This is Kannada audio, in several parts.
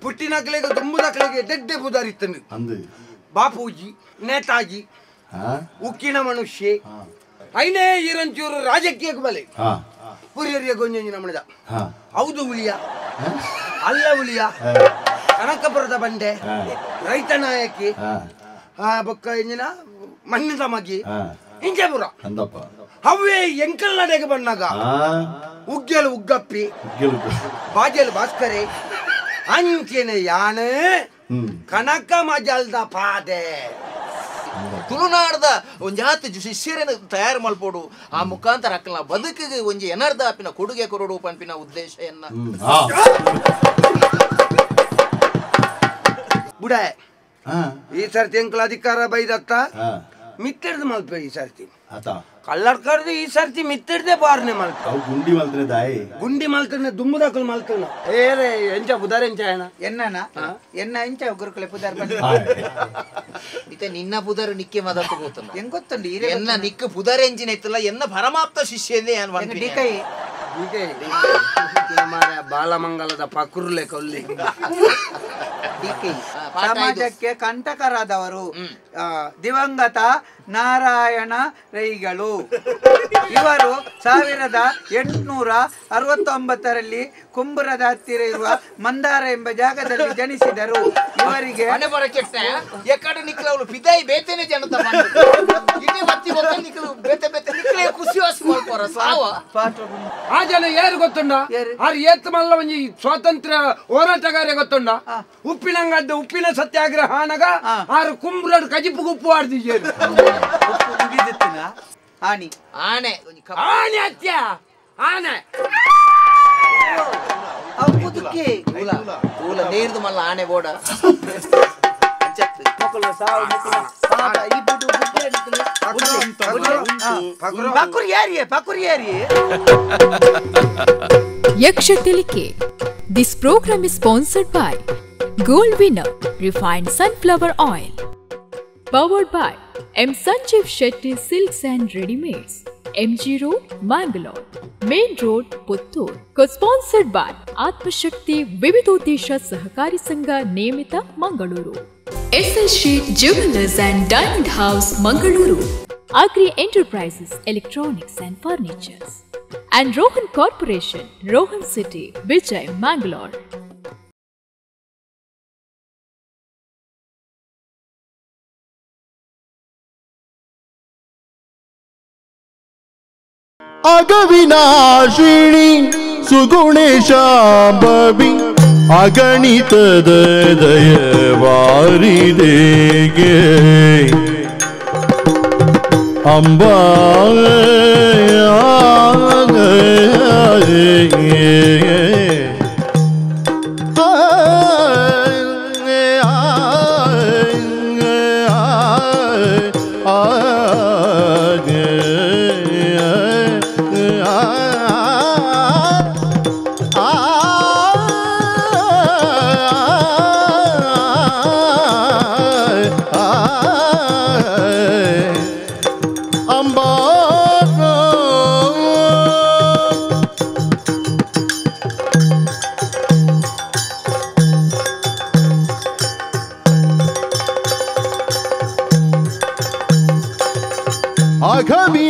ಪುಟ್ಟಿನಕ್ಲೆಗೆ ತುಂಬುದಕ್ಲೆಗೆ ದಡ್ಡೆ ಬುದಾರಿತ್ತನು ಬಾಪೂಜಿ ನೇತಾಜಿ ಉಕ್ಕಿನ ಮನುಷ್ಯ ಐನೇ ಇರಂಚೂರು ರಾಜಕೀಯಕ್ಕೆ ಬಲೆ ಪುರಿಯರಿಗೆ ಗೊಂಜಿ ನಮ್ಮದ ಹೌದು ಉಳಿಯ ಅಲ್ಲ ಉಳಿಯ ಕನಕಪುರದ ಬಂಡೆ ರೈತ ನಾಯಕಿ ಬೊಕ್ಕ ಎಂಜಿನ ಮಣ್ಣಿದ ಮಗಿ ಇಂಜೆಪುರ ಅವೇ ಎಂಕಲ್ ನಡೆಗೆ ಬಂದಾಗ ಉಗ್ಗೆಲು ಉಗ್ಗಪ್ಪಿ ಬಾಜೆಲು ಭಾಸ್ಕರೆ ಅಂಚೆನೆ ಯಾನೆ ಕನಕ ಮಜಲ್ದ ಪಾದೆ ತುಳುನಾಡದ ಒಂಜಿ ಹತ್ತು ಶಿಷ್ಯರನ್ನು ತಯಾರು ಮಲ್ಪೋಡು ಆ ಮುಖಾಂತರ ಅಕ್ಕಲ ಬದುಕಿಗೆ ಒಂಜಿ ಎನರ್ದ ಅಪ್ಪಿನ ಕೊಡುಗೆ ಕೊರಡು ಪಂಪಿನ ಉದ್ದೇಶ ಎನ್ನ ಬುಡೆ ಈ ಸರ್ತಿ ಎಂಕಲ್ ಅಧಿಕಾರ ಬೈದತ್ತ ಮಿತ್ತಿಡ್ದು ಮಲ್ಪೆ ಈ ಸರ್ತಿ ಕಲ್ಲಡ್ಕರ್ದು ಈ ಸರ್ತಿ ಮಿತ್ತಿಡ್ದೆ ಬಾರ್ನೆ ಮಲ್ಪ ಗುಂಡಿ ಮಲ್ತನೆ ದುಂಬುದಾಕಲ್ ಮಲ್ತನ ಏರೇ ಎಂಚ ಬುದಾರ ಎಂಚ ಎನ್ನ ಎಂಚ ಗುರುಕುಲೆ ಪುದಾರ್ ಇತ್ತೆ ನಿನ್ನ ಪುದಾರ ನಿಕ್ಕೆ ಮದತ್ತು ಗೊತ್ತಲ್ಲ ಹೆಂಗ್ ಗೊತ್ತಂಡಿ ಎನ್ನ ನಿಕ್ಕ ಪುದಾರ ಎಂಜಿನ ಇತ್ತಲ್ಲ ಎನ್ನ ಪರಮಾಪ್ತ ಶಿಷ್ಯನೇ ಡಿಕೈ ಬಾಲಮಂಗಲದ ಪಕುರ್ಲೆ ಕೊಲ್ಲಿ ಸಮಾಜಕ್ಕೆ ಕಂಟಕರಾದವರು ದಿವಂಗತ ನಾರಾಯಣ ರೈಗಳು ಇವರು 1869ರಲ್ಲಿ ಕುಂಬುರದ ಹತ್ತಿರ ಇರುವ ಮಂದಾರ ಎಂಬ ಜಾಗದಲ್ಲಿ ಜನಿಸಿದರು. ಇವರಿಗೆ ಆ ಜನ ಯಾರು ಗೊತ್ತುಂಡ ಏತ್ ಮಲ್ಲ ಒಂಜಿ ಸ್ವಾತಂತ್ರ್ಯ ಹೋರಾಟಗಾರ ಗೊತ್ತುಂಡ ಉಪ್ಪಿನಂಗಡ್ಡ ಉಪ್ಪಿನ ಸತ್ಯಾಗ್ರಹ ಆನಗ ಆರು ಕುಂಬ್ರಡ್ ಕಜಿಪು ಗುಪ್ಪು ಆಡ್ದಿದ್ದೇನೆ ಆನೆ ಆನೆ ಆನೆ ಅತ್ಯ ಆನೆ ನೇರ್ದು ಮಲ್ಲ ಆನೆ ಬೋಡ Yaksha Tilike. This program is sponsored by Gold Winner Refined Sunflower Oil, powered by M. Sanjeev Shetty Silks and Readymades, MG Road, Mangalore, Main Road, Puttur. Co-sponsored by Atma Shakti Vividodesha Sahakari Sangha Nemita, Mangaluru, SS Sheet Jewelers and Diamond House, Mangaluru, Agri Enterprises, Electronics and Furnitures, and Rohan Corporation, Rohan City, Vijay, Mangalore. ಅಗವಿನಾಶಿಣಿ ಸುಗುಣೇಶಾಂಬವಿ ಅಗಣಿತದ ದಯವಾರಿದೇಗೆ ಅಂಬಾ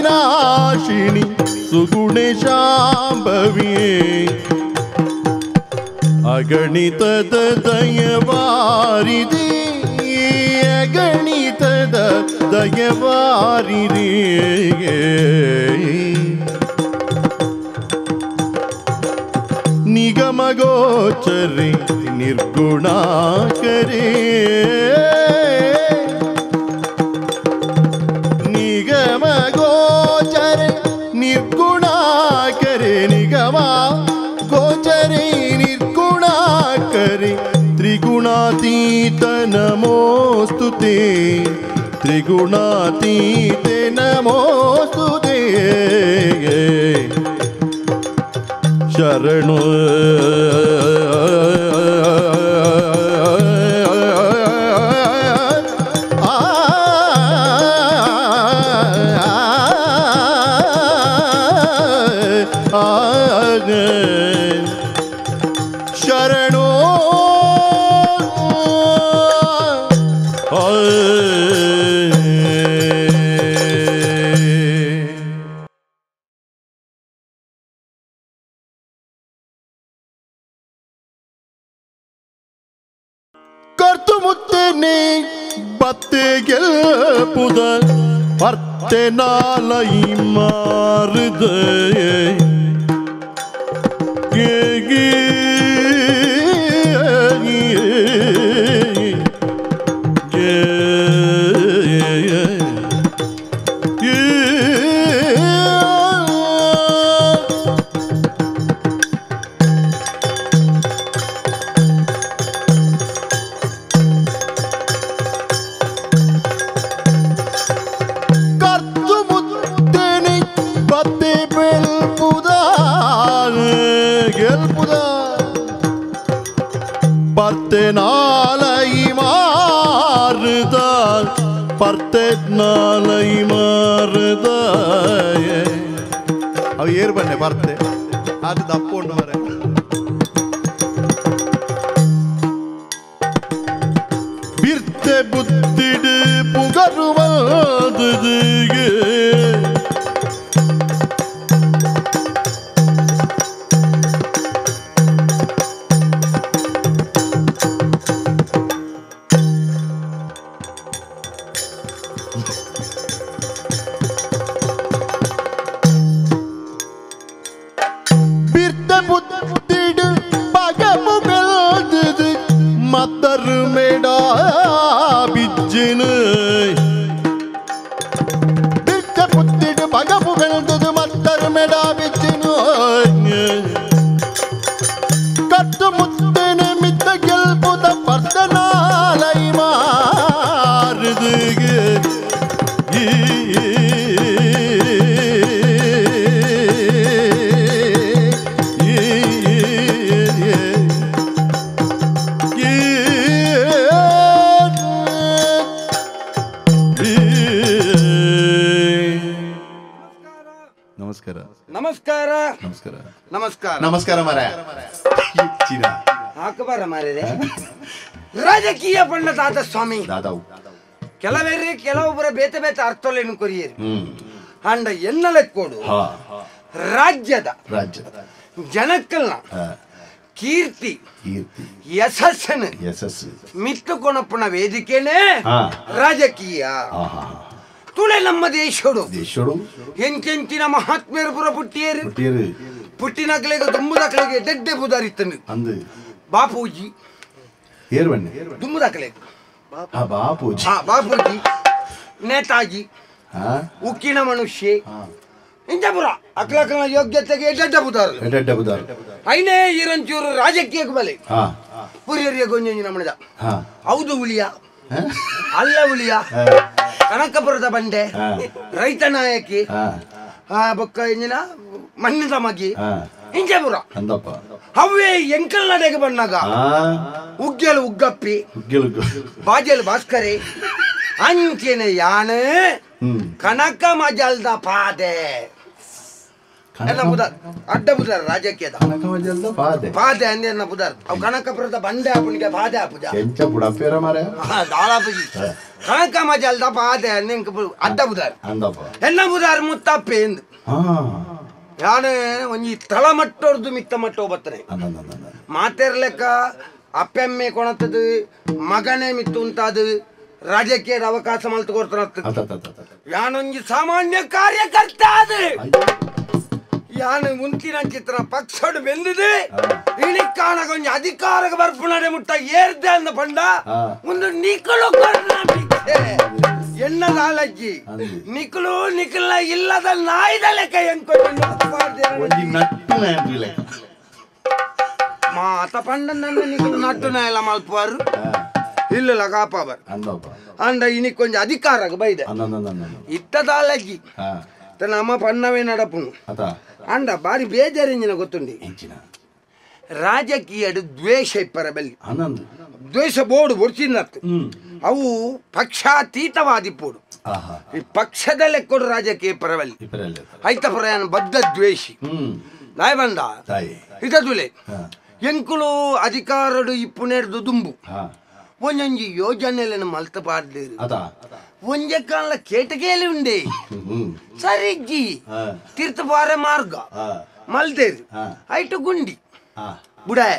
ಅಘವಿನಾಶಿಣಿ ಸುಗುಣೇಶಾಂಬವಿ ಅಗಣಿತದ ದಯವಾರಿದೆ ಅಗಣಿತದ ದಯವಾರಿದೆ ನಿಗಮಗೋಚರೆ ನಿರ್ಗುಣಾಕರೇ त्रिगुणातीत नमोस्तुते त्रिगुणातीते नमोस्तुते शरणो शरणो ಮುತ್ತನೆ ಬತ್ತೆ ಗೆಲ್ಪುದ ಬರ್ತೆ ನಾಲೈ ಮಾರುದ ನಾಲೈ ಮಾರದ ಅವು ಏರ್ ಬನ್ನೆ ಬರ್ತೆ ಅದು ದಪ್ಪೊಂಡು ಮರ ಬಿರ್ತೆ ಬುದ್ಧಿಡು ಪುಗರುವದುಗೆ ನಮಸ್ಕಾರ ಮರ ಹಾಕಬಾರ ಮಾರೇ ರಾಜಕೀಯ ಪಂಡದಾದ ಸ್ವಾಮಿ ಕೆಲವೇರಿ ಕೆಲವೊಬ್ಬರ ಬೇತೆ ಬೇತೆ ಅರ್ಥಲೇನು ಕೊರಿಯರಿ ಅಂಡ ಎನ್ನಲೆಕ್ಕೋಡು ರಾಜ್ಯದ ಜನಕ್ಕಲ್ನ ಕೀರ್ತಿ ಯಶಸ್ಸನ್ನು ಮಿತ್ತುಕೊಣಪ್ಪನ ವೇದಿಕೆನೇ ರಾಜಕೀಯ ತುಳೆ ನಮ್ಮ ದೇಶೋಡು ಎಂಕೆಂಚಿನ ಮಹಾತ್ಮೇರು ಪುರ ಪುಟ್ಟಿಯರು ಪುಟ್ಟಿನಕ್ಲೆಗೆ ದುಂಬುದಕ್ಲೆಗೆ ದಡ್ಡೆ ಬುದಾರಿತ್ತನು ಬಾಪೂಜಿ ದುಂಬುದಕ್ಲೆಗೆ ಬಾಪೂಜಿ ನೇತಾಜಿ ಉಕ್ಕಿನ ಮನುಷ್ಯ ಇಂಜಪುರ ಅಕ್ಲಕನ ಯೋಗ್ಯತೆಗೆ ಎಡ್ಡ ಬುದಾರು ಐನೇ ಇರಂಚೂರು ರಾಜಕೀಯಕ್ಕೆ ಬಲೆ ಪುರಿಯರಿಗೆ ಗೊಂಜಂಜಿನ ಮಣಿದ ಹೌದು ಉಳಿಯ ಅಲ್ಲ ಉಳಿಯ ಕನಕಪುರದ ಬಂಡೆ ರೈತ ನಾಯಕಿ ಬೊಕ್ಕ ಇಂಜಿನ ಮಣ್ಣಿದ ಮಗಿ ಇಂಜಪುರ ಅವೇ ಎಂಕಲ್ ನಡೆಗೆ ಬಂದಾಗ ಉಗ್ಗೆಲು ಉಗ್ಗಪ್ಪಿ ಬಾಜೆಲು ಭಾಸ್ಕರಿ ಅಂಚಿನ ಯಾನೆ ಕನಕ ಮಜಲ್ದ ಪಾದೆ ಎಲ್ಲ ಬುಧಾರ್ ಅಡ್ಡ ಬುಧಾರ್ ರಾಜಕೀಯದ ಪಾದೆ ಅಂದೆ ಬುಧಾರ್ ಅವು ಕನಕಪುರದ ಬಂಡೆ ಆಪುನಿಗೆ ಪಾದೆ ಆಪುಜ ದಾಳಾಪುಜಿ ಕನಕ ಮಜಲ್ದ ಪಾದೆ ಅಂದೆ ಅಡ್ಡ ಬುಧಾರ್ ಎನ್ನ ಬುಧಾರ್ ಮುತ್ತಪ್ಪೆ ಎಂದು ಯಾನೆ ಒಂಜಿ ತಳಮಟ್ಟೋರ್ದು ಮಿತ್ತ ಮಟ್ಟೋ ಬತ್ತನೆ ಮಾತೆರ್ಲೆಕ್ಕ ಅಪ್ಪೆಮ್ಮೆ ಕೊಣತದು ಮಗನೇ ಮಿತ್ತು ಉಂಟಾದು ರಾಜಕೀಯದ ಅವಕಾಶ ಮಲ್ತು ಕೊಡ್ತಾನ ಯಾನೊಂಜಿ ಸಾಮಾನ್ಯ ಕಾರ್ಯಕರ್ತ ಅದು ಯಾನು ಮುಂತಿನ ಚಿತ್ರ ಪಕ್ಷಡು ಬೆಂದಿದೆ ಇಳಿ ಕಾಣಗೊಂಜ ಅಧಿಕಾರಕ್ಕೆ ಬರ್ಪುಣಡೆ ಮುಟ್ಟ ಏರ್ದೆ ಅಂದ ಪಂಡ ಒಂದು ನಿಕಲು ಎಣ್ಣದ ಆಲಜ್ಜಿ ನಿಕಲು ನಿಕಲ ಇಲ್ಲದ ನಾಯಿದ ಲೆಕ್ಕ ಮಾತ ಪಂಡ ನನ್ನ ನಿಕಲು ನಟ್ಟು ನಾಯಲ್ಲ ಮಲ್ಪುವಾರು ಇಲ್ಲ ಕಾಪಾಬರ್ ಅಂಡ ಇನಿ ಕೊಂಚ ಅಧಿಕಾರಕ್ಕೆ ಬೈದೆ ಇತ್ತದ ಆಲಜ್ಜಿ ನಮ್ಮ ಪಣ್ಣವೇ ನಡಪುನು ಅಂಡ ಬಾರಿ ಬೇಜಾರಿಂಜಿನ ಗೊತ್ತುಂಡಿ ರಾಜಕೀಯಡು ದ್ವೇಷ ಇಪ್ಪರ ಬೆಲ್ಲಿ ದ್ವೇಷ ಬೋರ್ಡು ಒಡ್ಸಿನತ್ತು ಅವು ಪಕ್ಷಾತೀತವಾದಿಪ್ಪೋಡು ಈ ಪಕ್ಷದ ಲೆಕ್ಕೊಡು ರಾಜಕೀಯ ಪರವಲ್ಲಿ ಐತ ಪ್ರಯಾಣ ಬದ್ಧ ದ್ವೇಷಿ ನಾಯ್ ಬಂದ ಇತದುಲೆ ಎಂಕುಲು ಅಧಿಕಾರಡು ಇಪ್ಪುನೆರ್ದು ದುಂಬು ಒಂಜೊಂಜಿ ಯೋಜನೆలను ಮಲ್ತ ಪಾಡ್ದೇರು ಒಂಜೆ ಕಾಲ ಕೇಟಗೇಲಿ ಉಂಡೆ ಸರಿಜ್ಜಿ ತೀರ್ಥಪಾರ ಮಾರ್ಗ ಮಲ್ದೇರು ಐಟು ಗುಂಡಿ ಬುಡಾಯ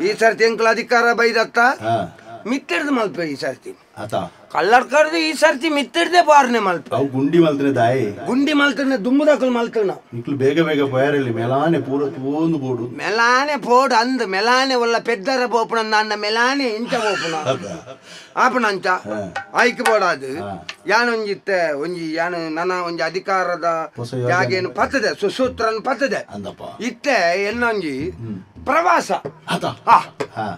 ಈ ಸರ್ತಿ ಎಂಕುಲ ಅಧಿಕಾರ ಬೈದತ್ತ ಮಿತ್ತಿಡ್ದು ಮಲ್ಪ ಈ ಸರ್ತಿ ಆತ ಕಲ್ಲರ್ ಕರ್ದು ಈ ಸರ್ತಿ ಮಿತ್ತಿಡ್ದೆ ಬಾರ್ನೆ ಮಲ್ಪ ಅವು ಗುಂಡಿ ಮಲ್ತನೆ ದಾಯಿ ಗುಂಡಿ ಮಲ್ತನೆ ದುಂಬುದಕಲ್ ಮಲ್ತನ ಇಕ್ಲು ಬೇಗ ಬೇಗ ಪಯರಲ್ಲಿ ಮೆಲಾನೆ ಪೂರ ತೂಂದು ಬೋಡು ಮೆಲಾನೆ ಪೋಡು ಅಂದ್ ಮೆಲಾನೆ ಒಲ್ಲ ಪೆದ್ದರ ಪೋಪುನ ನನ್ನ ಮೆಲಾನೆ ಇಂಚ ಪೋಪುನ ಆಪುನ ಅಂಚ ಆಯ್ಕೆ ಬೋಡಾದು ಯಾನು ಒಂಜಿತ್ತೆ ಒಂಜಿ ಯಾನು ನನ್ನ ಒಂಜಿ ಅಧಿಕಾರದ ಯಾಗೇನು ಪತ್ತದೆ ಸುಸೂತ್ರನ್ ಪತ್ತದೆ ಇತ್ತೆ ಎನ್ನೊಂಜಿ ಪ್ರವಾಸ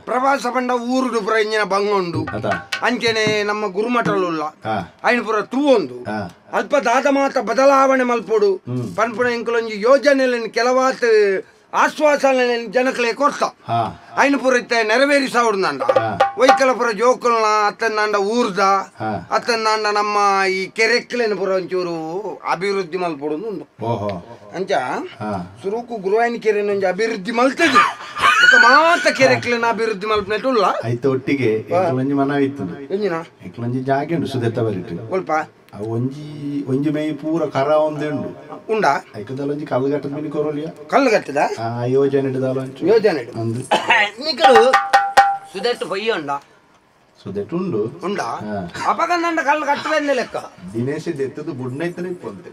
ಪ್ರವಾಸ ಬಂಡ ಊರುಡು ಪುರ ಇಂಜಿನ ಬಂಗೊಂಡು ಅಂಚೆನೆ ನಮ್ಮ ಗುರುಮಠಲುಲ್ಲ ಐನು ಪುರ ತೂವೊಂದು ಅಲ್ಪ ದಾದ ಮಾತ ಬದಲಾವಣೆ ಮಲ್ಪೊಡು ಪನ್ಪುಣ ಇಂಕಲೊಂಜಿ ಯೋಜನೆಯನ್ನು ಕೆಲವಾತ್ ಆಶ್ವಾಸನೆ ಜನಕಲೆ ಕೊರ್ತ ಐನು ಪುರ ಇತ್ತೆ ನೆರವೇರಿಸಾವುಡು ನಂಡ ವೈಕಲ ಪುರ ಜೋಕುಲ್ನ ಅತ್ತಂದಾಂಡ ಊರ್ದ ಅತ್ತಂದಾಂಡ ನಮ್ಮ ಈ ಕೆರೆಕ್ಲೆನ ಪುರ ಒಂಚೂರು ಅಭಿವೃದ್ಧಿ ಮಲ್ಪೊಡು ಉಂಡು ಅಂಚ ಸುರುಕು ಗುರುವಾಯಿನ ಕೆರೆನ ಒಂಜಿ ಅಭಿವೃದ್ಧಿ ಮಲ್ತದೆ ಮಾತ ಕೆರೆಕ್ಲೆನ ಅಭಿವೃದ್ಧಿ ಮಲ್ಪನೆಟ್ಟುಲ್ಲ ಐತ ಒಟ್ಟಿಗೆ ಒಂಜಿ ಮನವಿತ್ತು ಎಂಜಿನ ಒಂಜಿ ಜಾಗೆ ಉಂಡು ಸುದೆತ್ತ ಬರಿಟ್ಟು ಸ್ವಲ್ಪ ಒಂಜಿ ಒಂಜಿ ಮೇಯಿ ಪೂರ ಕರ ಒಂದೇ ಉಂಡು ಉಂಡ ಐಕದಲ್ಲೊಂಜಿ ಕಲ್ಲುಗಟ್ಟದ ಮಿನಿ ಕೊರಲಿಯ ಕಲ್ಲುಗಟ್ಟದ ಯೋಜನೆ ಯೋಜನೆ ನಿಕಲು ಸುದೆಟ್ಟು ಪೊಯ್ಯ ಉಂಡ ಸುದೆಟ್ಟು ಉಂಡು ಉಂಡ ಅಪಗಂದಂಡ ಕಲ್ಲು ಕಟ್ಟುವೆಂದೆ ಲೆಕ್ಕ ದಿನೇಶ್ ಎತ್ತದು ಬುಡ್ನೈತನೆ ಇಪ್ಪಂತೆ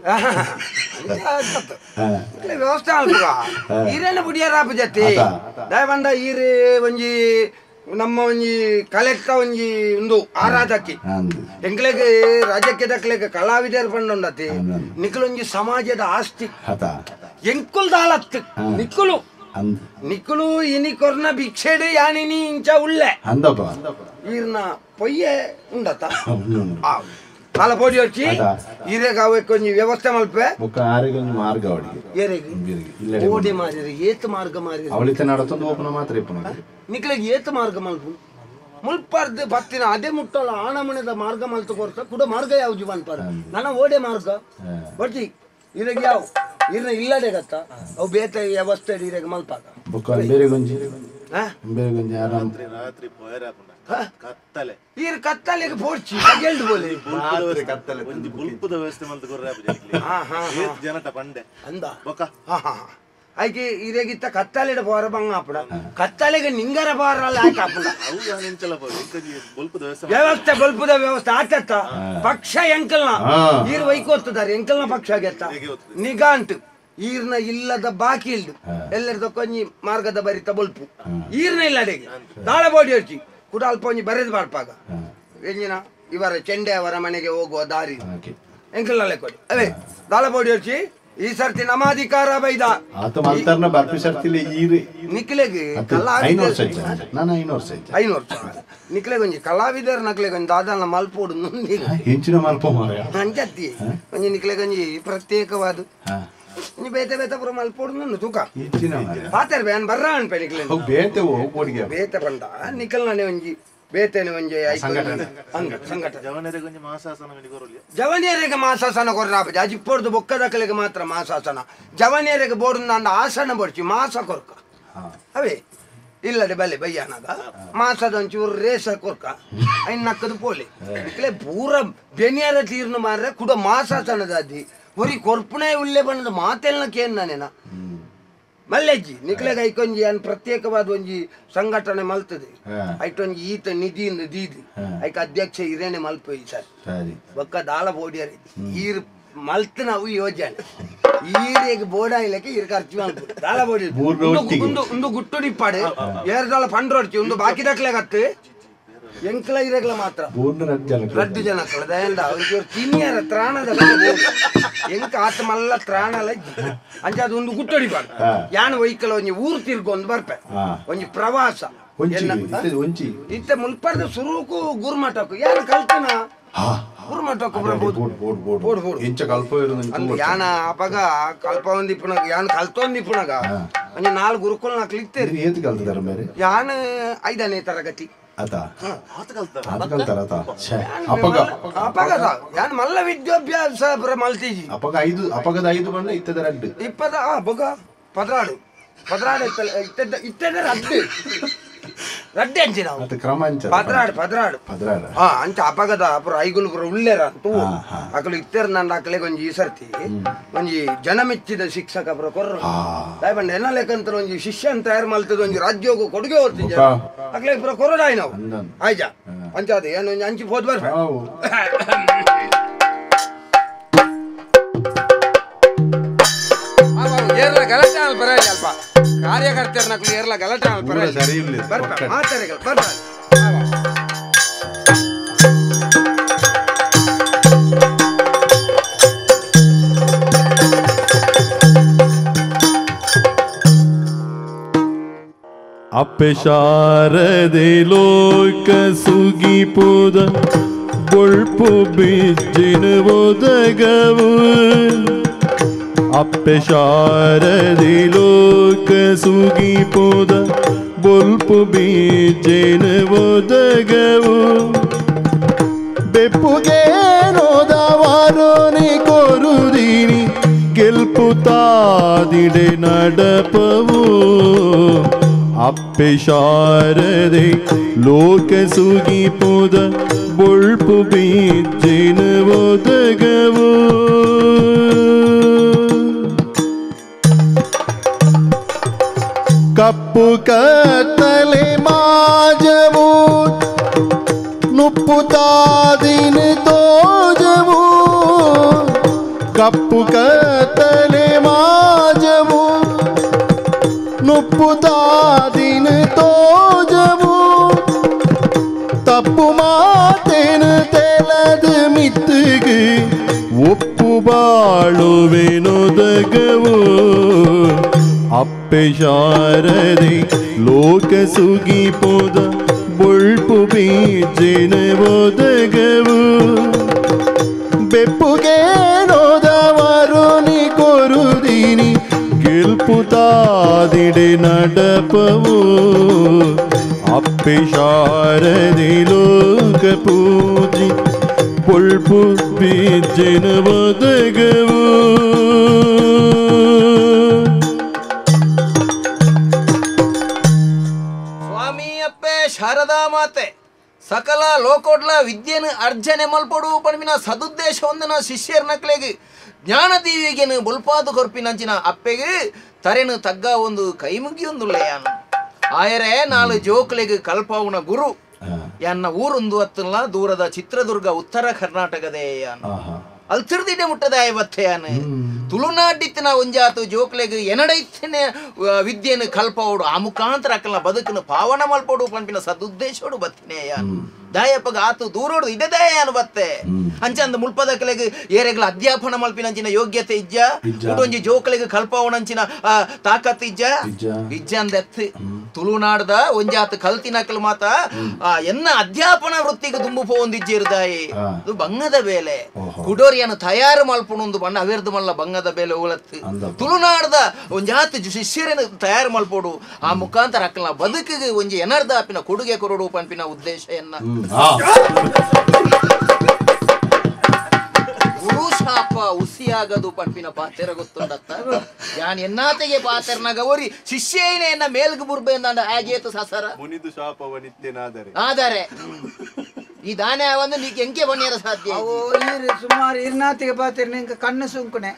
ವ್ಯವಸ್ಥೆ ಅಲ್ಪಗ ಈರೇನ ಬುಡಿಯಾರಾಪ ಜತಿ ದಯವಂಡ ಈರೇ ಒಂಜಿ ನಮ್ಮ ಒಂಜಿ ಕಲೆಕ್ಟ ಒಂಜಿ ಒಂದು ಆರಾಧಕಿ ಎಂಕ್ಲೆಗೆ ರಾಜ್ಯಕ್ಕೆ ದಕ್ಲೆಗೆ ಕಲಾವಿದರು ಪಂಡುಂಡತಿ ನಿಖಲೊಂಜಿ ಸಮಾಜದ ಆಸ್ತಿ ಎಂಕುಲ್ ದಾಲತ್ ನಿಕ್ಕುಲು ನಿಕ್ಕುಲು ಇನಿ ಕೊರ್ನ ಭಿಕ್ಷೆಡು ಯಾನಿನಿ ಇಂಚ ಉಳ್ಳೆ ಈರ್ನ ಪೊಯ್ಯೆ ಉಂಡತ ಕಾಲ ಪೋಡಿ వచ్చి ಈರೆಗ ಕೊಂಚ ವ್ಯವಸ್ಥೆ ಮಲ್ಪೆ ಮಾರ್ಗ ಓಡಿ ಮಾರಿ ಏತ್ ಮಾರ್ಗ ಮಾರಿ ಅವಳಿತ ನಡತೊಂದು ಓಪನ ಮಾತ್ರ ಇಪ್ಪನ ನಿಕ್ಲೆಗೆ ಏತ್ ಮಾರ್ಗ ಮಲ್ಪು ಮುಲ್ಪಾರ್ದು ಬತ್ತಿನ ಅದೇ ಮುಟ್ಟಲ್ಲ ಆಣಮಣದ ಮಾರ್ಗ ಮಲ್ತು ಕೊರ್ತ ಕೂಡ ಮಾರ್ಗ ಯಾವ ಜೀವನ್ ಪಾರ ನನ್ನ ಓಡೆ ಮಾರ್ಗ ಬರ್ತಿ ಇರೆಗೆ ಯಾವ ಇರ್ನ ಇಲ್ಲಡೆ ಗತ್ತ ಅವು ಬೇತೆ ವ್ಯವಸ್ಥೆ ಇರೆಗೆ ಮಲ್ಪಾಗ ಬೇರೆ ಗೊಂಜಿ ಬೇರೆ ಗೊಂಜಿ ಆರಾಮ್ ರಾತ್ರಿ ಕತ್ತಲೆ ಈರ್ ಕತ್ತಲೆಗೆ ಪೋಡ್ಚಿ ಗೆಲ್ದು ಬೋಲೆ ಕತ್ತಲೆ ಒಂದು ಬುಲ್ಪುದ ವ್ಯವಸ್ಥೆ ಮಲ್ತು ಕೊರ್ರೆ ಜನಟ ಪಂಡೆ ಅಂದ ಬೊಕ ಆಯ್ಕೆ ಇರೆಗಿತ್ತ ಕತ್ತಲೆಡ ಬೋರ ಬಂಗ ಆಪುಡ ಕತ್ತಲೆಗೆ ನಿಂಗರ ಬೋರಲ್ಲ ಆಯ್ಕೆ ಆಪುಡ ವ್ಯವಸ್ಥೆ ಬಲ್ಪುದ ವ್ಯವಸ್ಥೆ ಆಚತ್ತ ಪಕ್ಷ ಎಂಕಲ್ನ ಈರ್ ವೈಕೋತ್ತದಾರೆ ಎಂಕಲ್ನ ಪಕ್ಷ ಗೆತ್ತ ನಿಗಾಂಟ್ ಈರ್ನ ಇಲ್ಲದ ಬಾಕಿ ಇಲ್ದು ಎಲ್ಲರದ ಕೊಂಜಿ ಮಾರ್ಗದ ಬರಿತ ಬಲ್ಪು ಈರ್ನ ಇಲ್ಲಡೆಗೆ ದಾಳ ಬೋಡಿ ಹಚ್ಚಿ ಕೂಡ ಅಲ್ಪ ಒಂಜಿ ಬರೆದು ಬಾರ್ಪಾಗ ಎಂಜಿನ ಇವರ ಚೆಂಡೆ ಅವರ ಮನೆಗೆ ಹೋಗುವ ದಾರಿ ಎಂಕಲ್ನಲ್ಲೇ ಕೊಡಿ ಅವೇ ದಾಳ ಬೋಡಿ ಹಚ್ಚಿ ಈ ಸರ್ತಿ ನಮ್ಮ ಅಧಿಕಾರ ಬೈದ ನಿಕ್ಲೆಗೆ ನಿಕ್ಲೆಗೆ ಒಂಜಿ ಕಲಾವಿದರ ನಕ್ಲೆಗೆ ಒಂಜಿ ದಾದನ ಮಲ್ಪೋಡು ಅಂಚತ್ತಿ ಒಂಜಿ ನಿಕ್ಲೆಗೆ ಒಂಜಿ ಪ್ರತ್ಯೇಕವಾದ ಒಂಜಿ ಬೇತೆ ಬೇತೆ ಪುರ ಮಲ್ಪೋಡು ನುಂಡು ತೂಕ ಪಾತರ್ ಬ್ಯಾನ್ ಬರ್ರ ಅನ್ಪೆ ನಿಕ್ಲೆ ಬೇತೆ ಬಂದ ನಿಕಲ್ನೇ ಒಂಜಿ ಬೇತೇನೆ ಒಂಜಿ ಜವನಿಯರಿಗೆ ಮಾಸಾಸನ ಕೊರ್ರಾಪ ಅಜಿಪ್ಪೊಡ್ದು ಬೊಕ್ಕದಕ್ಕಲಿಗೆ ಮಾತ್ರ ಮಾಸಾಸನ ಜವನಿಯರಿಗೆ ಬೋರ್ಡು ನಂದು ಆಸನ ಬಡ್ಚಿ ಮಾಸ ಕೊರ್ಕ ಅವೇ ಇಲ್ಲದೆ ಬಲ್ಲೆ ಬಯ್ಯಾನಾಗ ಮಾಸದ ಒಂಚೂರು ರೇಸ ಕೊರ್ಕ ಐನ್ ನಕ್ಕದು ಪೋಲಿ ಇಕ್ಲೆ ಪೂರ ಬೆನಿಯರ ತೀರ್ನು ಮಾರ್ರೆ ಕೂಡ ಮಾಸಾಸನದ ಅದಿ ಒರಿ ಕೊರ್ಪುಣೆ ಉಳ್ಳೆ ಬಣ್ಣದ ಮಾತೆಲ್ಲ ಕೇನ್ನನೇನ ಮಲ್ಲೆಜ್ಜಿ ನಿಕ್ಲೆಗೆ ಐಕೊಂಜಿ ಅನ್ ಪ್ರತ್ಯೇಕವಾದ ಒಂಜಿ ಸಂಘಟನೆ ಮಲ್ತದೆ ಐಟೊಂಜಿ ಈತ ನಿಧಿಯಿಂದ ದೀದಿ ಐಕ ಅಧ್ಯಕ್ಷ ಇರೇನೆ ಮಲ್ಪ ಈ ಸರ್ ಬೊಕ್ಕ ದಾಳ ಬೋಡಿಯರಿ ಈರ್ ಮಲ್ತ್ ನಾವು ಯೋಜನೆ ಈರೆಗೆ ಬೋಡ ಇಲ್ಲಕ್ಕೆ ಈರ್ ಖರ್ಚು ಮಲ್ಪು ದಾಳ ಬೋಡಿ ಒಂದು ಗುಟ್ಟುಡಿಪ್ಪಾಡು ಏರ್ದಾಳ ಪಂಡ್ರೊಡ್ಚಿ ಒಂದು ಬಾಕಿ ದಕ್ಲೆಗತ್ತು ಎಂಕ್ಲ ಇರಗ್ಲ ಮಾತ್ರ ರಡ್ಡು ಜನ ದಯಂದ ಒಂಚೂರು ತಿನ್ನಿಯರ ತ್ರಾಣದ ಎಂಕ ಆತ ಮಲ್ಲ ತ್ರಾಣಲ ಅಂಚ ಒಂದು ಗುಟ್ಟೊಡಿಪಾಡು ಯಾನ್ ವೈಕಲ್ ಒಂಜಿ ಊರು ತಿರ್ಗೊಂದು ಬರ್ಪೆ ಒಂಜಿ ಪ್ರವಾಸ ಇತ್ತೆ ಮುಲ್ಪರ್ದ ಸುರುಕು ಗುರುಮಠಕ್ಕೂ ಯಾರು ಕಲ್ತನ ಗುರುಮಠಕ್ಕೂ ಯಾನ ಅಪಗ ಕಲ್ಪ ಒಂದಿಪ್ಪುನಗ ಯಾನ್ ಕಲ್ತೊಂದಿಪ್ಪುನಗ ಒಂಜಿ 4 ಗುರುಕುಲ್ ನಾಕ್ಲಿತ್ತೇರಿ ಯಾನ್ 5ನೇ ತರಗತಿ ಯಾನ್ ಮಲ್ಲ ವಿದ್ಯಾಭ್ಯಾಸ ಮಲ್ತೀಜಿ ಅಪಗದ 5 ಬಂಡ ಇತ್ತದ ರಡ್ಡು ಇಪ್ಪದ ಬೊಗ ಪದ್ರಾಡು ಇತ್ತದ ರಡ್ಡು ರಡ್ಡೆ ಅಂಚಿನ ಮತ್ತೆ ಕ್ರಮಾಂಚ ಪದ್ರಾಡು ಅಂಚ ಅಪಗದ ಅಪರ ಐಗುಲು ಪುರ ಉಳ್ಳೇರ ಅಂತೂ ಅಕಲು ಇತ್ತೇರ್ ನಂದು ಅಕಲೆಗೆ ಒಂಜಿ ಈ ಸರ್ತಿ ಒಂಜಿ ಜನ ಮೆಚ್ಚಿದ ಶಿಕ್ಷಕ ಪುರ ಕೊರ್ರು ದಾಯ್ಬಂಡ ಎನ್ನ ಲೆಕ್ಕಂತ ಒಂಜಿ ಶಿಷ್ಯನ್ ತಯಾರು ಮಲ್ತದ ಒಂಜಿ ರಾಜ್ಯೋಗ ಕೊಡುಗೆ ಹೊರ್ತಿದ್ದ ಅಕಲೆಗೆ ಪುರ ಕೊರಡಾಯ್ ನಾವು ಆಯ್ಜ ಅಂಚಾದ ಏನು ಒಂಜಿ ಅಂಚಿ ಹೋದ್ ಬರ್ಬೇ ಏರ್ಲ ಗಲಾಟೆ ಅಲ್ಲಿ ಬರ ಅಲ್ಪ ಕಾರ್ಯಕರ್ತರ ನಕಲು ಏರ್ಲ ಗಲಾಟೆ ಅಲ್ಲಿ ಬರ ಮಾತಾಡಿಗಳು ಬರ್ಬ ಅಪ್ಪೆ ಶಾರದೆ ಲೋಕ ಸುಗಿಪುದ ಬೊಳ್ಪು ಬಿಜ್ಜಿನ ಒದಗವು ಅಪ್ಪೆ ಶಾರದೆ ಲೋಕ ಸುಗಿಪುದ ಬೊಳ್ಪು ಬಿಜ್ಜಿನ ಒದಗವು ಬೆಪ್ಪುಗೆ ನೋದವಾರೋನಿ ಕೊರುದಿನಿ ಗೆಲ್ಪು ತಾದಿಡೆ ನಡಪವು ಅಪ್ಪೆ ಶಾರದೆ ಲೋಕ ಸುಗಿಪುದ ಬೊಳ್ಪು ಬಿಜ್ಜಿನ ಒದಗವು ಕಪ್ಪು ಕತ್ತಲೆ ಮಾಜವು ನುಪ್ಪು ತಾದಿನ ತೋಜವು ಕಪ್ಪು ಕತ್ತಲೆ ಮಾಜವು ನುಪ್ಪು ತಾದಿನ ತೋಜವು ತಪ್ಪು ಮಾತೇನು ತೆಲದ ಮಿತ್ತಿಗೆ ಒಪ್ಪು ಬಾಳುವೆನೊದಗವು ಅಪ್ಪೆ ಶಾರದೆ ಲೋಕ ಸುಗಿಪುದ ಬೊಳ್ಪು ಬೀಜಿನ ಒದಗವು ಬೆಪ್ಪುಗೆ ನೋದವಾರೋನಿ ಕೊರುದಿನಿ ಗೆಲ್ಪು ತಾದಿಡೆ ನಡಪವು ಅಪ್ಪೆ ಶಾರದೆ ಲೋಕ ಪೂಜಿ ಬೊಳ್ಪು ಬೀಜಿನ ಒದಗವು ಸ್ವಾಮಿ ಅಪ್ಪೆ ಶಾರದಾ ಮಾತೆ ಸಕಲ ಲೋಕೋಡ್ಲ ವಿದ್ಯೆನ ಅರ್ಜನೆ ಮಲ್ಪಡು ಪಣವಿನ ಸದುದ್ದೇಶ ಹೊಂದಿನ ಶಿಷ್ಯರ ನಕ್ಲೆಗೆ ಜ್ಞಾನ ದೀವಿಗೆನು ಬುಲ್ಪಾದು ಕೊರ್ಪಿನಂಚಿನ ಅಪ್ಪೆಗೆ ತರೆನು ತಗ್ಗ ಒಂದು ಕೈ ಮುಗಿಯೊಂದುಳ್ಳೆಯಾನು ಆಯರೆ ನಾಲು ಜೋಕ್ಲೆಗೆ ಕಲ್ಪವನ ಗುರು ಎನ್ನ ಊರೊಂದು ಹತ್ತಲ್ಲ ದೂರದ ಚಿತ್ರದುರ್ಗ ಉತ್ತರ ಕರ್ನಾಟಕದೇ ಅಲ್ಲಿ ತಿರ್ದಿಡೆ ಮುಟ್ಟದ ಐವತ್ತೆಯಾನು ತುಳುನಾಡಿತ್ತಿನ ಒಂಜಾತು ಜೋಕ್ಲೆಗೆ ಎನಡೈತಿನ ವಿದ್ಯೆನು ಕಲ್ಪವಡು ಆ ಮುಖಾಂತರ ಅಕ್ಕಲ ಬದುಕನ್ನು ಪಾವನ ಮಲ್ಪಡು ಪಂಪಿನ ಸದುದ್ದೇಶೋಡು ಬತ್ತಿನೇಯ ದಾಯಪ್ಪಗ ಆತು ದೂರೋಡು ಇದೇ ದಯಾನು ಬತ್ತೆ ಅಂಚಂದ ಮುಲ್ಪದ ಕಲೆಗೆ ಏರೆಗಳ ಅಧ್ಯಾಪನ ಮಲ್ಪಿನಂಚಿನ ಯೋಗ್ಯತೆ ಇಜ್ಜ ಒಂಜಿ ಜೋಕ್ಲೆಗೆ ಕಲ್ಪವನಂಚಿನ ತಾಕತ್ ಇಜ್ಜ ಅಂದೆತ್ ತುಳುನಾಡದ ಒಂಜಾತು ಕಲ್ತಿನಕಲ್ ಮಾತ ಎನ್ನ ಅಧ್ಯಾಪನ ವೃತ್ತಿಗೆ ದುಂಬು ಪೋಂದಿಜ್ಜಿರ್ದಾಯಿ ಅದು ಬಂಗದ ಬೇಲೆ ಕುಡೋರಿಯನ್ನು ತಯಾರು ಮಲ್ಪುಣೊಂದು ಬಣ್ಣ ಅವೆರ್ದು ಮಲ್ಲ ಬಂಗದ ಬೇಲೆ ಓಲತ್ತು ತುಳುನಾಡದ ಒಂಜಾತು ಶಿಷ್ಯರನ್ನು ತಯಾರು ಮಲ್ಪೋಡು ಆ ಮುಖಾಂತರ ಅಕ್ಕಲ ಬದುಕಿಗೆ ಒಂಜಿ ಎನರ್ದಾಪಿನ ಕೊಡುಗೆ ಕೊರಡು ಪಂಪಿನ ಉದ್ದೇಶ ಎನ್ನ ಗುರುಶಾಪ ಉಸಿಯಾಗದು ಪಂಪಿನ ಪಾತೆರ ಗೊತ್ತುಂಡತ್ತ ಯಾನ್ ಎನ್ನಾತೆಗೆ ಪಾತೆರ್ನಾಗ ಓರಿ ಶಿಷ್ಯೇನೆ ಎನ್ನ ಮೇಲ್ಗೆ ಬುರ್ಬೆ ಅಂದ ಆಗೇತು ಸಸರ ಮುನಿದು ಶಾಪವನಿತ್ಯನಾದರೆ ಆದರೆ ಈ ದಾನೆ ಒಂದು ನೀಕ್ ಎಂಕೆ ಬಣ್ಣಿಯರ ಸಾಧ್ಯ ಸುಮಾರು ಇರ್ನಾತಿಗೆ ಪಾತೆರ್ ನಿಂಗೆ ಕಣ್ಣು ಸುಂಕುನೆ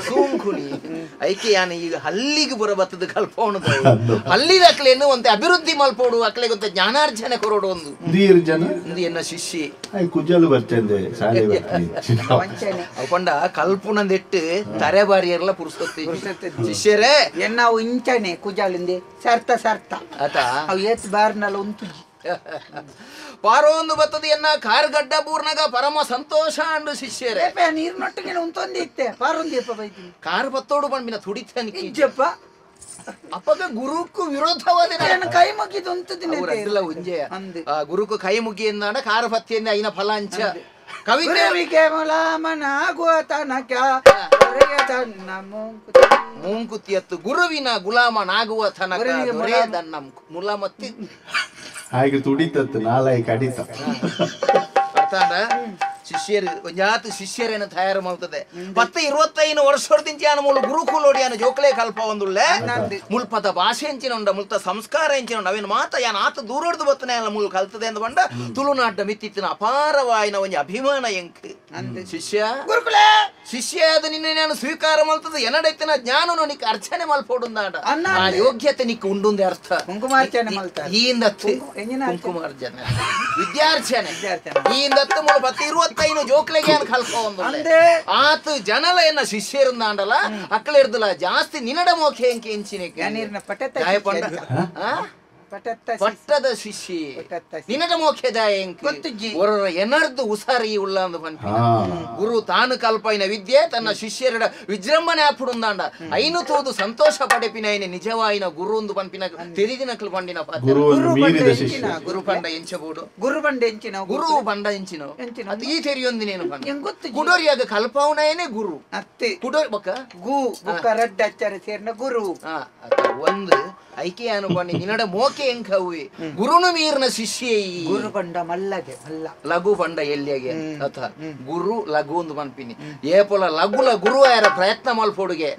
ಸೂಂಕುನಿ ಐಕೆ ಯಾನ ಈಗ ಹಲ್ಲಿಗೆ ಬುರ ಬತ್ತದ ಕಲ್ಪವನು ಹಲ್ಲಿದ ಅಕ್ಲೇನು ಒಂತೆ ಅಭಿವೃದ್ಧಿ ಮಲ್ಪೋಡು ಅಕ್ಲೆಗೆ ಒಂತೆ ಜ್ಞಾನಾರ್ಜನೆ ಕೊರೋಡು ಒಂದು ಒಂದು ಎನ್ನ ಶಿಷ್ಯ ಕುಜಲು ಬರ್ತಂದೆ ಅಕೊಂಡ ಕಲ್ಪುನಂದೆಟ್ಟು ತರೆ ಬಾರಿಯರ್ಲ ಪುರುಸೊತ್ತಿ ಶಿಷ್ಯರೇ ಎನ್ನ ಅವು ಇಂಚನೆ ಕುಜಾಲಿಂದೆ ಸರ್ತ ಸರ್ತ ಆತ ಅವು ಎತ್ ಬಾರ್ನಲ್ಲ ಉಂಟು ಪಾರೊಂದು ಬತ್ತದ ಎನ್ನ ಕಾರ್ಗಡ್ಡ ಬೂರ್ನಾಗ ಪರಮ ಸಂತೋಷ ಅಂಡು ಶಿಷ್ಯರೇ ನೀರ್ನೊಟ್ಟಿಗೆ ಉಂಟೊಂದು ಇತ್ತೆ ಪಾರೊಂದಿಯಪ್ಪ ಬೈತೀನಿ ಕಾರ್ ಬತ್ತೋಡು ಬಂದ್ಬಿನ ತುಡಿತಾನಿಕ್ಕೆ ಇಜ್ಜಪ್ಪ ಅಪ್ಪಗ ಗುರುಕು ವಿರೋಧವಾದ ಕೈ ಮುಗಿದು ಉಂಟದಿನ ಉಂಜೆಯ ಗುರುಕು ಕೈ ಮುಗಿ ಎಂದಾಡ ಕಾರ ಪತ್ತಿಯಿಂದ ಐನ ಫಲಾಂಚ ಕವಿತೆ ಮುಲಾಮನಾಗುವ ತನಕ ಮೂಂಕುತಿಯತ್ತು ಗುರುವಿನ ಗುಲಾಮನಾಗುವ ತನಕ ಮುಲಾಮತ್ತಿ ಹಾಗೆ ತುಡಿತತ್ತು ನಾಲಾಯಿ ಕಡಿತ ಅರ್ಥಾಂಡ ಶಿಷ್ಯರು ಒಂಜಾತು ಶಿಷ್ಯರೇನು ತಯಾರು ಮಾಡ್ತದೆ 10-25 ವರ್ಷದಿಂದ ಯಾನ ಮೂಲ ಗುರುಕುಲೋಡಿ ಯಾನ ಜೋಕಲೆ ಕಲ್ಪ ಒಂದುಳ್ಳೆ ಮುಲ್ಪದ ಭಾಷೆ ಎಂಚಿನೊಂಡ ಮುಲ್ತ ಸಂಸ್ಕಾರ ಎಂಚಿನೊಂಡ ಅವೇನು ಮಾತ ಯಾನ ಆತ ದೂರಡ್ದು ಬತ್ತನೆ ಎಲ್ಲ ಮೂಲ ಕಲ್ತದೆ ಅಂತ ಬಂಡ ತುಳುನಾಟ ಮಿತ್ತಿತ್ತಿನ ಅಪಾರವಾಯಿನ ಒಂಜಿ ಅಭಿಮಾನ ಎಂಕ್ ಶಿಷ್ಯ ಗುರುಕುಲ ಶಿಷ್ಯ ಅದು ನಿನ್ನೆ ನಾನು ಸ್ವೀಕಾರ ಮಾಡ್ತದೆ ಎನಡೈತಿನ ಜ್ಞಾನನು ನಿಕ್ ಅರ್ಚನೆ ಮಲ್ಪೋಡುಂದಾಡ ಆ ಯೋಗ್ಯತೆ ನಿಕ್ ಉಂಡುಂದೆ ಅರ್ಥ ಕುಂಕುಮಾರ್ಚನೆ ಮಲ್ತಾರೆ ಈಂದತ್ತು ಕುಂಕುಮಾರ್ಚನೆ ವಿದ್ಯಾರ್ಚನೆ ಈಂದತ್ತು ಮೂಲ 10-25 ಜೋಕ್ಲೆಗೆ ಏನ್ ಕಲ್ಪ ಒಂದು ಆತ ಜನಲ ಎನ್ನ ಶಿಷ್ಯರಿಂದಾಂಡಲ ಅಕ್ಕಳ ಇರ್ದಲ್ಲ ಜಾಸ್ತಿ ನಿನಡ ಮೋಖೆ ಎಂಕೆ ಎಂಚಿನ ನೀರಿನ ಪಟತ ಪಟ್ಟದ ಶಿಷ್ಯ ನಿನಗ ಮೋಖ್ಯದಾಯ ಒರರ ಎನರ್ದು ಉಸಾರಿ ಉಳ್ಳ ಅಂದ ಪನ್ಪಿ ಗುರು ತಾನು ಕಲ್ಪೈನ ವಿದ್ಯೆ ತನ್ನ ಶಿಷ್ಯರ ವಿಜೃಂಭಣೆ ಆಪುಡುಂದಾಂಡ ಐನು ತೋದು ಸಂತೋಷ ಪಡೆಪಿನ ನಿಜವಾಯಿನ ಗುರು ಒಂದು ಪನ್ಪಿನ ತಿಳಿದಿನಕ್ಲು ಪಂಡಿನ ಗುರು ಪಂಡ ಎಂಚಬಹುದು ಗುರು ಬಂಡ ಎಂಚಿನ ಗುರು ಬಂಡ ಎಂಚಿನ ಅದು ಈ ತೆರಿಯೊಂದಿನೇನು ಕುಡೋರಿಯಾಗ ಕಲ್ಪವನೇನೆ ಗುರು ಅತ್ತೆ ಕುಡೋರಿ ಬೊಕ್ಕ ಗು ಬೊಕ್ಕ ರಡ್ಡ ಅಚ್ಚರ ಸೇರ್ನ ಗುರು ಒಂದು ಐಕೆ ಅನುಪಣಿ ನಿನ್ನಡ ಮೋಕೆ ಎಂಕವಿ ಗುರುನು ಮೀರ್ನ ಶಿಷ್ಯ ಗುರು ಬಂಡ ಮಲ್ಲಗೆ ಮಲ್ಲ ಲಘು ಬಂಡ ಎಲ್ಲಿಗೆ ಅಥ ಗುರು ಲಘು ಒಂದು ಪನ್ಪಿನಿ ಏಪೊಲ ಲಘುಲ ಗುರು ಯಾರ ಪ್ರಯತ್ನ ಮಲ್ಪೊಡುಗೆ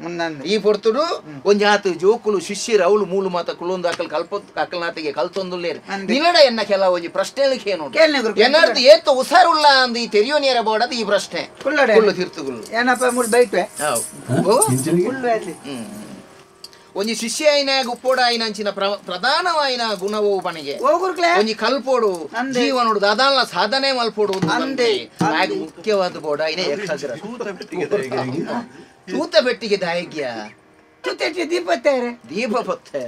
ಈ ಪೊರ್ತುಡು ಒಂಜಾತು ಜೋಕುಲು ಶಿಷ್ಯರು ಅವಳು ಮೂಲು ಮಾತ ಕುಲೊಂದು ಅಕಲ್ ಅಕಲ್ನಾತಿಗೆ ಕಲ್ತೊಂದುಲ್ಲೇರು ನಿನ್ನಡ ಎನ್ನ ಕೆಲ ಒಂಜಿ ಪ್ರಶ್ನೆಲಿಕ್ಕೆ ಏನು ಎನ್ನರ್ದು ಏತು ಉಸಾರುಲ್ಲ ಅಂದ ಈ ತೆರಿಯೋನಿಯರ ಬೋಡದು ಈ ಪ್ರಶ್ನೆ ಕುಳ್ಳು ತೀರ್ಥಗುಲು ಏನಪ್ಪ ಮುಳ್ ಬೈಟ್ವೆ ಒಂಜಿ ಶಿಷ್ಯ ಆಯ್ನಾಗ ಉಪ್ಪೋಡ ಆಯ್ನಂಚಿನ ಪ್ರಧಾನವಾಯಿನ ಗುಣವು ಪಣಿಗೆ ಒಂಜಿ ಕಲ್ಪೋಡು ಜೀವನೋಡು ದಾದಾಲ ಸಾಧನೆ ಮಲ್ಪೋಡು ಮುಖ್ಯವಾದ ಬೋಡ ಆಯ್ನೆ ತೂತ ಬೆಟ್ಟಿಗೆ ದಾಯಗ್ಯ ದೀಪ ಪತ್ತೆ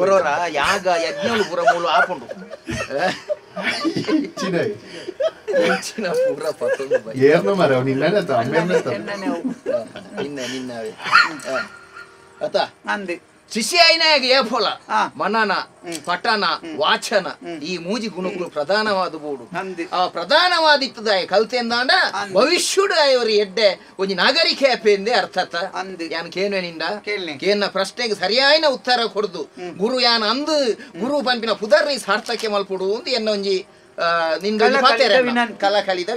ಹೊರೋರ ಯಾಗ ಯಜ್ಞಲು ಪುರ ಮೂಲು ಆಪುಂಡು ಪೂರ ಪತ್ತೊಂದು ನಿನ್ನವೇ ಅತ ಶಿಷ್ಯ ಆಯ್ನಾಗ ಏಫಲ ಮನನ ಪಠನ ವಾಚನ ಈ ಮೂಜಿ ಗುಣಗಳು ಪ್ರಧಾನವಾದ ಬೋಡು ಆ ಪ್ರಧಾನವಾದಿತ್ತದ ಕಲ್ತೆಂದಾಂಡ ಭವಿಷ್ಯುಡು ಐವರು ಎಡ್ಡೆ ಒಂಜಿ ನಾಗರಿಕೆ ಅಪ್ಪೆಂದೆ ಅರ್ಥತ ಯಾನ್ ಕೇನುವೆನಿಂದ ಕೇನ್ನ ಪ್ರಶ್ನೆಗೆ ಸರಿಯಾಯಿನ ಉತ್ತರ ಕೊಡುದು ಗುರು ಯಾನ್ ಅಂದು ಗುರು ಪಂಪಿನ ಪುದರ್ರಿ ಸಾರ್ಥಕ್ಕೆ ಮಲ್ಪುಡು ಅಂತ ಎನ್ನ ಒಂಜಿ ಕಲ ಕಲಿದ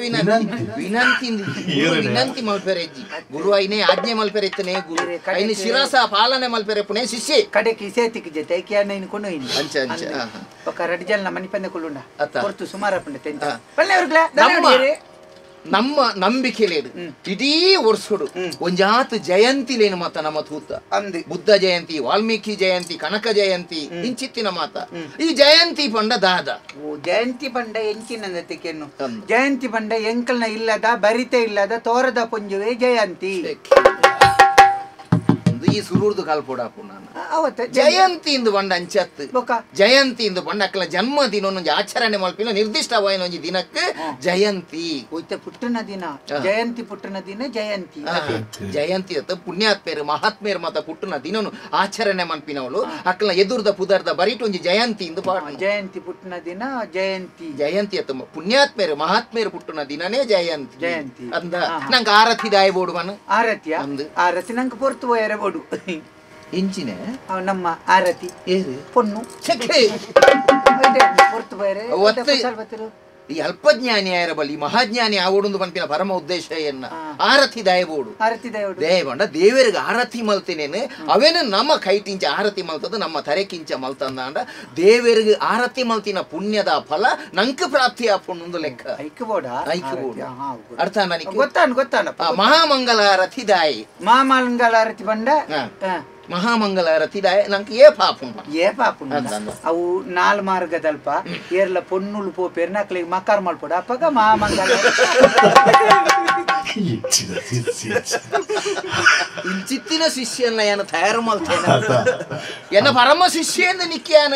ವಿನಂತಿ ಮಲ್ಪೆರೆ ಅಜ್ಜಿ ಗುರು ಐನೆ ಆಜ್ಞೆ ಮಲ್ಪೆರೆ ಇತ್ತನೆ ಗುರು ಐನು ಶಿರಸ ಪಾಲನೆ ಮಲ್ಪೆರೆ ಪುಣೆ ಶಿಷ್ಯ ಕಡೆಗೆ ಸೇತಿಗೆ ಜೊತೆ ಕ್ಯಾನ ಕೊಂಡು ಅಂಚ ಅಂಚ ఒక రెడ్ జల్ ನ ಮನಿ ಪಂದೆ ಕುಳ್ಳುಂಡ ಹೊರತು ಸುಮಾರು ಪಂಡೆ ತೆಂತ ನಮ್ಮ ನಂಬಿಕೆಲೇಡು ಇಡೀ ವರ್ಷುಡು ಒಂಜಾತು ಜಯಂತಿಲೇನು ಮಾತ ನಮ್ಮ ತೂತ ಬುದ್ಧ ಜಯಂತಿ ವಾಲ್ಮೀಕಿ ಜಯಂತಿ ಕನಕ ಜಯಂತಿ ಇಂಚಿತ್ತಿನ ಮಾತ ಈ ಜಯಂತಿ ಪಂಡ ದಾದ ಜಯಂತಿ ಪಂಡ ಎಂಚಿನ ಜಯಂತಿ ಪಂಡ ಎಂಕಲ್ನ ಇಲ್ಲದ ಬರಿತೆ ಇಲ್ಲದ ತೋರದ ಪುಂಜುವೆ ಜಯಂತಿ ಈ ಸುರೂರ್ದು ಕಾಲ್ಪೋಡಾಪು ನಾನು ಜಯಂತಿ ಇಂದು ಬಂಡ ಅಂಚತ್ತು ಜಯಂತಿ ಇಂದು ಬಂಡ ಅಕ್ಕಲ ಜನ್ಮದಿನ ಒಂದೊಂದು ಆಚರಣೆ ಮಲ್ಪಿನ ನಿರ್ದಿಷ್ಟವಾಯಿನ ಒಂಜಿ ದಿನಕ್ಕೆ ಜಯಂತಿ ಪುಟ್ಟನ ದಿನ ಜಯಂತಿ ಪುಟ್ಟನ ದಿನ ಜಯಂತಿ ಜಯಂತಿ ಅತ್ತ ಪುಣ್ಯಾತ್ಮೇರು ಮಹಾತ್ಮೇರು ಮತ ಪುಟ್ಟನ ದಿನನು ಆಚರಣೆ ಮಲ್ಪಿನವಳು ಅಕ್ಕಲ ಎದುರ್ದ ಪುದರ್ದ ಬರಿಟ್ ಒಂಜಿ ಜಯಂತಿ ಇಂದು ಜಯಂತಿ ಪುಟ್ಟನ ದಿನ ಜಯಂತಿ ಜಯಂತಿ ಅತ್ತ ಪುಣ್ಯಾತ್ಮೇರು ಮಹಾತ್ಮೇರು ಪುಟ್ಟನ ದಿನನೇ ಜಯಂತಿ ಜಯಂತಿ ಅಂದ ನಂಗೆ ಆರತಿ ದಾಯ ಬೋಡು ಮನ ಆರತಿಯ ಆರತಿ ನಂಗೆ ಪೊರ್ತು ಹೋಯರ ಬೋಡು ಇಂಚಿನ ನಮ್ಮ ಆರತಿ ಪೊನ್ನು ಪೊರ್ತು ಹೋಯರೆ ಈ ಅಲ್ಪಜ್ಞಾನಿ ಆಯರ ಬಳಿ ಮಹಾಜ್ಞಾನಿ ಆವೋಡು ಪಂಪಿನ ಪರಮ ಉದ್ದೇಶ ಎನ್ನ ಆರತಿ ದಾಯಬೋಡು ದೇವಂಡ ದೇವರಿಗೆ ಆರತಿ ಮಲ್ತೇನೇನು ಅವೇನು ನಮ್ಮ ಕೈಟಿಂಚ ಆರತಿ ಮಲ್ತದ ನಮ್ಮ ತರೆಕಿಂಚ ಮಲ್ತಂದಾಂಡ ದೇವರಿಗೆ ಆರತಿ ಮಲ್ತಿನ ಪುಣ್ಯದ ಫಲ ನಂಕ ಪ್ರಾಪ್ತಿ ಆಪುಂಡು ಲೆಕ್ಕ ಐಕ್ಯಬೋಡು ಅರ್ಥ ನನಗೆ ಗೊತ್ತಾನ ಮಹಾಮಂಗಲಾರತಿ ದಾಯಿ ಮಹಾಮಂಗಲಾರತಿ ಬಂಡ ಮಹಾಮಂಗಲಾರತಿ ದಾಯ ನಂಗೆ ಏ ಪಾಪು ಅವು ನಾಲ್ ಮಾರ್ಗದಲ್ಪ ಏರ್ಲ ಪೊನ್ನುಳು ಪೋಪೇರ್ ನಕ್ಲಿಗೆ ಮಕಾರ್ ಮಾಡ್ಕೊಡ ಅಪ್ಪಗ ಮಹಾಮಂಗಲ ಇಂಚಿತ್ತಿನ ಶಿಷ್ಯನ್ನ ಏನ ತಯಾರು ಮಾಡ್ತೇನೆ ಎನ್ನ ಪರಮ ಶಿಷ್ಯ ಎಂದು ನಿಕ್ಕಿಯಾನ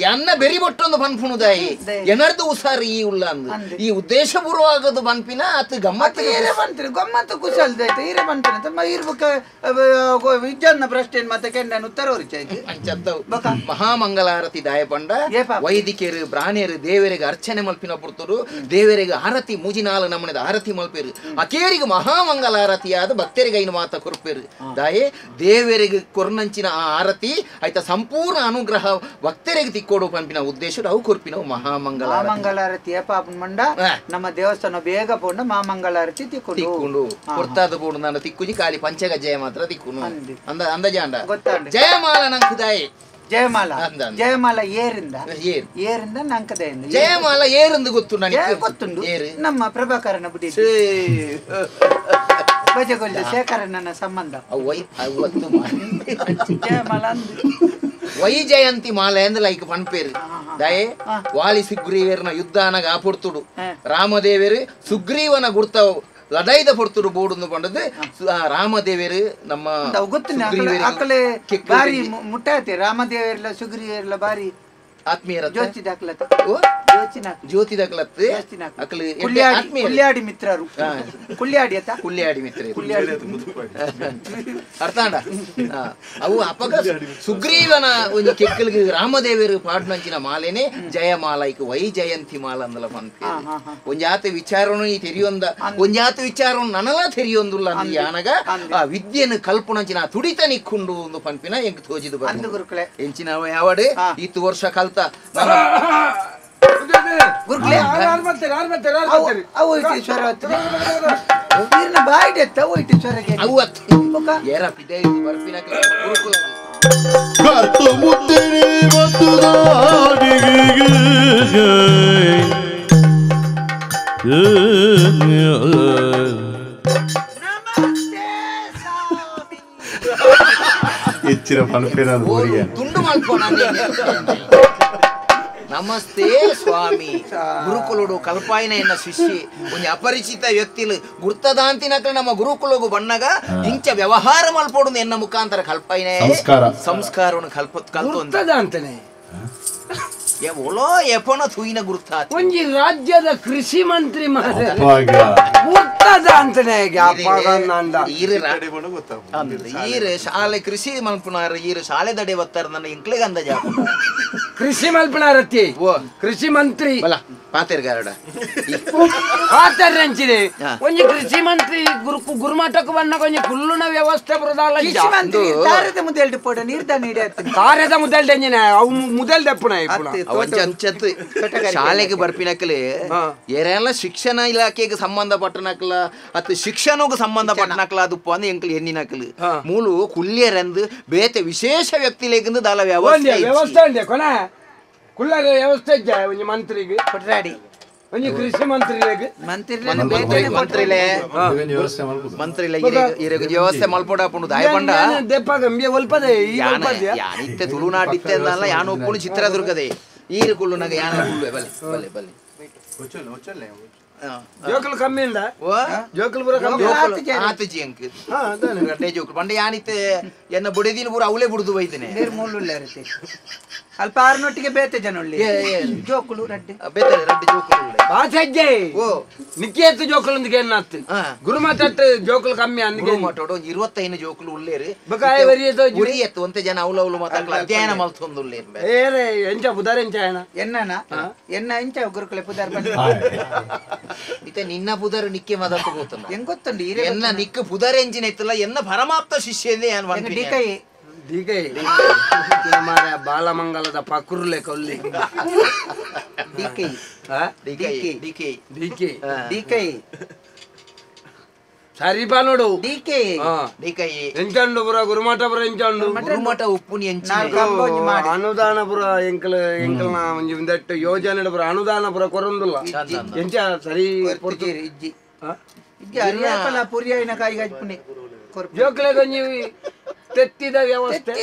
ಎನ್ನ ಬೆರಿ ಬಟ್ಟೊಂದು ಪನ್ಪುಣುದಾಯಿ ಎನರ್ದು ಉಸಾರಿ ಈ ಉಳ್ಳ ಅಂದು ಈ ಉದ್ದೇಶ ಪೂರ್ವವಾಗದು ಪನ್ಪಿನ ಅತ್ ಗಮ್ಮತ್ತು ಬಂತೀರಿ ಗಮ್ಮತ್ತು ಕುಶಲ್ದೈತೆ ಈರೆ ಬಂತಾನೆ ಇರ್ಬೇಕ ವಿಜ್ಞಾನ ಪ್ರಶ್ನೆ ಮತ್ತೆ ಕೆಂಡನ ಉತ್ತರ ಮಹಾಮಂಗಲಾರತಿ ದಾಯ ಪಂಡ ವೈದಿಕರು ಬ್ರಾಹ್ಮಣರು ದೇವರಿಗೆ ಅರ್ಚನೆ ಮಲ್ಪಿನ ಪುರ್ತರು ದೇವರಿಗೆ ಆರತಿ ಮೂಜಿನಾಲು ನಮ್ಮನೆದ ಆರತಿ ಮಲ್ಪೇರು ಅಕೇರಿ ದೇವರಿಗೆ ಮಹಾಮಂಗಲಾರತಿಯಾದ ಭಕ್ತರಿಗೆ ಐನು ಮಾತ ಕೊರ್ಪೇರು ದಾಯೆ ದೇವರಿಗೆ ಕೊರ್ನಂಚಿನ ಆ ಆರತಿ ಆಯ್ತಾ ಸಂಪೂರ್ಣ ಅನುಗ್ರಹ ಭಕ್ತರಿಗೆ ತಿಕ್ಕೋಡು ಪಂಪಿನ ಉದ್ದೇಶ ಅವು ಕೊರ್ಪಿನ ಮಾಮಂಗಳಾರತಿ ಪಾಪನ್ ಮಂಡ ನಮ್ಮ ದೇವಸ್ಥಾನ ಬೇಗ ಪೋಂಡ ಮಾಮಂಗಳಾರತಿ ತಿಕ್ಕೊಂಡು ಕೊರ್ತಾದ ಪೋಡು ನಾನು ತಿಕ್ಕುಜಿ ಖಾಲಿ ಪಂಚಗಜ್ಜಯ ಮಾತ್ರ ತಿಕ್ಕುನು ಅಂದ ಜಾಂಡ ಜಯಮಾಲ ನಂಕು ದಾಯೆ ಜಯಮಾಲ ಏರಿಂದ ನಂಕದೆಯಿಂದ ಜಯಮಾಲ ಏರಿಂದ ಗೊತ್ತು ನನಗೆ ಗೊತ್ತುಂಡು ನಮ್ಮ ಪ್ರಭಾಕರನ ಬುಡಿ ಬಜಗೊಳ್ಳ ಶೇಖರನ ಸಂಬಂಧ ಜಯಮಾಲ ವೈ ಜಯಂತಿ ಮಾಲೆ ಅಂದ್ರೆ ಲೈಕ್ ಪನ್ಪೇರು ದಯೆ ವಾಲಿ ಸುಗ್ರೀವೇರ್ನ ಯುದ್ಧಾನಾಗ ಆಪುಡ್ತುಡು ರಾಮದೇವರು ಸುಗ್ರೀವನ ಗುರ್ತ ಲಡೈದ ಪೊರ್ತುಡು ಬೋಡು ಪಂಡದು ರಾಮದೇವರು ನಮ್ಮ ಬಾರಿ ಮುಟ್ಟಾತಿ ರಾಮದೇವರ್ಲ ಸುಗ್ರೀವೇರ್ಲ ಬಾರಿ ಆತ್ಮೀಯರ ಜ್ಯೋತಿ ದಾಖಲತ್ ಜ್ಯೋತಿ ದಾಖಲತ್ ಕುಲ್ಯಾಡಿ ಮಿತ್ರರು ಕುಲ್ಯಾಡಿ ಅತ್ತ ಕುಲ್ಯಾಡಿ ಮಿತ್ರ ಅರ್ಥ ಅಂಡ ಅವು ಅಪಗ ಸುಗ್ರೀವನ ಒಂದು ಕೆಕ್ಕಲಿಗೆ ರಾಮದೇವರು ಪಾಡ್ನಂಚಿನ ಮಾಲೆನೆ ಜಯಮಾಲ ಇಕ ವೈ ಜಯಂತಿ ಮಾಲ ಅಂದಲ ಪಂಪೆ ಒಂಜಾತ ವಿಚಾರನು ಈ ತೆರಿಯೊಂದ ಒಂಜಾತ ವಿಚಾರನು ನನಲ ತೆರಿಯೊಂದುಲ್ಲ ಅಂದ ಯಾನಗ ಆ ವಿದ್ಯೆಯನ್ನು ಕಲ್ಪನಂಚಿನ ತುಡಿತ ನಿಕ್ಕೊಂಡು ಒಂದು ಪಂಪಿನ ಎಂಕ್ ತೋಜಿದು ಬಂದು ಎಂಚಿನ ಯಾವಡೆ ಇತ್ತು ವರ್ಷ ಕಲ್ತ ಹೆಚ್ಚಿನ ತುಂಡು ಮಾಡ್ಕೋಣ ನಮಸ್ತೆ ಸ್ವಾಮಿ ಗುರುಕುಲುಡು ಕಲ್ಪಾಯಿನ ಎನ್ನ ಶಿಷ್ಯೆ ಒಂದು ಅಪರಿಚಿತ ವ್ಯಕ್ತಿಲು ಗುರ್ತದಾಂತಿನಕ ನಮ್ಮ ಗುರುಕುಲಗು ಬಣ್ಣಗ ಇಂಚ ವ್ಯವಹಾರ ಮಲ್ಪೋಡು ಎನ್ನ ಮುಖಾಂತರ ಕಲ್ಪಾಯಿನೇ ಸಂಸ್ಕಾರವನ್ನು ಕಲ್ಪಂತಾನೆ ಒಲೋ ಎಪನ ತೂಯಿನ ಗುರ್ತ ಒಂಜಿ ರಾಜ್ಯದ ಕೃಷಿ ಮಂತ್ರಿ ಗುರ್ತದಾಂತನೆ ಈರು ಶಾಲೆ ಕೃಷಿ ಮಲ್ಪನಾರ ಈರು ಶಾಲೆ ದಡೆ ಬತ್ತಾರ ನನ್ನ ಇಂಕ್ಲಿಗೆ ಅಂದ ಜಾಪ ಕೃಷಿ ಮಲ್ಪನಾರತಿ ಕೃಷಿ ಮಂತ್ರಿ ಪಾತೆರ್ಗಾರಡ ಪಾತೆರ್ರಂಚಿದೆ ಒಂಜಿ ಕೃಷಿ ಮಂತ್ರಿ ಗುರುಮಠಕ್ಕೆ ಬನ್ನ ಕೊಂಚ ಕುಲ್ಲುನ ವ್ಯವಸ್ಥೆ ಬರದಾಲ ತಾರದ ಮುದೆಲ್ಡು ಪೋಡ ನೀರ್ದ ನೀಡಿ ತಾರದ ಮುದೆಲ್ಡೆ ಅವು ಮುದೆಲ್ ದಪ್ಪುನ ಶಾಲೆಗೆ ಬರ್ಪಿನಕಲೆ ಏರೆಲ್ಲ ಶಿಕ್ಷಣ ಇಲಾಖೆಗೆ ಸಂಬಂಧಪಟ್ಟನಕಲ ಅತ್ತು ಶಿಕ್ಷಣಕ್ಕೆ ಸಂಬಂಧಪಟ್ಟನಕಲ ಅದು ಪಂದು ಎಂಕಲ್ ಎಣ್ಣಿನಕಲು ಮೂಲು ಕುಲ್ಯರಂದು ಬೇತೆ ವಿಶೇಷ ವ್ಯಕ್ತಿಲೇಕಿಂದ ದಾಲ ವ್ಯವಸ್ಥೆ ಇದೆ ಕೊನೆ ಕುಲ್ಲರ ವ್ಯವಸ್ಥೆ ಇದ್ದ ಒಂಜಿ ಮಂತ್ರಿಗೆ ಕೊಟ್ರಾಡಿ ಒಂಜಿ ಕೃಷಿ ಮಂತ್ರಿಲೆಗ್ ಮಂತ್ರಿಲೆ ವ್ಯವಸ್ಥೆ ಮಲ್ಪೋಡಾಪುಂಡು ದಾಯಪಂಡ ದೆಪ್ಪಾಗ ಒಲ್ಪದೆ ಯಾನಿತ್ತೆ ತುಳುನಾಡಿತ್ತೆ ಅಂದಲ್ಲ ಯಾನು ಒಪ್ಪುನು ಚಿತ್ರದುರ್ಗದೆ ಈರು ಕುಳ್ಳುನಾಗ ಯಾನ ಕುಳ್ಳುವೆ ಬಲೆ ಬಲೆ ಜೋಕಲ್ ಕಮ್ಮಿ ಇಂದ ಜೋಕಲ್ ಪೂರ ಆತಜಿ ಅಂಕ್ ಗಡ್ಡೆ ಜೋಕಲ್ ಪಂಡ ಯಾನಿತ್ತೆ ಎನ್ನ ಬುಡಿದಿನ ಪೂರ ಅವಲೇ ಬುಡ್ದು ಬೈತೇನೆ ಅಲ್ಪ ಆರ್ನೊಟ್ಟಿಗೆ ಬೇತೆ ಜನೊಳ್ಳಿ ಜೋಕುಲು ರಡ್ಡಿ ಬೇತೆ ರಡ್ಡಿ ಜೋಕುಲು ಬಾಸಜ್ಜೆ ಓ ನಿಕ್ಕೇತು ಜೋಕುಲೊಂದಿಗೆ ಎನ್ನತ್ತು ಗುರುಮಠಟ್ ಜೋಕುಲು ಕಮ್ಮಿ ಅಂದಿಗೆ ಗುರುಮಠಡು 25 ಜೋಕುಲು ಉಳ್ಳೇರು ಬಕಾಯ ವರಿಯತೋ ಗುರಿ ಎತ್ತು ಒಂತೆ ಜನ ಅವಲವಲು ಮಾತಾಡ್ಲ ಅಧ್ಯಯನ ಮಲ್ತೊಂದು ಉಳ್ಳೇರು ಏರೆ ಎಂಚ ಬುದಾರ ಎಂಚ ಎನ್ನ ಎಂಚ ಗುರುಕುಲೆ ಪುದಾರ ಬಂದ ಇತ್ತೆ ನಿನ್ನ ಪುದಾರ ನಿಕ್ಕೆ ಮದತ್ತು ಗೊತ್ತಲ್ಲ ಹೆಂಗ್ ಗೊತ್ತಂಡಿ ಎನ್ನ ನಿಕ್ಕ ಪುದಾರ ಎಂಜಿನ ಇತ್ತಲ್ಲ ಎನ್ನ ಪರಮಾಪ್ತ ಶಿಷ್ಯಂದೇ ಯಾನ್ ಡಿಕೈ ದೀಕೈ ಮಾರ ಬಾಲಮಂಗಲದ ಪಕುರ್ಲೆ ಕೊಲ್ಲಿ ಡಿಕೈ ಡಿಕೈ ಸರಿ ಬಾ ನೋಡು ಡಿಕೈ ಎಂಚಂಡು ಪುರ ಗುರುಮಠಪುರ ಎಂಚಂಡು ಗುರುಮಠ ಉಪ್ಪುನಿ ಅನುದಾನಪುರ ಎಂಕಲ್ನ ಒಂಜಿ ಒಂದೆಟ್ಟು ಯೋಜನೆ ಪುರ ಅನುದಾನಪುರ ಕೊರೊಂದುಲ್ಲ ಎಂಚ ಸರಿ ಇಜ್ಜಿ ಅರಿಯಾಪಲ ಪುರಿಯಾಯಿನ ಕಾಯಿಗಾಜ್ಪುನಿ ಜೋಕ್ಲೆ ಕೊಂಜಿ ತೆತ್ತಿದ ವ್ಯವಸ್ಥೆ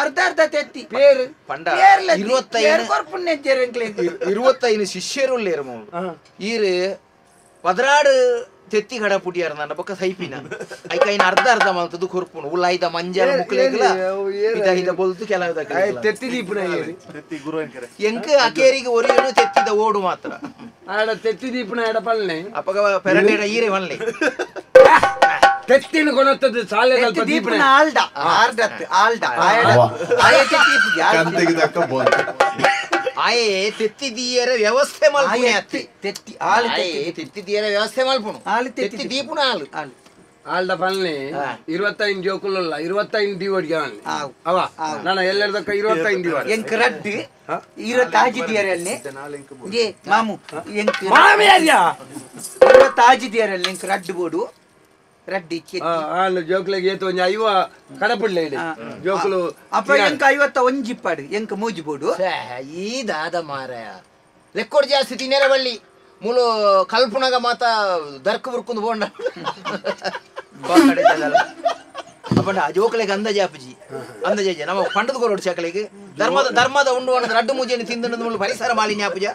ಅರ್ಧ ತೆತ್ತಿ ಪೇರು ಪಂಡ 25 ಶಿಷ್ಯರು ಉಳ್ಳೇರು ಈರು ಪದರಾಡು ತೆತ್ತಿ ಕಡ ಪುಟಿಯಾರ ನನ್ನ ಪಕ್ಕ ಸೈಪಿನ ಐಕೈನ ಅರ್ಧ ಮಲ್ತದು ಕೊರ್ಪುನು ಉಳ್ಳಾಯ್ದ ಮಂಜಲ ಮುಕ್ಲೇಗಲ ಇದ ಬೊಲ್ತು ಕೆಲದ ತೆತ್ತಿ ದೀಪುನ ಎಂಕ ಅಕೇರಿಗೆ ಒರಿಯನು ತೆತ್ತಿದ ಓಡು ಮಾತ್ರ ಆಡ ತೆತ್ತಿ ದೀಪುನ ಎಡ ಪಲ್ನೆ ಅಪಗ ಪೆರಡೇಡ ಈರೆ ಮಲ್ಲೆ ತೆತ್ತಿನ ಕೊನತ್ತದು ಸಾಲೆ ಸ್ವಲ್ಪ ದೀಪನ ಆಯೇ ತೆತ್ತಿದೀಯರ ವ್ಯವಸ್ಥೆ ಮಲ್ಪುಣೆ ಅತ್ತಿ ತೆತ್ತಿ ಆಳು ತೆತ್ತಿದೀಯರ ವ್ಯವಸ್ಥೆ ಮಲ್ಪುಣು ತೆತ್ತಿ ದೀಪುಣ ಹಾಲು ಆಲ್ದ ಪಲ್ನಿ 25 ಜೋಕುಲಲ್ಲ 25 ದಿವಡಿಗೆ ಅವ ನಾನು ಎಲ್ಲದಕ್ಕ 25 ದಿವಡ ಎಂಕ್ ರಡ್ಡು 20 ಆಜಿದಿಯರಲ್ಲಿ ಏ ಮಾಮು ಎಂಕ್ ಮಾಮಿಯಾರ್ಯಾ 20 ಆಜಿದಿಯರಲ್ಲಿ ಎಂಕ್ ರಡ್ಡು ಬೋಡು ರಡ್ಡಿ ಜೋಕ್ಲಿಗೆ ಏತು ಒಂಜಿ 50 ಕಡಪುಡ್ಲೆ ಇಡಿ ಜೋಕುಲು ಅಪ್ಪ ಎಂಕ್ 50 ಒಂಜಿಪ್ಪಾಡು ಎಂಕ್ ಮೂಜಿ ಬೋಡು ಈ ದಾದ ಮಾರಾಯ ಲೆಕ್ಕೋಡ್ ಜಾಸ್ತಿ ತಿನ್ನೇರ ಬಳ್ಳಿ ಮೂಲು ಕಲ್ಪನಾಗ ಮಾತ ದರ್ಕ ಬುರ್ಕುಂದು ಬೋಂಡ ಅಪ್ಪಂಡ ಜೋಕಲೆಗೆ ಅಂದಾಜಾಪಜಿ ಅಂದಾಜ ನಮ್ಮ ಪಂಡದ ಕೊರೋಡು ಚಾಕಲೆಗೆ ಧರ್ಮದ ಉಂಡು ಅನ್ನೋದು ರಡ್ಡು ಮೂಜೆಯನ್ನು ತಿಂದ ಪರಿಸರ ಮಾಲಿನ್ಯ ಅಪ್ಪಜ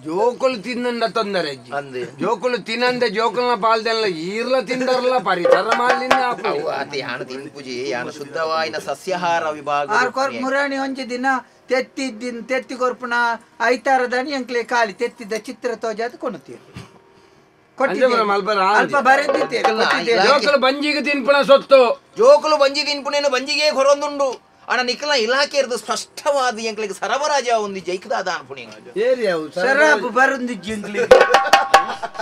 ಜೋಕುಲು ತಿನ್ನಂದ ತೊಂದರೆ ಅಂದೆ ಜೋಕುಲು ತಿನ್ನಂದೆ ಜೋಕುಲ್ನ ಪಾಲ್ದೆಲ್ಲ ಈರ್ಲ ತಿಂದರ್ಲ ಪರಿಸರ ಮಾಲಿನ್ಯ ಅತಿ ಯಾಣ ತಿನ್ಪುಜಿ ಯಾಣ ಶುದ್ಧವಾಯಿನ ಸಸ್ಯಾಹಾರ ವಿಭಾಗ ಮುರಾಣಿ ಒಂಜಿ ದಿನ ತೆತ್ತಿ ಕೊರ್ಪುನ ಐತಾರದನಿ ಎಂಕ್ಲೆ ಖಾಲಿ ತೆತ್ತಿದ್ದ ಚಿತ್ರ ತೋಜಾದ ಕೊಣುತ್ತೀರಿ ಅಲ್ಪ ಬರೆದಿತ್ತೇವೆ ಜೋಕುಲು ಬಂಜಿಗೆ ತಿನ್ಪುಣ ಸೊತ್ತು ಜೋಕುಲು ಬಂಜಿ ತಿನ್ಪುಣೇನು ಬಂಜಿಗೆ ಕೊರೊಂದುಂಡು ಅಣ್ಣ ನಿಖಲ ಇಲಾಖೆ ಇರೋದು ಸ್ಪಷ್ಟವಾದ ಎಂಕ್ಲಿಗೆ ಸರಬರಾಜ ಒಂದು ಜೈಕದಾದ ಅನ್ಪುಣಿ ಸರಾಬು ಬರೊಂದಿಜ್ಜಿ ಎಂಕ್ಲಿಗೆ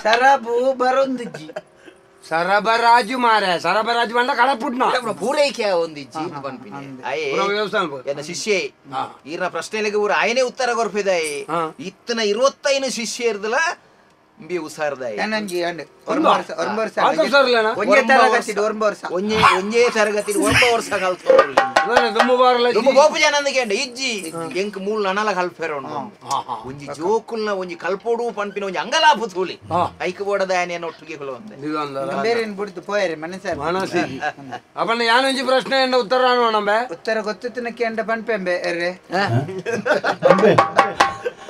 ಸರಾಬು ಬರೊಂದಿಜ್ಜಿ ಸರಬರಾಜು ಮಾರ ಸರಬರಾಜು ಬಂಡ ಕಡಪುಟ್ನ ಪೂರೈಕೆ ಒಂದಿಜ್ಜಿ ಪನ್ಪಿನಿ ಅಯ್ಯ ಶಿಷ್ಯೆ ಈರ್ನ ಪ್ರಶ್ನೆಲೆಗೆ ಊರ ಆಯನೇ ಉತ್ತರ ಕೊರ್ಪಿದಾಯಿ ಇತ್ತನ 25 ಶಿಷ್ಯ ಇರ್ದಲ ಬಿ ಉಸಾರದಾಯಿ ಒಂಜೇ ತರಗತಿ 1 ವರ್ಷ ಗೋಪು ಜನಂದಕ್ಕೆ ಇಜ್ಜಿ ಎಂಕ್ ಮೂಲ ನನಲ ಕಲ್ಪೆರೋಣ ಒಂಜಿ ಜೋಕುಲ್ನ ಒಂಜಿ ಕಲ್ಪೋಡು ಪನ್ಪಿನ ಒಂಜಿ ಅಂಗಲಾಭ ತೂಲಿ ಐಕ ಬೋಡದಾಯನ ಒಟ್ಟಿಗೆ ಬಿಡ್ತು ಪೋಯರೆ ಮನಸ್ಸ ಅಪ್ಪನ ಯಾನೊಂಜಿ ಪ್ರಶ್ನೆ ಉತ್ತರ ಉತ್ತರ ಗೊತ್ತಿನಕ್ಕೆ ಎಂಡ ಪನ್ಪೆಂಬೆ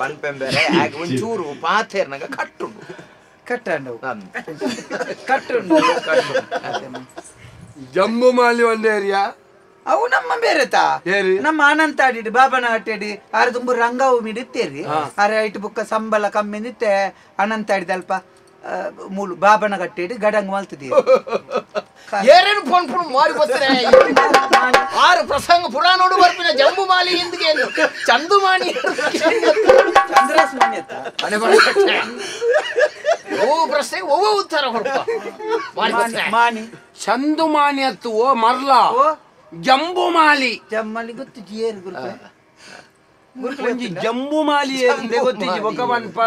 ಪನ್ಪೆಂಬೆರೆ ಒಂಚೂರು ಪಾಥೇರ್ನಾಗ ಕಟ್ಟುಂಡು ಕಟ್ಟುಂಡು ಜಂಬು ಮಾಲಿ ಒಂದ್ ಏರಿಯಾ ಅವು ನಮ್ಮ ಬೇರೆತಾ ನಮ್ಮ ಅನಂತ ಆಡಿಡಿ ಬಾಬನ ಆಟಾಡಿ ಆರ ತುಂಬ ರಂಗವು ಮಿಡಿತ್ತೇರಿ ಆರ ಐಟ್ ಬುಕ್ಕ ಸಂಬಳ ಕಮ್ಮಿ ನಿತ್ತೆ ಅನಂತ ಆಡಿದ ಅಲ್ಪ ಮೂಲು ಬಾಬನ ಕಟ್ಟಿಡಿ ಗಡಂಗ್ ಮಲ್ತದಿ ಏರೇನು ಫೋನ್ ಫೋನ್ ಮಾರಿ ಬರ್ತಾರೆ ಆರು ಪ್ರಸಂಗ ಪುರಾಣೋಡು ಬರ್ಪಿನ ಜಂಬು ಮಾಲಿ ಹಿಂದಿಗೆ ಚಂದುಮಾನಿ ಚಂದ್ರಾಸ್ ಓ ಪ್ರಶ್ನೆಗೆ ಓ ಉತ್ತರ ಕೊಡ್ಪ ಮಾನಿ ಚಂದುಮಾನಿ ಅತ್ತು ಓ ಮರ್ಲ ಜಂಬು ಮಾಲಿ ಜಮ್ಮಲಿ ಗೊತ್ತು ಜಿಯೇರು ಒಂಜಿ ಜಂಬು ಮಾಲಿ ಗೊತ್ತಿಜ್ಜಿ ಬೊಕ್ಕ ಪನ್ಪ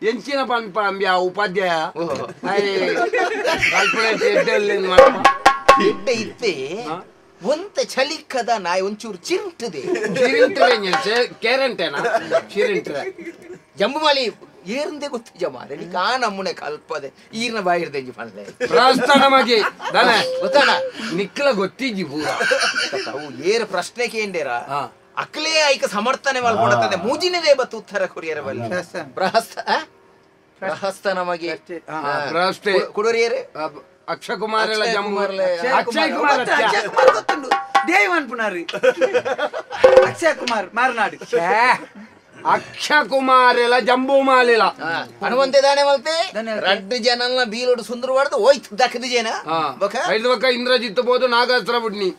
ಎಂಚಿನ ಪನ್ಪ ಅಂಬ್ಯಾ ಉಪಾಧ್ಯಾಯ ಇತ್ತೆ ಒಂತ ಚಲಿಕ್ಕದ ನಾಯಿ ಒಂಚೂರು ಚಿಂಟದೆ ಕೇರಂಟೇನಾ ಚಿರಿಂಟ್ರೆ ಜಂಬು ಮಾಲಿ ಏರಂದೆ ಗೊತ್ತಿಜ ಮಾರೆ ನೀ ಕಾ ನಮ್ಮನೆ ಕಲ್ಪದೆ ಈರ್ನ ಬಾಯಿರ್ದೆಂಜಿ ಪನ್ಲೆ ಪ್ರಾಸ್ತನಮಗೆ ದನೆ ಗೊತ್ತಾನ ನಿಕ್ಲ ಗೊತ್ತಿಜ್ಜಿ ಪೂರ ಅವು ಏರ ಪ್ರಶ್ನೆ ಕೇಂಡೇರ ಅಕ್ಲೇ ಐಕ ಸಮರ್ಥನೆ ಮಲ್ಕೊಡತದೆ ಮೂಜಿನದೇ ಬತ್ತು ಉತ್ತರ ಕೊರಿಯರ ಬಲ್ಲಿ ಪ್ರಹಸ್ತ ನಮಗೆ ಕುಡರಿಯರೆ ಅಕ್ಷಯ್ ಕುಮಾರ್ ಎಲ್ಲ ಜಂಬು ಅಕ್ಷಯ್ ಕುಮಾರ್ ಗೊತ್ತುಂಡು ದೇವನ್ ಪುನರಿ ಅಕ್ಷಯ್ ಕುಮಾರ್ ಮಾರ್ನಾಡು ಅಕ್ಷಯ್ ಕುಮಾರ್ ಎಲ್ಲ ಜಂಬೂ ಮಾಲಿಲ ಹನುಮಂತೆ ದಾನೆ ಮಲ್ತೆ ರಡ್ಡು ಜನಲ್ನ ಬೀಲೋಡು ಸುಂದರ ಮಾಡ್ದು ಹೋಯ್ತು ದಕ್ಕದ ಜನ ಐದು ಬಕ್ಕ ಇಂದ್ರಜಿತ್ ಬೋದು ನಾಗಾಸ್ತ್ರ ಬಿಡ್ನಿ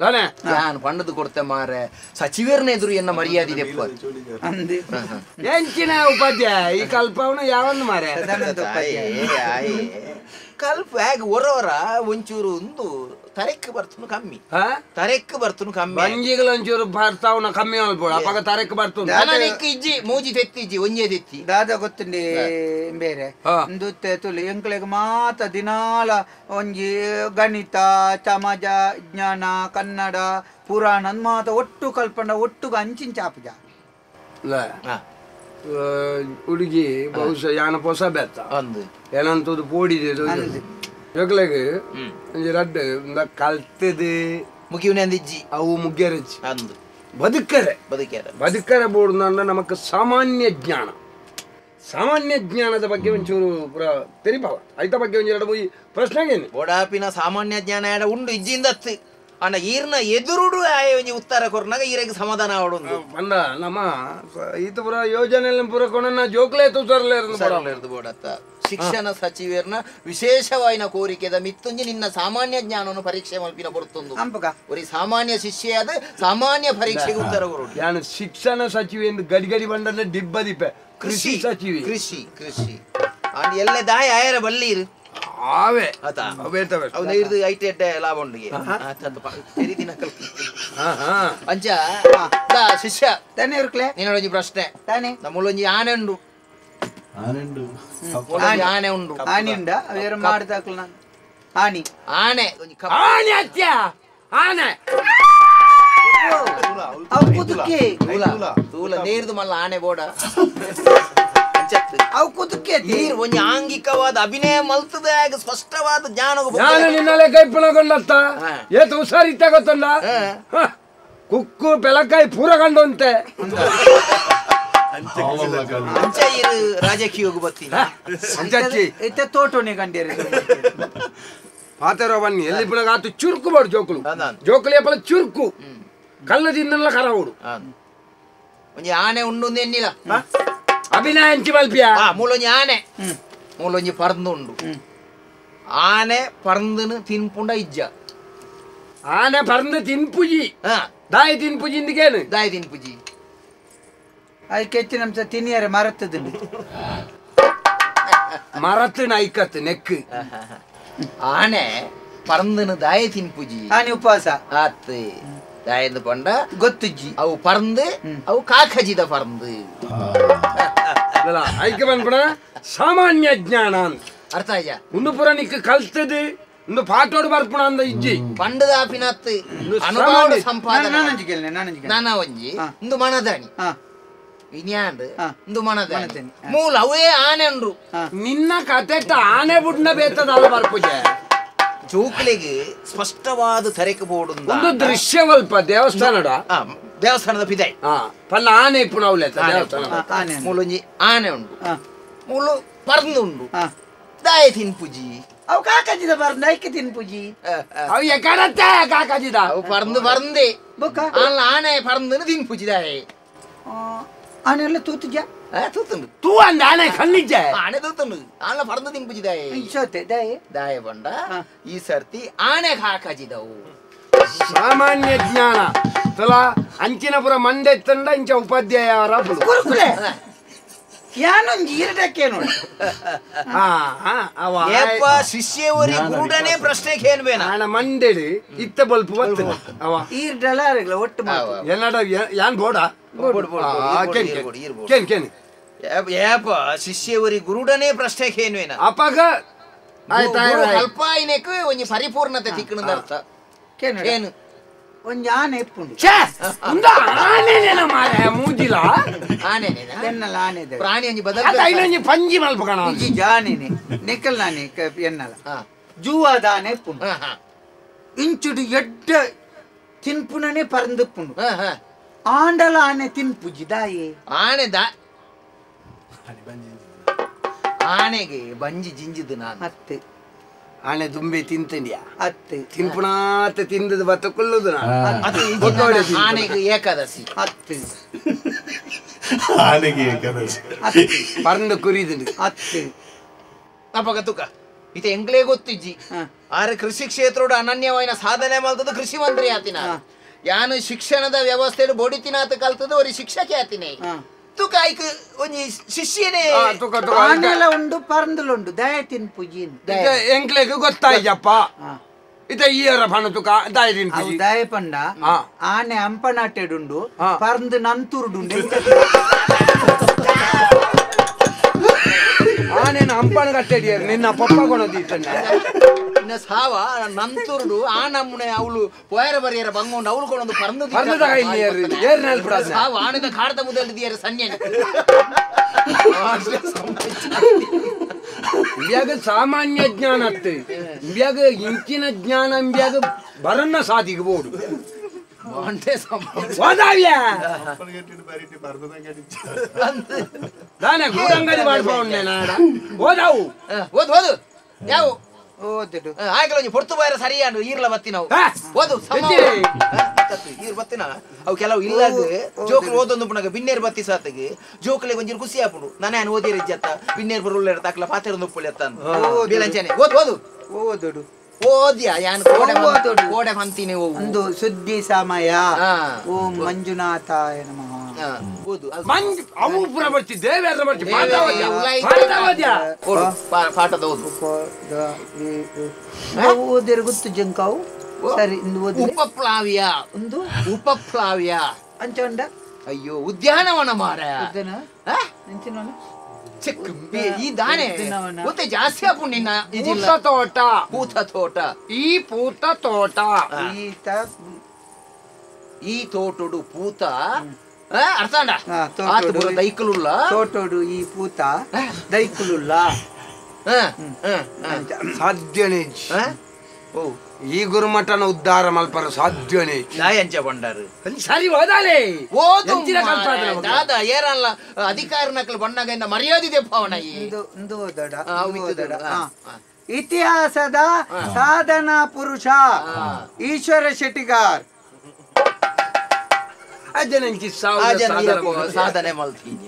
ತಾನೆ ನಾನು ಪಂಡದು ಕೊಡ್ತೆ ಮಾರೆ ಸಚಿವರನ್ನ ಎದುರು ಎನ್ನ ಮರ್ಯಾದೆ ಎಂಚಿನ ಉಪಾಧ್ಯಾಯ ಈ ಕಲ್ಪವನ ಯಾವನ್ನ ಮಾರೆ ಕಲ್ಪ ಹೇಗೆ ಹೊರವರ ಒಂಚೂರು ಒಂದು ತರೆಕ್ ಬರ್ತನು ಕಮ್ಮಿ ತರೆಕ್ ಬರ್ತನು ಕಮ್ಮಿ ಬಂಜಿಗಳು ಒಂಚೂರು ಬರ್ತಾವನ ಕಮ್ಮಿ ಅಲ್ಬೋಡ ಅವಾಗ ತರೆಕ್ ಬರ್ತುಂಡು ಇಜ್ಜಿ ಮೂಜಿ ತೆತ್ತಿಜ್ಜಿ ಒಂಜೆ ತೆತ್ತಿ ದಾದ ಗೊತ್ತುಂಡಿ ಬೇರೆ ಒಂದು ತುಳಿ ಎಂಕ್ಲೆಗ್ ಮಾತ ದಿನಾಲ ಒಂಜಿ ಗಣಿತ ಸಮಾಜ ವಿಜ್ಞಾನ ಕನ್ನಡ ಪುರಾಣ ಮಾತ ಒಟ್ಟು ಕಲ್ಪಂಡ ಒಟ್ಟುಗ ಅಂಚಿನ ಚಾಪಜ ಹುಡುಗಿ ಬಹುಶಃ ಯಾನ ಪೊಸ ಬೆತ್ತ ಏನಂತದ್ದು ಪೋಡಿದೆ ಜೋಕ್ಲೆಗ್ ಒಂಜಿ ರಡ್ಡು ಕಲ್ತದು ಮುಗಿಯುನೆಂದಿಜ್ಜಿ ಅವು ಮುಗ್ಗೆರಜ್ಜಿ ಅಂದು ಬದುಕರೆ ಬೋರ್ಡ್ ನಮಕ್ ಸಾಮಾನ್ಯ ಜ್ಞಾನದ ಬಗ್ಗೆ ಒಂಚೂರು ತೆರಿಪಾವ ಐತ ಬಗ್ಗೆ ಒಂದ್ ಎರಡು ಮೂಯಿ ಪ್ರಶ್ನೆಗೇನು ಓಡಾಪಿನ ಸಾಮಾನ್ಯ ಜ್ಞಾನ ಉಂಡು ಇಜ್ಜಿಂದತ್ತು ಅಣ್ಣ ಈರ್ನ ಎದುರುಡು ಆಯ ಒಂಜಿ ಉತ್ತರ ಕೊರ್ನಾಗ ಈರೆಗ್ ಸಮಾಧಾನ ಆವಡೊಂದು ಪಂಡ ನಮ್ಮ ಈತ ಪುರ ಯೋಜನೆ ಪುರ ಕೊನ ಜೋಕ್ಲೆ ತುಸರ್ಲೇರ್ದು ಬೋಡತ್ತ ಶಿಕ್ಷಣ ಸಚಿವರ್ನ ವಿಶೇಷವಾಯಿನ ಕೋರಿಕೆದ ಮಿತ್ತುಂಜಿ ನಿನ್ನ ಸಾಮಾನ್ಯ ಜ್ಞಾನವನ್ನು ಪರೀಕ್ಷೆ ಮಲ್ಪಿನ ಬರುತ್ತೊಂದು ಒರಿ ಸಾಮಾನ್ಯ ಶಿಷ್ಯೆಯಾದ ಸಾಮಾನ್ಯ ಪರೀಕ್ಷೆಗೆ ಉತ್ತರ ಕೊಡು ಯಾನು ಶಿಕ್ಷಣ ಸಚಿವ ಎಂದು ಗಡಿ ಗಡಿ ಬಂಡನೆ ದಿಬ್ಬ ದಿಪ್ಪೆ ಕೃಷಿ ಸಚಿವಿ ಕೃಷಿ ಅಂಡ್ ಎಲ್ಲೆ ದಾಯ ಆಯರ ಬಲ್ಲೀರು ಆವೆ ಆತ ಅವೇತವೆ ಅವನ ಇರ್ದು ಐಟೆಡ್ ಲಾಭ ಉಂಡಿಗೆ ದಿನ ಅಂಚ ಶಿಷ್ಯ ತಾನೇ ಇರ್ಕ್ಲೆ ನೀನೊಂಜಿ ಪ್ರಶ್ನೆ ತಾನೇ ನಮ್ಮೊಂಜಿ ಆನೆ ಉಂಡು ಆನೆ ಉಂಡು ಆನೆ ಉಂಡ ಅವೇರ ಮಾಡಿದಾಕ್ಲ ನಾನು ಆನೆ ಆನೆ ಆನೆ ಅತ್ಯ ಆನೆ ಅವು ಕುದುಕೆ ತೂಲ ನೀರ್ದು ಮಲ್ಲ ಆನೆ ಬೋಡ ಅವು ಕುದುಕೆ ನೀರ್ ಒಂಜಿ ಆಂಗಿಕವಾದ ಅಭಿನಯ ಮಲ್ತದ ಸ್ಪಷ್ಟವಾದ ಜ್ಞಾನ ನಿನ್ನಲೆ ಕೈಪುಣಗೊಂಡತ್ತ ಏತು ಹುಷಾರಿತ್ತ ಗೊತ್ತಂಡ ಕುಕ್ಕು ಬೆಳಕಾಯಿ ಪೂರ ಕಂಡಂತೆ ಅಂಚ ಇರು ರಾಜಕೀಯ ಬರ್ತೀನಿ ಅಂಚಿ ಇತ್ತೆ ತೋಟೋನೆ ಕಂಡೇರಿ ಪಾತೆರ ಬನ್ನಿ ಎಲ್ಲಿ ಪುನಗ ಆತು ಚುರುಕು ಮಾಡು ಜೋಕುಲು ಜೋಕುಲು ಎಪ್ಪಲ ಚುರುಕು ಕಲ್ಲದಿಂದಲ್ಲ ಕರ ಓಡು ಒಂಜಿ ಆನೆ ಉಂಡು ಎನ್ನಿಲ್ಲ ಅಭಿನಯ ಹಂಚಿ ಮಲ್ಪಿಯ ಮೂಲೊಂಜಿ ಆನೆ ಮೂಲೊಂಜಿ ಪರ್ದು ಉಂಡು ಆನೆ ಪರ್ದನು ತಿನ್ಪುಂಡ ಇಜ್ಜ ಆನೆ ಪರ್ದು ತಿನ್ಪುಜಿ ದಾಯಿ ತಿನ್ಪುಜಿ ಇಂದಿಗೇನು ದಾಯಿ ತಿನ್ಪುಜಿ ಅದಕ್ಕೆ ಹೆಚ್ಚಿನ ಅಂಶ ತಿನ್ನಿಯಾರೆ ಮರತ್ತದ ಮರತ್ತು ನೈಕತ್ತು ನೆಕ್ಕು ಆನೆ ಪರ್ದನು ದಾಯ ತಿನ್ಪುಜಿ ಆನೆ ಉಪವಾಸ ಆತ್ ದಾಯದ ಪಂಡ ಗೊತ್ತುಜ್ಜಿ ಅವು ಪರ್ದು ಅವು ಕಾಕಜಿದ ಪರ್ದು ಐಕೆ ಬಂದ್ಬಿಡ ಸಾಮಾನ್ಯ ಜ್ಞಾನ ಅಂತ ಅರ್ಥ ಆಯ್ತಾ ಒಂದು ಪುರ ನಿಕ್ಕ ಕಲ್ತದು ಒಂದು ಪಾಟೋಡು ಬರ್ಪುಣ ಅಂದ ಇಜ್ಜಿ ಪಂಡದ ಆಪಿನತ್ ಅನುಭವ ಸಂಪಾದನೆ ನಾನು ಒಂಜಿ ಒಂದು ಮನದಾಣಿ ವಿನ್ಯಾಂಡ್ ಒಂದು ಮನದಾಣಿ ಮೂಲ ಅವೇ ಆನೆ ಉಂಡ್ರು ನಿನ್ನ ಕತೆ ಆನೆ ಬುಡ್ನ ಬೇತದಲ್ಲ ಬರ್ಪುಜೆ ಜೋಕ್ಲೆಗೆ ಸ್ಪಷ್ಟವಾದ ತರೆಕ ಬೋರ್ಡ್ ಒಂದು ದೃಶ್ಯವಲ್ಪ ದೇವಸ್ಥಾನಡ ದೇವಸ್ಥಾನದ ಪಿದಾಯ್ ಪಲ್ಲ ಆನೆ ಇಪ್ಪುಣ ಅವಲೇತ ದೇವಸ್ಥಾನ ಮೂಲೊಂಜಿ ಆನೆ ಉಂಡು ಮೂಲು ಪರ್ದು ಉಂಡು ದಾಯ ತಿನ್ಪುಜಿ ಅವು ಕಾಕಜಿದ ಬರ್ದ ಐಕೆ ತಿನ್ಪುಜಿ ಅವು ಎಕಡತ್ತೆ ಕಾಕಜಿದ ಅವು ಪರ್ದು ಪರ್ದೆ ಅಲ್ಲ ಆನೆ ಪರ್ದನು ತಿನ್ಪುಜಿ ದಾಯ ಆನೆ ಎಲ್ಲ ತೂತುಜ ತೂತುಂಡು ತೂ ಅಂದ ಆನೆ ಕಣ್ಣಿಜ್ಜೆ ಆನೆ ತೂತುಂಡು ಆನೆ ಪರ್ದು ತಿನ್ಪುಜಿ ದಾಯ ಸೋತೆ ದಾಯ ದಾಯ ಬಂಡ ಈ ಸರ್ತಿ ಆನೆ ಹಾಕಜಿದವು ಸಾಮಾನ್ಯ ಜ್ಞಾನ ತಲ ಅಂಚಿನಪುರ ಮಂಡೆ ತಂಡ ಇಂಚ ಉಪಾಧ್ಯಾಯ ಅವರ ಕುರುಕುಲೆ ಯಾನೊಂದು ಈರಡಕ್ಕೆ ನೋಡಿ ಏಪ್ಪ ಶಿಷ್ಯವರಿ ಗುರುಡನೇ ಪ್ರಶ್ನೆ ಕೇಳ್ಬೇನ ಆನ ಮಂಡೆಡು ಇತ್ತ ಬಲ್ಪು ಬರ್ತದೆ ಅವ ಈರ್ಡಲ್ಲ ಒಟ್ಟು ಎನ್ನಡ ಯಾನ್ ಬೋಡ ಕೇನ್ ಏಪ ಶಿಷ್ಯವರಿ ಗುರುಡನೇ ಪ್ರಶ್ನೆ ಕೇಳ್ಬೇನ ಅಪಗ ಅಲ್ಪಾಯಿನಕ್ಕೆ ಒಂಜಿ ಪರಿಪೂರ್ಣತೆ ತಿಕ್ಕಣದ ಅರ್ಥ ಏನು ಒಂಜಿ ಆನೆ ಎಪ್ಪುಂಡು ಆನೆನ ಮಾರ ಮೂಜಿಲ ಆನೆನೇನ ಎನ್ನಲ ಆನೆ ಪ್ರಾಣಿ ಒಂಜಿ ಬದಲ ಪಂಜಿ ಮಲ್ಪಕಣ ಜಾನೆನೆ ನೆಕ್ಕಲ್ ನಾನೆ ಎನ್ನಲ ಜೂವಾದ ಆನೆ ಎಪ್ಪುಂಡು ಇಂಚುಡು ಎಡ್ಡ ತಿನ್ಪುಣನೆ ಪರಂದಪ್ಪುಂಡು ಆಂಡಲ ಆನೆ ತಿನ್ಪುಜಿ ದಾಯೆ ಆನೆ ಆನೆಗೆ ಬಂಜಿ ಜಿಂಜಿದು ನಾನು ಅತ್ತೆ ಆನೆ ದುಂಬೆ ತಿಂತಂಡಿಯಾ ಅತ್ತೆ ತಿನ್ಪುಣಾತ ತಿಂದದು ಬತ್ತ ಕೊಲ್ಲುದು ಆನೆಗೆ ಏಕಾದಶಿ ಅತ್ತೆ ಆನೆಗೆ ಏಕಾದಶಿ ಪರಂದು ಕುರಿದು ಅತ್ತೆ ಅಪಗ ತುಕ ಇತ ಎಂಗ್ಲೇ ಗೊತ್ತಿಜ್ಜಿ ಆರೆ ಕೃಷಿ ಕ್ಷೇತ್ರೋಡ ಅನನ್ಯವಾಯಿನ ಸಾಧನೆ ಮಾಡ್ತದ ಕೃಷಿ ಮಂತ್ರಿ ಆತಿನ ಯಾನು ಶಿಕ್ಷಣದ ವ್ಯವಸ್ಥೆ ಬೋಡಿತಿನಾತ ಕಲ್ತದ ಒರಿ ಶಿಕ್ಷಕಿ ಆತಿನೇ ತುಕ ಐಕ್ ಒಂಜಿ ಶಿಷ್ಯನೇ ಆನೆಲ ಉಂಡು ಪರಂದಲುಂಡು ದಯ ತಿನ್ಪುಜಿ ಎಂಕ್ಲೆಗ್ ಗೊತ್ತಾಯ್ಜಪ್ಪ ಇತ ಈಯರ ಪಣ ತುಕ ದಾಯ ತಿನ್ಪುಜಿ ದಯ ಪಂಡ ಆನೆ ಅಂಪನಾಟೆಡುಂಡು ಪರಂದು ನಂತುರುಡುಂಡು ಆನೆನ ಅಂಪಣ ಕಟ್ಟೆಡಿಯರು ನಿನ್ನ ಪಪ್ಪ ಕೊಣದಿಟ್ಟನೆ ಇನ್ನ ಸಾವ ನಂತುರುಡು ಆ ನಮ್ಮನೆ ಅವಳು ಪೋಯರ ಬರಿಯರ ಬಂಗೊಂಡು ಅವಳು ಕೊಡೊಂದು ಪರಂದು ಸಾವ ಆನೆದ ಕಾಡ್ದ ಮುದಲ್ ದಿಯರ ಸನ್ಯ ಇವ್ಯಾಗ ಸಾಮಾನ್ಯ ಜ್ಞಾನ ಅತ್ತೆ ಇವ್ಯಾಗ ಇಂಚಿನ ಜ್ಞಾನ ಇವ್ಯಾಗ ಬರನ್ನ ಸಾಧಿಗಬಹುದು ಓದ್ ಓದು ಯಾವ ಓದುಡು ಆಯ್ಕಲ್ಲ ಒಂಜಿ ಪೊರ್ತು ಬಾರ ಸರಿಯಾನು ಈರ್ಲ ಬತ್ತಿ ನಾವು ಓದು ಈರ್ ಬತ್ತಿನ ಅವು ಕೆಲವು ಇಲ್ಲ ಜೋಕ್ಲು ಓದೊಂದು ಪುನಗ ಬಿನ್ನೇರ್ ಬತ್ತಿ ಸಾತಿಗೆ ಜೋಕ್ಲೆ ಒಂಜಿ ಖುಷಿ ಆಪುಡು ನಾನೇ ಓದಿರ ಇಜ್ಜತ್ತ ಬಿನ್ನೇರ್ ಬರುಳ್ಳ ತಾಕ್ಲ ಪಾತೆರೊಂದು ಉಪ್ಪುಳಿ ಅತ್ತ ಬೇಲಂಚನೆ ಓದು ಓದು ಓದುಡು ಓದ್ಯಾ ಯಾನ್ ಕೋಡೆ ಮಂತಿನಿ ಒಂದು ಸುದ್ದಿ ಸಮಯ ಓಂ ಮಂಜುನಾಥಾಯ ನಮಃ ಓದು ಅವು ಪುರ ಬರ್ತಿದ್ದೆ ಬೇರೆ ಬರ್ತಿ ಪಾಠದ ಓದು ಓದಿರ ಗೊತ್ತು ಜಂಕಾವು ಸರಿ ಉಪಪ್ಲಾವ್ಯ ಒಂದು ಉಪಪ್ಲಾವ್ಯ ಅಂಚಂಡ ಅಯ್ಯೋ ಉದ್ಯಾನವನ ಮಾರ ಈ ದಾಣೆ ಮತ್ತೆ ಜಾಸ್ತಿ ಹಾಕೊಂಡು ನಿನ್ನ ತೋಟ ಪೂತ ತೋಟ ಈ ಪೂತ ತೋಟ ಈ ತೋಟುಡು ಪೂತ ಅರ್ಥಾಂಡ ದೈಕಲುಲ್ಲ ತೋಟೋಡು ಈ ಪೂತ ದೈಕಲುಲ್ಲ ಸಾಧ್ಯನೇ ಈ ಗುರುಮಠನ ಉದ್ಧಾರ ಮಲ್ಪರ ಸಾಧ್ಯನೇ ದಾಯಂಚ ಬಂಡಾರು ಸರಿ ಓದಾಲೆ ಓದು ದಾದ ಏರಲ್ಲ ಅಧಿಕಾರ ನಕಲು ಬಣ್ಣಗ ಮರ್ಯಾದಿದೆ ಭಾವನ ಇತಿಹಾಸದ ಸಾಧನಾ ಪುರುಷ ಈಶ್ವರ ಶೆಟ್ಟಿಗಾರ್ ಸಾಧನೆ ಮಲ್ತೀನಿ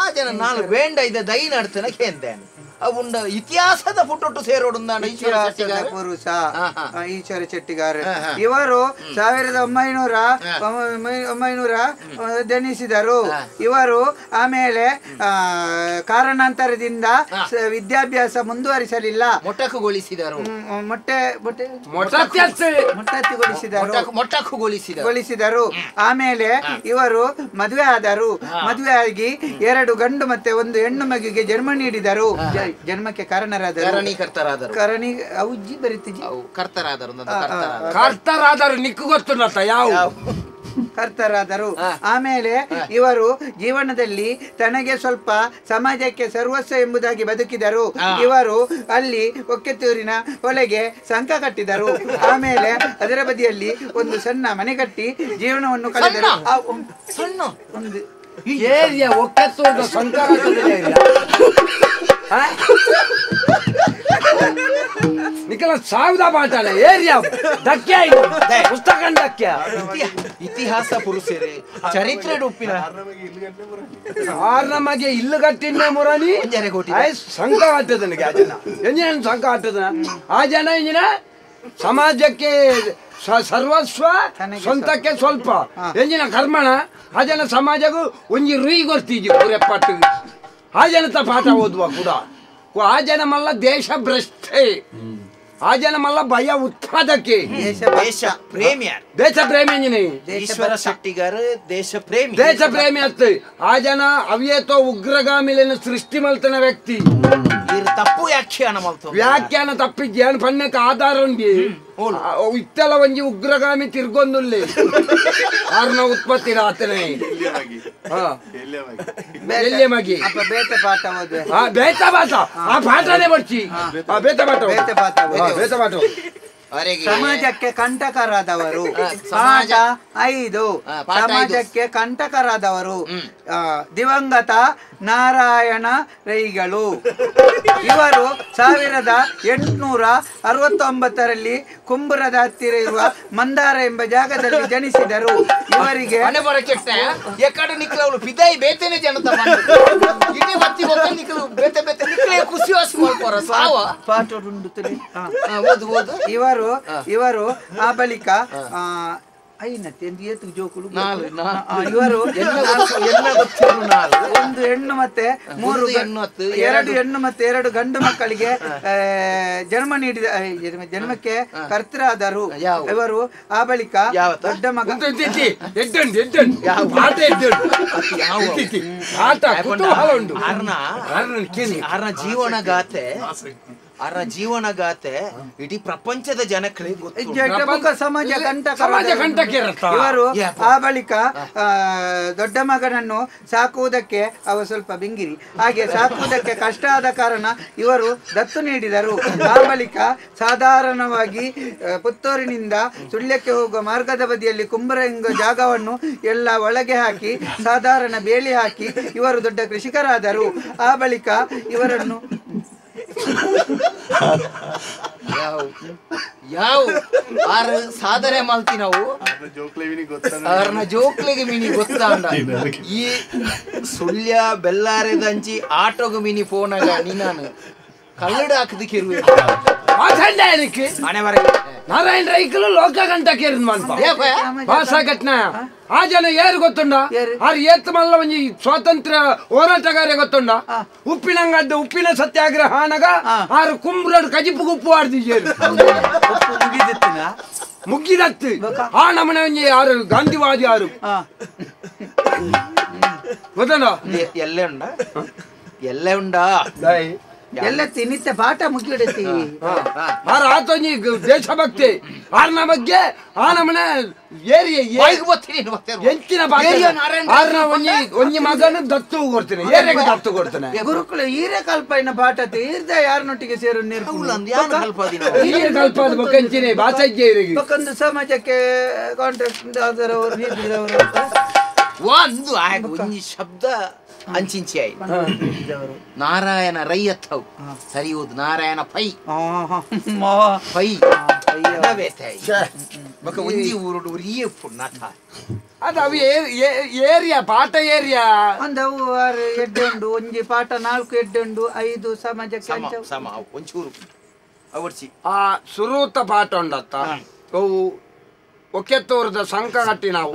ಆ ಜನ ನಾನು ಬೇಂಡ ಇದ್ದ ದೈನ ಅಡ್ತನ ಕೇಂದೇನೆ ಅವುಂಡ ಇತಿಹಾಸದ ಪುಟ್ಟೊಟ್ಟು ಸೇರೋಡು ಪುರುಷ ಈಶ್ವರ ಶೆಟ್ಟಿಗಾರ್ ಇವರು 1900 ಜನಿಸಿದರು. ಇವರು ಆಮೇಲೆ ಕಾರಣಾಂತರದಿಂದ ವಿದ್ಯಾಭ್ಯಾಸ ಮುಂದುವರಿಸಲಿಲ್ಲ, ಮೊಟ್ಟಕುಗೊಳಿಸಿದರು. ಮೊಟ್ಟಕುಗೊಳಿಸಿದರು. ಆಮೇಲೆ ಇವರು ಮದುವೆ ಆದರು. ಮದುವೆ ಆಗಿ 2 ಗಂಡು ಮತ್ತೆ 1 ಹೆಣ್ಣು ಮಗುವಿಗೆ ಜನ್ಮ ನೀಡಿದರು. ಜನ್ಮಕ್ಕೆ ಕಾರಣರಾದರು. ಕರಣಿ ಅವುಜ್ಜಿ ಬರೀತಿಜಿ ಕರ್ತರಾದರು ನಿಕ್ಕು ಗೊತ್ತು ಯಾವ ಕರ್ತರಾದರು. ಆಮೇಲೆ ಇವರು ಜೀವನದಲ್ಲಿ ತನಗೆ ಸ್ವಲ್ಪ ಸಮಾಜಕ್ಕೆ ಸರ್ವಸ್ವ ಎಂಬುದಾಗಿ ಬದುಕಿದರು. ಇವರು ಅಲ್ಲಿ ಒಕ್ಕೆತ್ತೂರಿನ ಹೊಳೆಗೆ ಸಂಕ ಕಟ್ಟಿದರು. ಆಮೇಲೆ ಅದರ ಬದಿಯಲ್ಲಿ ಒಂದು ಸಣ್ಣ ಮನೆ ಕಟ್ಟಿ ಜೀವನವನ್ನು ಕಳೆದರು. ಒಂದು ಏರಿಯಾ ಒಕ್ಕೆತ್ತೂರಿನ ಸಂಕ ನಿಖಲ ಸಾವಿದ ಪಾಠ ಏರಿಯಾ ಧಕ್ಕೆ ಪುಸ್ತಕ ಧಕ್ಕೆ ಇತಿಹಾಸ ಪುರುಷರೇ ಚರಿತ್ರೆ ಉಪ್ಪಿನ ನಮಗೆ ಇಲ್ಲು ಕಟ್ಟಿನ ಮುರಾನಿ ಸಂಕ ಕಟ್ಟದ ಎಂಜಿನ ಸಂಕ ಕಟ್ಟದ ಆ ಜನ ಎಂಜಿನ ಸಮಾಜಕ್ಕೆ ಸರ್ವಸ್ವ ಸ್ವಂತಕ್ಕೆ ಸ್ವಲ್ಪ ಎಂಜಿನ ಕರ್ಮಣ ಆ ಜನ ಸಮಾಜಕ್ಕೂ ಒಂಜಿ ರುಯಿ ಗೊರ್ತಿಜಿ ಪೂರೆಪ್ಪಟ್ಟು ಆ ಜನತ ಪಾಠ ಓದುವ ಕೂಡ ಆ ಜನ ಮಲ್ಲ ದೇಶ ಭ್ರಷ್ಟೆ, ಆ ಜನ ಮಲ್ಲ ಭಯ ಉತ್ಪಾದಕ್ಕೆ ದೇಶ ಪ್ರೇಮಿ ಎಂಜಿನ ಈಶ್ವರ ಶೆಟ್ಟಿಗಾರ ದೇಶ ಪ್ರೇಮಿ ಅತ್ತ ಆ ಜನ ಅವ್ಯೇತೋ ಉಗ್ರಗಾಮಿಲಿನ ಸೃಷ್ಟಿ ಮಲ್ತನ ವ್ಯಕ್ತಿ ತಪ್ಪು ವ್ಯಾಖ್ಯಾನ ತಪ್ಪಿದ್ಯ ಪಣ್ಣಕ್ಕೆ ಆಧಾರ ಉಂಡಿ ಇತ್ತೆಲ್ಲ ಒಂಜಿ ಉಗ್ರಗಾಮಿ ತಿರ್ಗೊಂದುಲ್ಲೆ ಆರ್ನ ಉತ್ಪತ್ತಿ ರಾತನೆ ಎಲ್ಲಿ ಮಗಿ ಬೇತ ಪಾಠ ಆ ಪಾಠನೇ ಬರ್ಚಿ ಬೇತ ಪಾಠ ಸಮಾಜಕ್ಕೆ ಕಂಟಕರಾದವರು. ಪಾಠ 5 ಸಮಾಜಕ್ಕೆ ಕಂಟಕರಾದವರು ದಿವಂಗತ ನಾರಾಯಣ ರೈಗಳು. ಇವರು 1869ರಲ್ಲಿ ಕುಂಬುರದ ಹತ್ತಿರ ಇರುವ ಮಂದಾರ ಎಂಬ ಜಾಗದಲ್ಲಿ ಜನಿಸಿದರು. ಇವರಿಗೆ ಇವರು ಆ ಬಳಿಕ ಜೋಕುಳು ಇವರು 1 ಹೆಣ್ಣು ಮತ್ತೆ 2 ಹೆಣ್ಣು ಮತ್ತೆ 2 ಗಂಡು ಮಕ್ಕಳಿಗೆ ಜನ್ಮಕ್ಕೆ ಕರ್ತರಾದರು. ಇವರು ಆ ಬಳಿಕ ದೊಡ್ಡ ಮಗ ಜೀವನ ಗಾತೆ ಇಡೀ ಪ್ರಪಂಚದ ಜನಕ್ಕೆ ಸಮಾಜ ಇವರು ಆ ಬಳಿಕ ದೊಡ್ಡ ಮಗನನ್ನು ಸಾಕುವುದಕ್ಕೆ ಅವ ಸ್ವಲ್ಪ ಬೆಂಗಿರಿ, ಹಾಗೆ ಸಾಕುವುದಕ್ಕೆ ಕಷ್ಟ ಆದ ಕಾರಣ ಇವರು ದತ್ತು ನೀಡಿದರು. ಆ ಬಳಿಕ ಸಾಧಾರಣವಾಗಿ ಪುತ್ತೂರಿನಿಂದ ಸುಳ್ಯಕ್ಕೆ ಹೋಗುವ ಮಾರ್ಗದ ಬದಿಯಲ್ಲಿ ಕುಂಬರ ಎಂಬ ಜಾಗವನ್ನು ಎಲ್ಲ ಒಳಗೆ ಹಾಕಿ ಸಾಧಾರಣ ಬೇಲಿ ಹಾಕಿ ಇವರು ದೊಡ್ಡ ಕೃಷಿಕರಾದರು. ಆ ಬಳಿಕ ಇವರನ್ನು ಯಾವ ಆರು ಸಾಧನೆ ಮಾಡ್ತಿ ನಾವು ಅವ್ರನ್ನ ಜೋಕ್ಲೆಗೆ ಮಿನಿ ಗೊತ್ತಾಂಡ ಈ ಸುಳ್ಯ ಬೆಲ್ಲಾರೆದಂಚಿ ಆಟೋಗ ಮಿನಿ ಫೋನಾಗ ನೀನಾನು ಕಲ್ಲಡ ಹಾಕದಕ್ಕೆ ಇರುವೆ ನಾರಾಯಣ ರೈಕಲು ಲೋಕ ಗಂಟ ಕೇರಿದ್ ಭಾಷ ಘಟನೆ ಆ ಜನ ಯಾರು ಗೊತ್ತುಂಡ ಆರು ಏತ್ ಮಲ್ಲ ಒಂಜಿ ಸ್ವಾತಂತ್ರ್ಯ ಹೋರಾಟಗಾರ ಗೊತ್ತುಂಡ ಉಪ್ಪಿನಂಗಡ್ಡ ಉಪ್ಪಿನ ಸತ್ಯಾಗ್ರಹ ಆನಗ ಆರು ಕುಂಬ್ರಡ್ ಕಜಿಪು ಗುಪ್ಪು ಆಡ್ದಿದ್ದೇರು ಮುಗ್ಗಿದತ್ತು ಆ ನಮನೆ ಒಂಜಿ ಯಾರು ಗಾಂಧಿವಾದಿ ಯಾರು ಗೊತ್ತಂಡ ಎಲ್ಲೇ ಉಂಡ ಎಲ್ಲ ತಿನ್ನಿತ್ತೆ ಪಾಠ ಮುಗಿಡತಿ ಆರ ಆತೊಂಜಿ ದೇಶಭಕ್ತಿ ಆರ್ನ ಬಗ್ಗೆ ಆ ನಮನೆ ಎಂಚಿನ ಆರ್ನ ಒಂಜಿ ಮಗನ ದತ್ತು ಕೊಡ್ತೀನಿ ಏರೆಗೆ ದತ್ತು ಕೊಡ್ತಾನೆ ಗುರುಕುಲ ಹೀರೆ ಕಲ್ಪನ ಪಾಠ ತೀರ್ದ ಯಾರನೊಟ್ಟಿಗೆ ಸೇರು ಹಿರಿಯ ಕಲ್ಪದ ಬಕ್ಕಂಚಿನಿ ಭಾಷೆ ಒಂದು ಸಮಾಜಕ್ಕೆ ಕಾಂಟ್ರಾಕ್ಟ್ ಆದರವರು ನೀಡಿದವರು ಒಂದು ಒಂಜಿ ಶಬ್ದ ಅಂಚಿಂಚಿ ಆಯ್ತು ನಾರಾಯಣ ರೈಯತ್ತವು ಸರಿ ಹೋದ್ ನಾರಾಯಣ ಪೈ ಪೈ ಒಂಜಿ ಊರುಡು ಉರಿಯೇ ಪುಣ್ಣಾಥ ಅದು ಅವು ಏರಿಯಾ ಪಾಠ ಏರಿಯಾ ಒಂದವು ಎಡ್ಡುಂಡು ಒಂಜಿ ಪಾಠ 4 ಎಡ್ಡುಂಡು 5 ಸಮಾಜಕ್ಕೆ ಸಮ ಒಂಚೂರು ಅವರ್ಸಿ ಆ ಸುರೂತ ಪಾಠ ಉಂಡತ್ತ ಅವು ಒಕೆತ್ತೋರದ ಸಂಕ ಕಟ್ಟಿ ನಾವು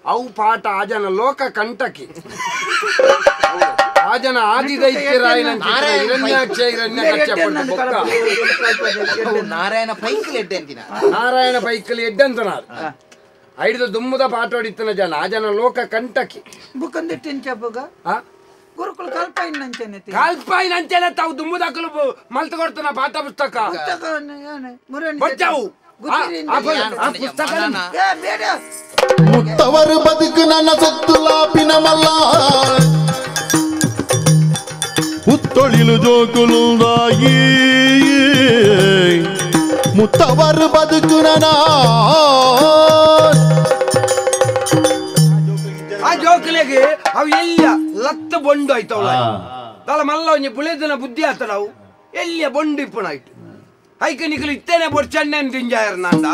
ಅವು ಪಾಠ ಆ ಜನ ಲೋಕ ಕಂಟಕಿ ಆ ಜನ ಆದಿದೈತ್ಯರಾಯನ ನಾರಾಯಣ ಪೈಕಲ್ ಎಡ್ಡೆಂತಿನ ನಾರಾಯಣ ಪೈಕಲ್ ಎಡ್ಡೆಂತನಾರು ಐದು ದುಮ್ಮದ ಪಾಠ ಹೊಡಿತನ ಜನ ಆ ಜನ ಲೋಕ ಕಂಟಕಿ ಬುಕ್ಕಂದಿಟ್ಟಿಂಚಪ್ಪಗ ಗುರುಕುಲ ಕಾಲ್ಪಾಯಿನ ಅಂಚೆಲ್ಲ ತಾವು ದುಮ್ಮದ ಹಾಕಲು ಮಲ್ತು ಕೊಡ್ತಾನ ಪಾಠ ಪುಸ್ತಕ ಬಚ್ಚಾವು ಪುಸ್ತಕ ಮುತ್ತವರು ಬದುಕು ನನ್ನ ಸತ್ತು ಲಾಪಿನ ಮಲ್ಲ ಹುತ್ತೊಳಿಲು ಜೋಕುಲುಂದಾಗಿ ಮುತ್ತವರು ಬದುಕು ನನ್ನ ಆ ಜೋಕುಲೆಗೆ ಅವು ಎಲ್ಲ ಲತ್ತ ಬೊಂಡು ಆಯ್ತವಳ ತಲ ಮಲ್ಲ ಒಂಜಿ ಪುಳಿದನ ಬುದ್ಧಿ ಆತ ನಾವು ಎಲ್ಲಿಯ ಬೊಂಡು ಇಪ್ಪುನಾಯ್ತು ಐಕ ನಿಖಲು ಇತ್ತೇನೆ ಬೊಡ್ಚಣ್ಣೆ ತಿಂಜಾಯರ್ ನಂದ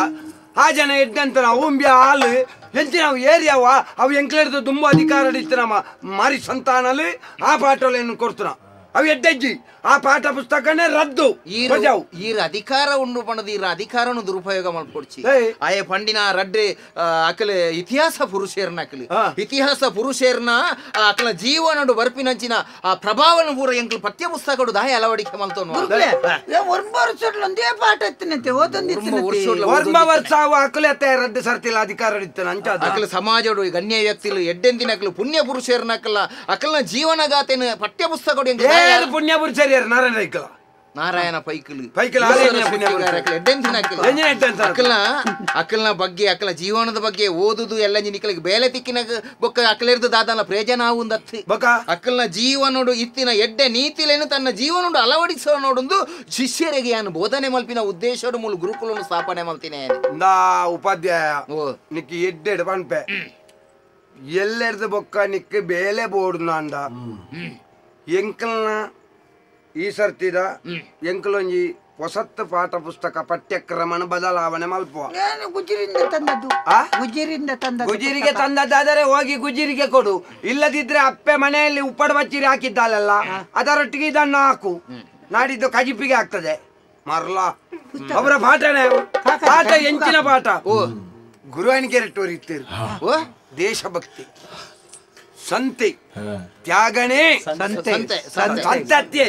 ಆ ಜನ ಎಡ್ಡಂತ ನಾವು ಉಂಬಿ ಹಾಲು ಎಂಚಿ ನಾವು ಏರಿಯಾವ ಅವು ಎಂಕ್ಲೆಡ್ದು ತುಂಬ ಅಧಿಕಾರ ಹಿಡಿತು ನಮ್ಮ ಮಾರಿ ಸಂತಾನಲು ಆ ಪಾಠಗಳನ್ನು ಕೊಡ್ತು ನಾವು ಅವು ಎಡ್ಡೆಜ್ಜಿ ಆ ಪಾಠ ಪುಸ್ತಕನೇ ರದ್ದು ಈರ ಅಧಿಕಾರ ಉಂಡು ಪಣದ ಈರ ಅಧಿಕಾರನು ದುರುಪಯೋಗ ಮಾಡ್ಕೊಡ್ಚಿ ಆಯ ಪಂಡಿನ ರಡ್ಡೆ ಅಕಲೆ ಇತಿಹಾಸ ಪುರುಷೇರ್ನ ಅಕಲೆ ಇತಿಹಾಸ ಪುರುಷೇರ್ನ ಅಕಲ ಜೀವನಡು ಬರ್ಪಿನಂಚಿನ ಆ ಪ್ರಭಾವನ ಪೂರ ಎಂಕ್ಲು ಪಠ್ಯ ಪುಸ್ತಕಡು ದಾಯ ಅಳವಡಿಕೆ ಮಲ್ತೋನು ಒಂದೇ ಪಾಠ ವರ್ಷ ಅಕಲೆ ರಡ್ಡೆ ಸರ್ತಿಲ್ಲ ಅಧಿಕಾರ ಹಿಡಿತಾನೆ ಅಂಚ ಅಕಲ ಸಮಾಜಡು ಗಣ್ಯ ವ್ಯಕ್ತಿಲು ಎಡ್ಡೆಂದಿನ ಅಕಲು ಪುಣ್ಯ ಪುರುಷೇರ್ನ ಅಕಲ್ನ ಜೀವನಗಾತೆನ ಪಠ್ಯ ಪುಸ್ತಕಡು ಪುಣ್ಯ ಪುರುಷ ನಾರಾಯಣ ರೈಕಲ ನಾರಾಯಣ ಪೈಕಲು ಅಕಲ್ನ ಬಗ್ಗೆ ಅಕಲ ಜೀವನದ ಬಗ್ಗೆ ಓದುದು ಎಲ್ಲ ನಿಕ್ಕಲಿಗೆ ಬೇಲೆ ತಿಕ್ಕಿನ ಬೊಕ್ಕ ಅಕಲೆರ್ದು ದಾದನ ಪ್ರಯೋಜನ ಆವುಂದತ್ತಿ ಅಕಲ್ನ ಜೀವನೋಡು ಇತ್ತಿನ ಎಡ್ಡೆ ನೀತಿಲೇನು ತನ್ನ ಜೀವನೋಡು ಅಳವಡಿಸೋ ನೋಡೊಂದು ಶಿಷ್ಯರಿಗೆ ನಾನು ಬೋಧನೆ ಮಲ್ಪಿನ ಉದ್ದೇಶೋಡು ಮೂಲ ಗುರುಕುಲನ್ನು ಸ್ಥಾಪನೆ ಮಲ್ತಿನೇ ಉಪಾಧ್ಯಾಯ ನಿಕ್ಕಿ ಎಡ್ಡೆ ಪನ್ಪೆ ಎಲ್ಲೆರ್ದು ಬೊಕ್ಕ ನಿಕ್ಕ ಬೇಲೆ ಬೋಡು ಅಂದ ಎಂಕಲ್ನ ಈ ಸರ್ತಿದ ಎಂಕಲೊಂಜಿ ಹೊಸತ್ತು ಪಾಠ ಪುಸ್ತಕ ಪಠ್ಯಕ್ರಮನ ಬದಲಾವಣೆ ಮಲ್ಪುವ ಗುಜಿರಿಗೆ ತಂದದ್ದಾದರೆ ಹೋಗಿ ಗುಜಿರಿಗೆ ಕೊಡು ಇಲ್ಲದಿದ್ರೆ ಅಪ್ಪೆ ಮನೆಯಲ್ಲಿ ಉಪ್ಪಡ ಬಚ್ಚಿರಿ ಹಾಕಿದ್ದಾಳಲ್ಲ ಅದರೊಟ್ಟಿಗೆ ಇದನ್ನು ಹಾಕು ನಾಡಿದ್ದು ಕಜಿಪಿಗೆ ಆಗ್ತದೆ ಮರ್ಲ ಅವರ ಪಾಠನೇ ಪಾಠ ಎಂಚಿನ ಪಾಠ ಗುರುವಾಣಿಗೆ ಟೋರಿತ್ತೀರು ದೇಶಭಕ್ತಿ ಸಂತೆ ತ್ಯಾಗಣೆ ಸಂತತ್ಯೆ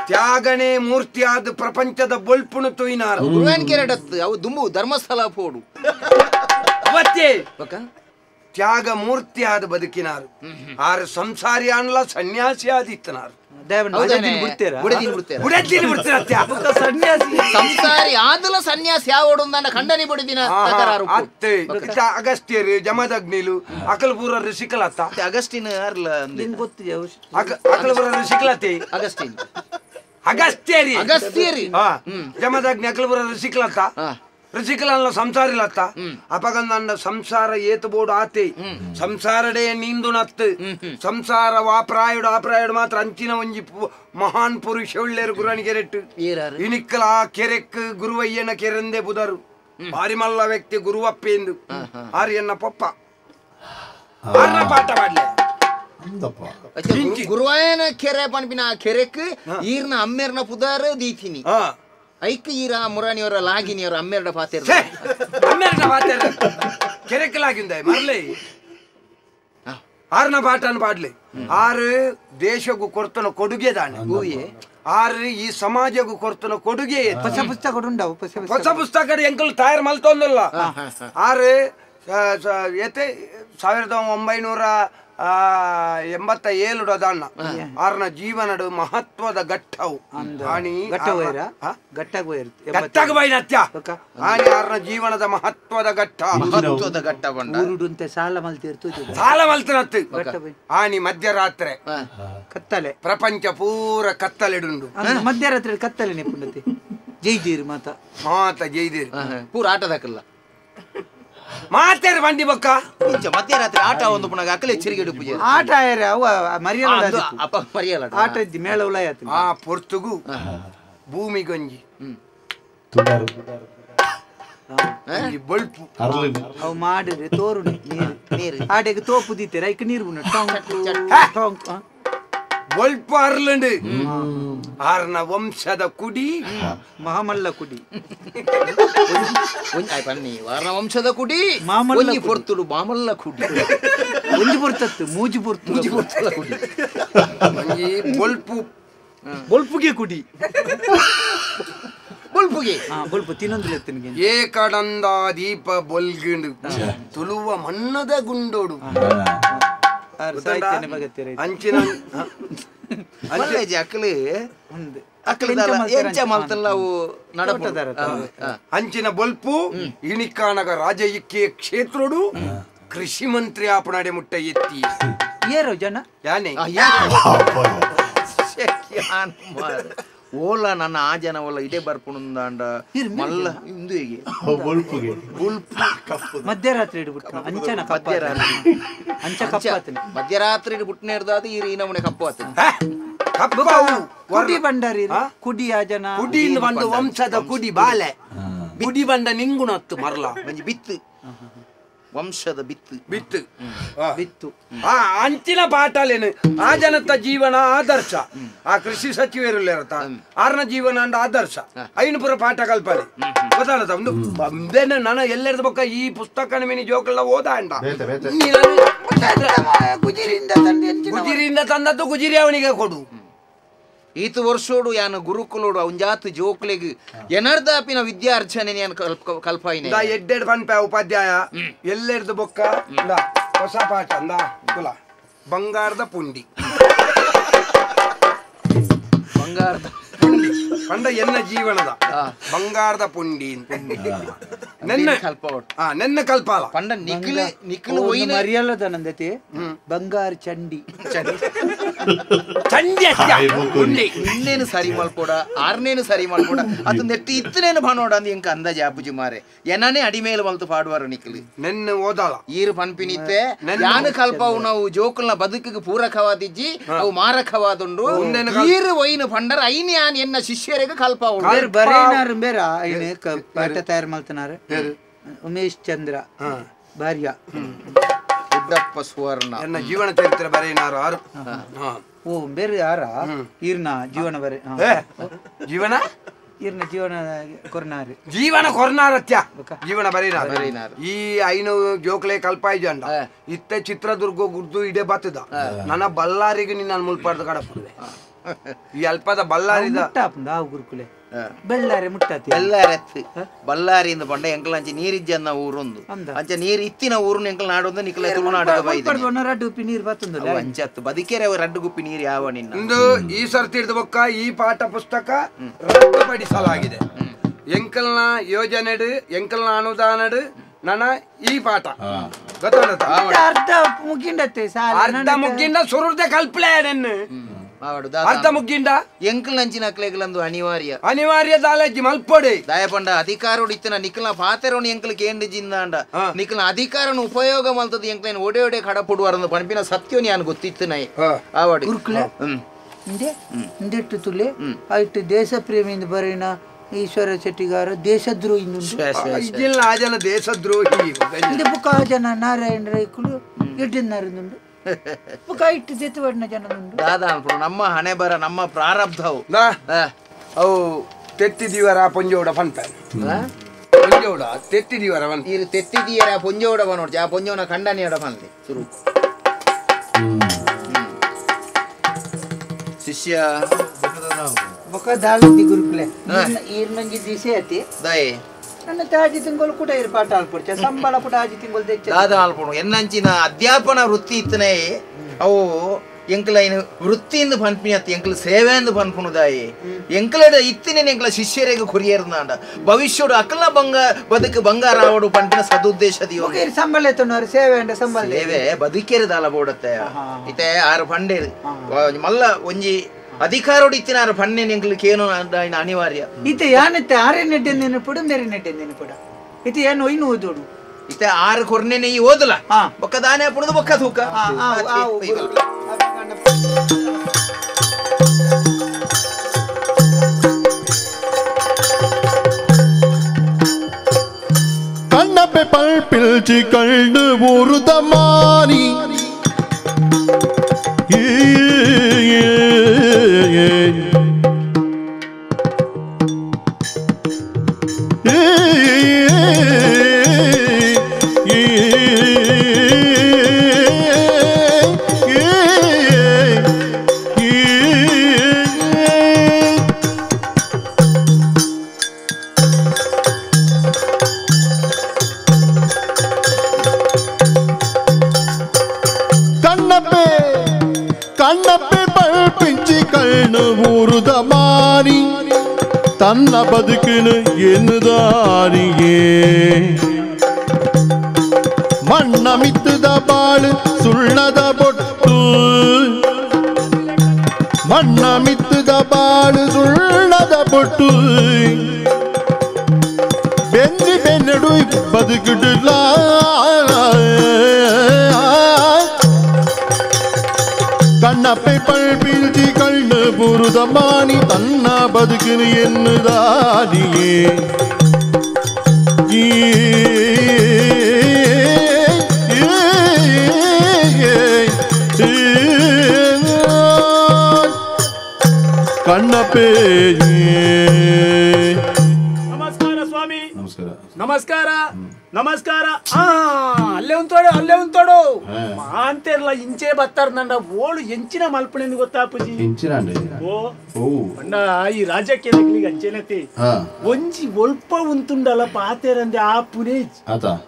ತ್ಯಾಗಣೆ ಮೂರ್ತಿಯಾದ ಪ್ರಪಂಚದ ಬೊಲ್ಪುಣು ತುಯಿನಾರ ಅವು ದುಂಬು ಧರ್ಮಸ್ಥಳ ಪೋಡು ಅವತ್ತೇ ತ್ಯಾಗ ಮೂರ್ತಿಯಾದ ಬದುಕಿನಾರು ಆರು ಸಂಸಾರಿ ಅನ್ಲ ಸನ್ಯಾಸಿ ಆದಿತ್ತನಾರು ಸಂಸಾರಿ ಆದಲ ಸನ್ಯಾಸಿ ಯಾವಡು ಖಂಡನೆ ಬಡಿದಿನ ಅಗಸ್ತ್ಯರು ಜಮದಗ್ನಿಲು ಅಕಲ್ಪುರ ಋಷಿಕಲತ್ತ ಅಗಸ್ಟಿನ್ ಅಕಲ್ಪುರ ಋಷಿಕಲತೆ ಅಗಸ್ಟಿನ್ ಅಗಸ್ತ್ಯರಿ ಅಗಸ್ತ್ಯರಿ ಜಮದಗ್ನಿ ಅಕಲ್ಪುರ ಋಷಿಕಲತ್ತ ಋಷಿಕಲನ್ನ ಸಂಸಾರ ಇಲ್ಲತ್ತ ಅಪಗಂದ ಸಂಸಾರ ಏತು ಬೋರ್ಡ್ ಆತೆ ಸಂಸಾರಡೆ ನೀಂದು ನತ್ತು ಸಂಸಾರ ವಾಪ್ರಾಯುಡು ಮಾತ್ರ ಅಂಚಿನ ಒಂಜಿ ಮಹಾನ್ ಪುರುಷ ಒಳ್ಳೆರು ಗುರುವನಿ ಕೆರೆಟ್ಟು ಇನಿಕ್ಕಲ ಆ ಕೆರೆಕ್ ಗುರುವಯ್ಯನ ಕೆರೆಂದೆ ಬುಧರು ಬಾರಿಮಲ್ಲ ವ್ಯಕ್ತಿ ಗುರುವಪ್ಪೆಂದು ಆರ್ಯನ್ನ ಪಪ್ಪ ಪಾಠ ಮಾಡ್ಲೆ ಗುರುವಾಯನ ಕೆರೆ ಪನ್ಪಿನ ಕೆರೆಕ್ ಈರ್ನ ಅಮ್ಮೇರ್ನ ಪುದಾರ ದೀತಿನಿ ಐಕ್ ಈರ ಮುರಾಣಿಯವರ ಲಾಗಿನಿಯವರ ಅಮ್ಮೇರ್ಡ ಪಾತೆರ್ ಕೆರೆಕಲಾಗಿಂದ ಮರ್ಲೆ ಆರ್ನ ಪಾಠನ ಪಾಡ್ಲಿ ಆರು ದೇಶಕ್ಕೂ ಕೊಡ್ತನ ಕೊಡುಗೆ ದಾಣೆ ಆರು ಈ ಸಮಾಜಕ್ಕೂ ಕೊಡ್ತನ ಕೊಡುಗೆ ಹೊಸ ಪುಸ್ತಕ ಉಂಡವು ಹೊಸ ಪುಸ್ತಕ ಎಂಕಲ್ ತಯಾರು ಮಲ್ತೊಂದಲ್ಲ ಆರು 1987 ದಾಣ್ಣ ಆರ್ನ ಜೀವನಡು ಮಹತ್ವದ ಘಟ್ಟವು ಘಟ್ಟಗ ಬೈನತ್ಯ ಆನಿ ಆರ್ನ ಜೀವನದ ಮಹತ್ವದ ಘಟ್ಟ ಸಾಲ ಮಲ್ತಿರ್ತು ಸಾಲ ಮಲ್ತಿರತ್ತು ಆನಿ ಮಧ್ಯರಾತ್ರಿ ಕತ್ತಲೆ ಪ್ರಪಂಚ ಪೂರ ಕತ್ತಲೆಡುಂಡು ಮಧ್ಯರಾತ್ರಿ ಕತ್ತಲೆ ನೆಪ್ಪುಂಡತಿ ಜೈದೀರ್ ಮಾತ ಜೈದೀರ್ ಪೂರ ಆಟದಕ್ಕಲ್ಲ ಮಾತೇರು ಬಂಡಿ ಬೊಕ್ಕ ಮಧ್ಯರಾತ್ರಿ ಆಟ ಒಂದು ಪುನಃ ಅಕ್ಕಲೆ ಚಿರಿಗೆಡು ಪೂಜೆ ಆಟ ಅವ ಮರಿಯಲ್ಲ ಅಪ್ಪ ಮರಿಯಲ್ಲ ಆಟ ಇದ್ದಿ ಮೇಳ ಉಳಾಯತ್ತು ಆ ಪೊರ್ತುಗು ಭೂಮಿ ಗಂಜಿ ಬಲ್ಪು ಅವು ಮಾಡಿದ್ರೆ ತೋರು ನೀರು ಆಟೆಗೆ ತೋಪು ದೀತೆ ರೈಕ್ ನೀರು ಬಲ್ಪು ಅರ್ಲಂಡು ಆರ್ನ ವಂಶದ ಕುಡಿ ಮಹಾಮಲ್ಲ ಕುಡಿ ವಾರ್ನ ವಂಶದ ಕುಡಿ ಮಾಮಲ್ಲ ಪೊರ್ತುಡು ಮಾಮಲ್ಲ ಕುಡಿ ಒಂಜಿ ಪೊರ್ತತ್ತು ಮೂಜಿ ಪೊರ್ತುಲ ಕುಡಿ ಬೊಲ್ಪುಗೆ ಕುಡಿ ಬೊಲ್ಪುಗೆ ಬೊಲ್ಪು ತಿನ್ನೊಂದು ಲೆತ್ತನಿಗೆ ಏಕಡಂದ ದೀಪ ಬೊಲ್ಗಿಂಡು ತುಳುವ ಮಣ್ಣದ ಗುಂಡೋಡು ಅಂಚಿನ ಅಕ್ಕಲೆ ಎಂಚ ಮಲ್ತಲ್ಲ ಅವು ನಡಪುದಾರ ಅಂಚಿನ ಬೊಲ್ಪು ಇಣಿಕಾನಗ ರಾಜ ಇಕ್ಕೆ ಕ್ಷೇತ್ರೋಡು ಕೃಷಿ ಮಂತ್ರಿ ಆಪಣಾಡೆ ಮುಟ್ಟ ಎತ್ತಿ ಏರೋ ಜನ ಯಾನೆ ಓಲ ನನ್ನ ಆ ಜನ ಒಲ್ಲ ಇದೇ ಬರ್ಪುಣಂದ ಮಲ್ಲ ಇಂದು ಹೇಗೆ ಮಧ್ಯರಾತ್ರಿ ಇಡ್ಬಿಟ್ಟು ಅಂಚನ ಮಧ್ಯರಾತ್ರಿ ಬಿಟ್ಟನೆ ಇರ್ದಾದ ಈ ನಮನೆ ಕಪ್ಪು ಆತ ಕುಡಿ ಬಂಡಾರಿ ಕುಡಿ ಆ ಜನ ಕುಡಿಯಿಂದ ಬಂದು ವಂಶದ ಕುಡಿ ಬಾಲೆ ಕುಡಿ ಬಂಡ ನಿಂಗುಣತ್ತು ಮರಲ ಒಂಜಿ ಬಿತ್ತು ವಂಶದ ಬಿತ್ತು ಅಂಚಿನ ಪಾಠಲೇನು ಆ ಜನತ ಜೀವನ ಆದರ್ಶ ಆ ಕೃಷಿ ಸಚಿವರು ಆರ್ನ ಜೀವನ ಅಂಡ ಆದರ್ಶ ಐನಪುರ ಪಾಠ ಕಲ್ಪನೆ ಗೊತ್ತಾಗತ್ತ ಒಂದು ನನ್ನ ಎಲ್ಲೆರದ ಬೊಕ್ಕ ಈ ಪುಸ್ತಕ ಮಿನಿ ಜೋಕಲ್ಲ ಓದ ಅಂಡ ಗುಜಿರಿಯಿಂದ ತಂದದ್ದು ಗುಜಿರಿ ಅವನಿಗೆ ಕೊಡು ಈತು ವರ್ಷೋಡು ಯಾನು ಗುರುಕುಲೋಡು ಅವಂಜಾತು ಜೋಕ್ಲೆಗ್ ಎನರ್ದಾಪಿನ ವಿದ್ಯಾರ್ಚನೆ ಕಲ್ಪಾಯಿನ ಎಡ್ಡೆಡ್ ಪನ್ಪೆ ಉಪಾಧ್ಯಾಯ ಎಲ್ಲೆರ್ದು ಬೊಕ್ಕ ಹೊಸ ಪಾಠ ಅಂದ ಕುಲ ಬಂಗಾರದ ಪುಂಡಿ ಪುಂಡಿ ಪಂಡ ಎನ್ನ ಜೀವನದ ಬಂಗಾರದ ಪುಂಡಿ ನೆನ್ನ ಕಲ್ಪಾಲ ಪಂಡ ನಿಖಿಲು ಮರಿಯಲ್ಲದ ನಂದತಿ ಬಂಗಾರ ಚಂಡಿ ಇನ್ನೇನು ಸರಿ ಮಲ್ಪೋಡ ಆರ್ನೇನು ಸರಿ ಮಲ್ಪೋಡ ಅದು ನೆಟ್ಟಿ ಇತ್ತನೇನು ಬಾನೋಡ ಅಂದ್ ಎಂಕ ಅಂದಾಜ ಆಪುಜಿ ಮಾರೆ ಎನನೇ ಅಡಿಮೇಲೆ ಮಲ್ತು ಪಾಡುವಾರ ನಿಖಿಲು ನೆನ್ನ ಓದಾಳ ಈರು ಪನ್ಪಿನಿತ್ತೆ ಯಾನು ಕಲ್ಪವು ನಾವು ಜೋಕುಲ್ನ ಬದುಕಿಗೆ ಪೂರಕವಾದಿಜ್ಜಿ ಅವು ಮಾರಕವಾದುಂಡು ಈರು ಒಯ್ನು ಪಂಡರ ಐನ್ ಯಾನ್ ಎನ್ನ ಶಿಷ್ಯರಿಗೆ ಕಲ್ಪವು ಬರೇನಾರು ಬೇರ ಐನ್ ಪಾಠ ತಯಾರು ಮಲ್ತನಾರ ಉಮೇಶ್ ಚಂದ್ರ ಭಾರ್ಯ ಉದ್ದಪ್ಪ ಸುವರ್ಣ ಎನ್ನ ಜೀವನ ಚರಿತ್ರೆ ಬರೇನಾರು ಆರು ಓ ಬೇರೆ ಯಾರ ಈರ್ನ ಜೀವನ ಬರೆ ಜೀವನ ಈರ್ನ ಜೀವನ ಕೊರ್ನಾರು ಜೀವನ ಕೊರ್ನಾರತ್ಯ ಜೀವನ ಬರೀನಾರು ಈ ಐನು ಜೋಕ್ಲೆ ಕಲ್ಪಾಯಿ ಜಂಡ ಇತ್ತೆ ಚಿತ್ರದುರ್ಗ ಗುರ್ದು ಇಡೆ ಬತ್ತದ ನನ್ನ ಬಳ್ಳಾರಿಗೆ ನಿನ್ನ ಮುಲ್ಪಾಡ್ದ ಕಡಪುದೆ ಈ ಅಲ್ಪದ ಬಳ್ಳಾರಿದ ಗುರುಕುಲೆ ಬೆಳ್ಳಾರಿ ಮುಟ್ಟಾತಿ ಬಳ್ಳಾರಿಯಿಂದ ಪಂಡ ಎಂಕಲ್ ಅಂಚೆ ನೀರಿಜ್ಜನ್ನ ಊರೊಂದು ಅಂಚೆ ನೀರು ಇತ್ತಿನ ಊರು ಎಂಕಲ್ ನಾಡೊಂದು ನಿಖಲ ತುಳುನಾಡು ರಡ್ಡು ಗುಪ್ಪಿ ನೀರು ಬರ್ತಂದು ಅಂಚತ್ತು ಬದಿಕೆರೆ ರಡ್ಡು ಗುಪ್ಪಿ ನೀರು ಯಾವ ನಿನ್ನ ಇಂದು ಈ ಸರ್ತಿ ಹಿಡಿದ ಬೊಕ್ಕ ಈ ಪಾಠ ಪುಸ್ತಕ ರದ್ದುಪಡಿಸಲಾಗಿದೆ ಎಂಕಲ್ನ ಯೋಜನೆಡು ಎಂಕಲ್ನ ಅನುದಾನಡು ನನ್ನ ಈ ಪಾಠ ಅರ್ಧ ಮುಗಿಂಡತ್ತೆ ಅರ್ಧ ಮುಗಿಂಡ ಸುರುರ್ದೆ ಕಲ್ಪಲೆ ನೆನ್ನು ಅರ್ಥ ಮುಗ್ಗಿಂಡ ಎಂಕಲ್ ನಂಚಿನ ಅಕ್ಲೆಗಲಂದು ಅನಿವಾರ್ಯ ದಾಲಜ್ಜಿ ಮಲ್ಪೊಡೆ ದಯಪಂಡ ಅಧಿಕಾರೋಡು ಇತ್ತಿನ ನಿಖಲ್ನ ಪಾತೆರೋನು ಎಂಕಲ್ ಕೇಂದ್ರ ಜಿಂದಾಂಡ ನಿಖಲ್ನ ಅಧಿಕಾರನ ಉಪಯೋಗ ಮಲ್ತದ ಎಂಕ್ಲೈನ್ ಒಡೆ ಒಡೆ ಕಡಪುಡುವರನ್ನು ಪಂಪಿನ ಸತ್ಯೋ ನಾನು ಗೊತ್ತಿತ್ತು ನೈ ಆವಾಡಿ ಇಂದೆಟ್ಟು ತುಲೆ ಆಯ್ತು ದೇಶ ಪ್ರೇಮಿಯಿಂದ ಬರೀನ ಈಶ್ವರ ಶೆಟ್ಟಿಗಾರ ದೇಶದ್ರೋಹಿ ಇದಿಲ್ಲ ಆ ಜನ ದೇಶದ್ರೋಹಿ ಇದು ಬುಕ್ಕ ಆ ಜನ ನಾರಾಯಣ ರೈಕುಲು ಎಡ್ಡಿನಾರಿಂದುಂಡು ಬುಕ್ಕ ಇಟ್ಟು ಜೆತ್ತುವಡ್ನ ಜನದುಂಡು ದಾದಾ ಅನ್ಪಡು ನಮ್ಮ ಹಣೆ ಬರ ನಮ್ಮ ಪ್ರಾರಬ್ಧವು ಅವು ತೆತ್ತಿದೀವರ ಪೊಂಜೋಡ ಪಂತ ಪೊಂಜೋಡ ತೆತ್ತಿದೀವರ ಇದು ತೆತ್ತಿದೀಯರ ಪೊಂಜೋಡ ನೋಡ್ತಿ ಆ ಪೊಂಜೋನ ಖಂಡನೆಯಡ ಪಂದೆ ಶುರು ಶಿಷ್ಯ ಬೊಕ್ಕ ದಾಲದಿ ಗುರುಕುಲೆ ಈರ್ನಂಗಿ ದಿಸೆ ಅತಿ ದಯೆ ನನ್ನ ತಾಜಿ ತಿಂಗಳು ಕೂಡ ಇರು ಪಾಠ ಅಲ್ಪಡ್ಚೆ ಸಂಬಳ ಕೂಡ ಆಜಿ ತಿಂಗಳು ತೆಚ್ಚ ದಾದ ಅಲ್ಪಡು ಎನ್ನಂಚಿನ ಅಧ್ಯಾಪನ ವೃತ್ತಿ ಇತ್ತನೇ ಅವು ಎಂಕಲೈನ ವೃತ್ತಿಯಿಂದ ಪನ್ಪಿನತ್ತ ಎಂಕಲ ಸೇವೆಯಿಂದ ಪನ್ಪುನುದಾಯಿ ಎಂಕಲಡ ಇತ್ತಿನ ಎಂಕಲ ಶಿಷ್ಯರಿಗೆ ಕುರಿಯರ್ನಾಂಡ ಭವಿಷ್ಯಡು ಅಕಲ ಬದುಕು ಬಂಗಾರ ಆವಡು ಪಂಪಿನ ಸದುದ್ದೇಶದಿ ಸಂಬಳ ಎತ್ತನವರು ಸೇವೆ ಅಂಡ ಸಂಬಳ ಸೇವೆ ಬದುಕೇರಿದಾಲ ಬೋಡತ್ತೆ ಇತ್ತೆ ಆರು ಪಂಡೇರು ಮಲ್ಲ ಒಂಜಿ ಅಧಿಕಾರೋಡು ಇತ್ತಿನ ಆರು ಪಣ್ಣೆ ಎಂಕಲಿಗೆ ಏನು ಅನಿವಾರ್ಯ ಇತ್ತೆ ಯಾನತ್ತೆ ಆರೇ ನೆಡ್ಡೆ ನೆನಪುಡು ಮೇರೆ ನೆಡ್ಡೆ ನೆನಪುಡ ಇತ್ತೆ ಏನು ಒಯ್ನು ಓದೋಡು ಇತ್ತೆ ಆರು ಕೊರ್ನೆ ಈ ಓದಲ ಬೊಕ್ಕ ದಾನೆ ಪುಣದು ಬೊಕ್ಕ ತೂಕ ಕಣ್ಣಪ್ಪೆ ಪಲ್ಪಿಲ್ಚಿ ಕಳ್ಳು ಊರುದ ಮಾನಿ ಕಣ್ಣಪ್ಪೆ ಪಲ್ಪಿಂಚಿ ಕಳ್ಳು ಊರುದ ಮಾನಿ ತನ್ನ ಬದುಕಿನ ಎನ್ನುದಾರಿಗೆ ಮಣ್ಣ ಮಿತ್ತದ ಬಾಳು ಸುಳ್ಳದ ಬೊಟ್ಟು ಮಣ್ಣ ಮಿತ್ತದ ಬಾಳು ಸುಳ್ಳದ ಬೊಟ್ಟು ಬೆನ್ನಿ ಬೆನ್ನಡು ಬದುಕಿಡಲ ಕಣ್ಣಪ್ಪೆ ಪಲ್ಪಿಲ್ಚಿ ಕಳ್ಳು ಬುರುದ ಮಾನಿ ತನ್ನ ಬದುಕಿನ ಎನ್ನುದಾರಿಯೇ ಕಣ್ಣಪ್ಪೆ ನಮಸ್ಕಾರ ಸ್ವಾಮಿ ನಮಸ್ಕಾರ ನಮಸ್ಕಾರ ನಮಸ್ಕಾರ ಅಲ್ಲೇ ಉಂತೋಡು ಅಂತೆಲ್ಲ ಇಂಚೆ ಬತ್ತಾರ ನನ್ನ ಓಳು ಎಂಚಿನ ಮಲ್ಪಣೆ ಗೊತ್ತಾಪುಜಿ ಓ ಅಣ್ಣ ಈ ರಾಜ್ಯಕ್ಕೆ ಅಂಚೆನತಿ ಒಂಜಿ ಒಲ್ಪ ಉಂತುಂಡಲ್ಲ ಪಾತೇರಂದೆ ಆ ಪುನೇ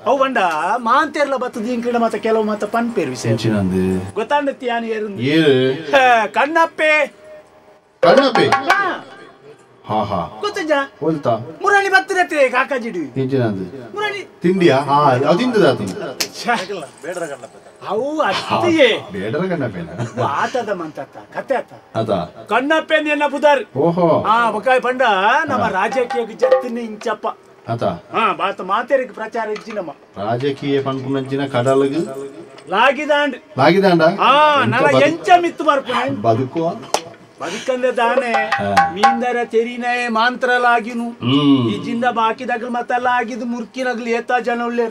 ಅವು ಬಂಡ ಮಾಂತೇರ್ಲ ಬತ್ತದ ಇಂಕ್ರಿಡ ಮತ್ತ ಕೆಲವು ಮತ್ತ ಪನ್ಪೇರು ವಿಷಯ ಗೊತ್ತಾಂಡತಿ ಯಾನು ಕಣ್ಣಪ್ಪೆ ಕಣ್ಣಪ್ಪೆ ಗೊತ್ತಜ್ಜ ಮುರಳಿ ಬತ್ತರತ್ತೆ ಕಾಕಾಜಿಡಿ ಮುರಳಿ ತಿಂಡಿಯಾ ಅದು ತಿಂದದ ಅವು ಅತ್ತಿಯೇ ಬೇಡರ ಕಣ್ಣಪ್ಪೆನ ಆಟದ ಮಂತತ್ತ ಕತೆ ಅತ್ತ ಕಣ್ಣಪ್ಪೆ ಎನ್ನ ಬುದಾರ್ ಓಹೋ ಬಕಾಯ್ ಪಂಡ ನಮ್ಮ ರಾಜಕೀಯ ಜತ್ತಿನ ಇಂಚಪ್ಪ ಬಾತ ಮಾತೇರಿಗೆ ಪ್ರಚಾರ ಇಜ್ಜಿ ನಮ್ಮ ರಾಜಕೀಯ ಪಂಪುನಂಚಿನ ಕಡಲಗು ಲಾಗಿದಾಂಡ ನಲ ಎಂಚ ಮಿತ್ತು ಬರ್ಪುನ ಬದುಕುವ ಬದುಕಂದೆ ದಾನೆ ಮೀಂದರ ತೆರಿನೇ ಮಾಂತ್ರಲಾಗಿನು ಈ ಜಿಂದ ಬಾಕಿದಾಗಲು ಮತ್ತೆಲ್ಲ ಆಗಿದ್ದು ಮುರ್ಕಿನಾಗ್ಲಿ ಏತಾ ಜನ ಒಳ್ಳೆ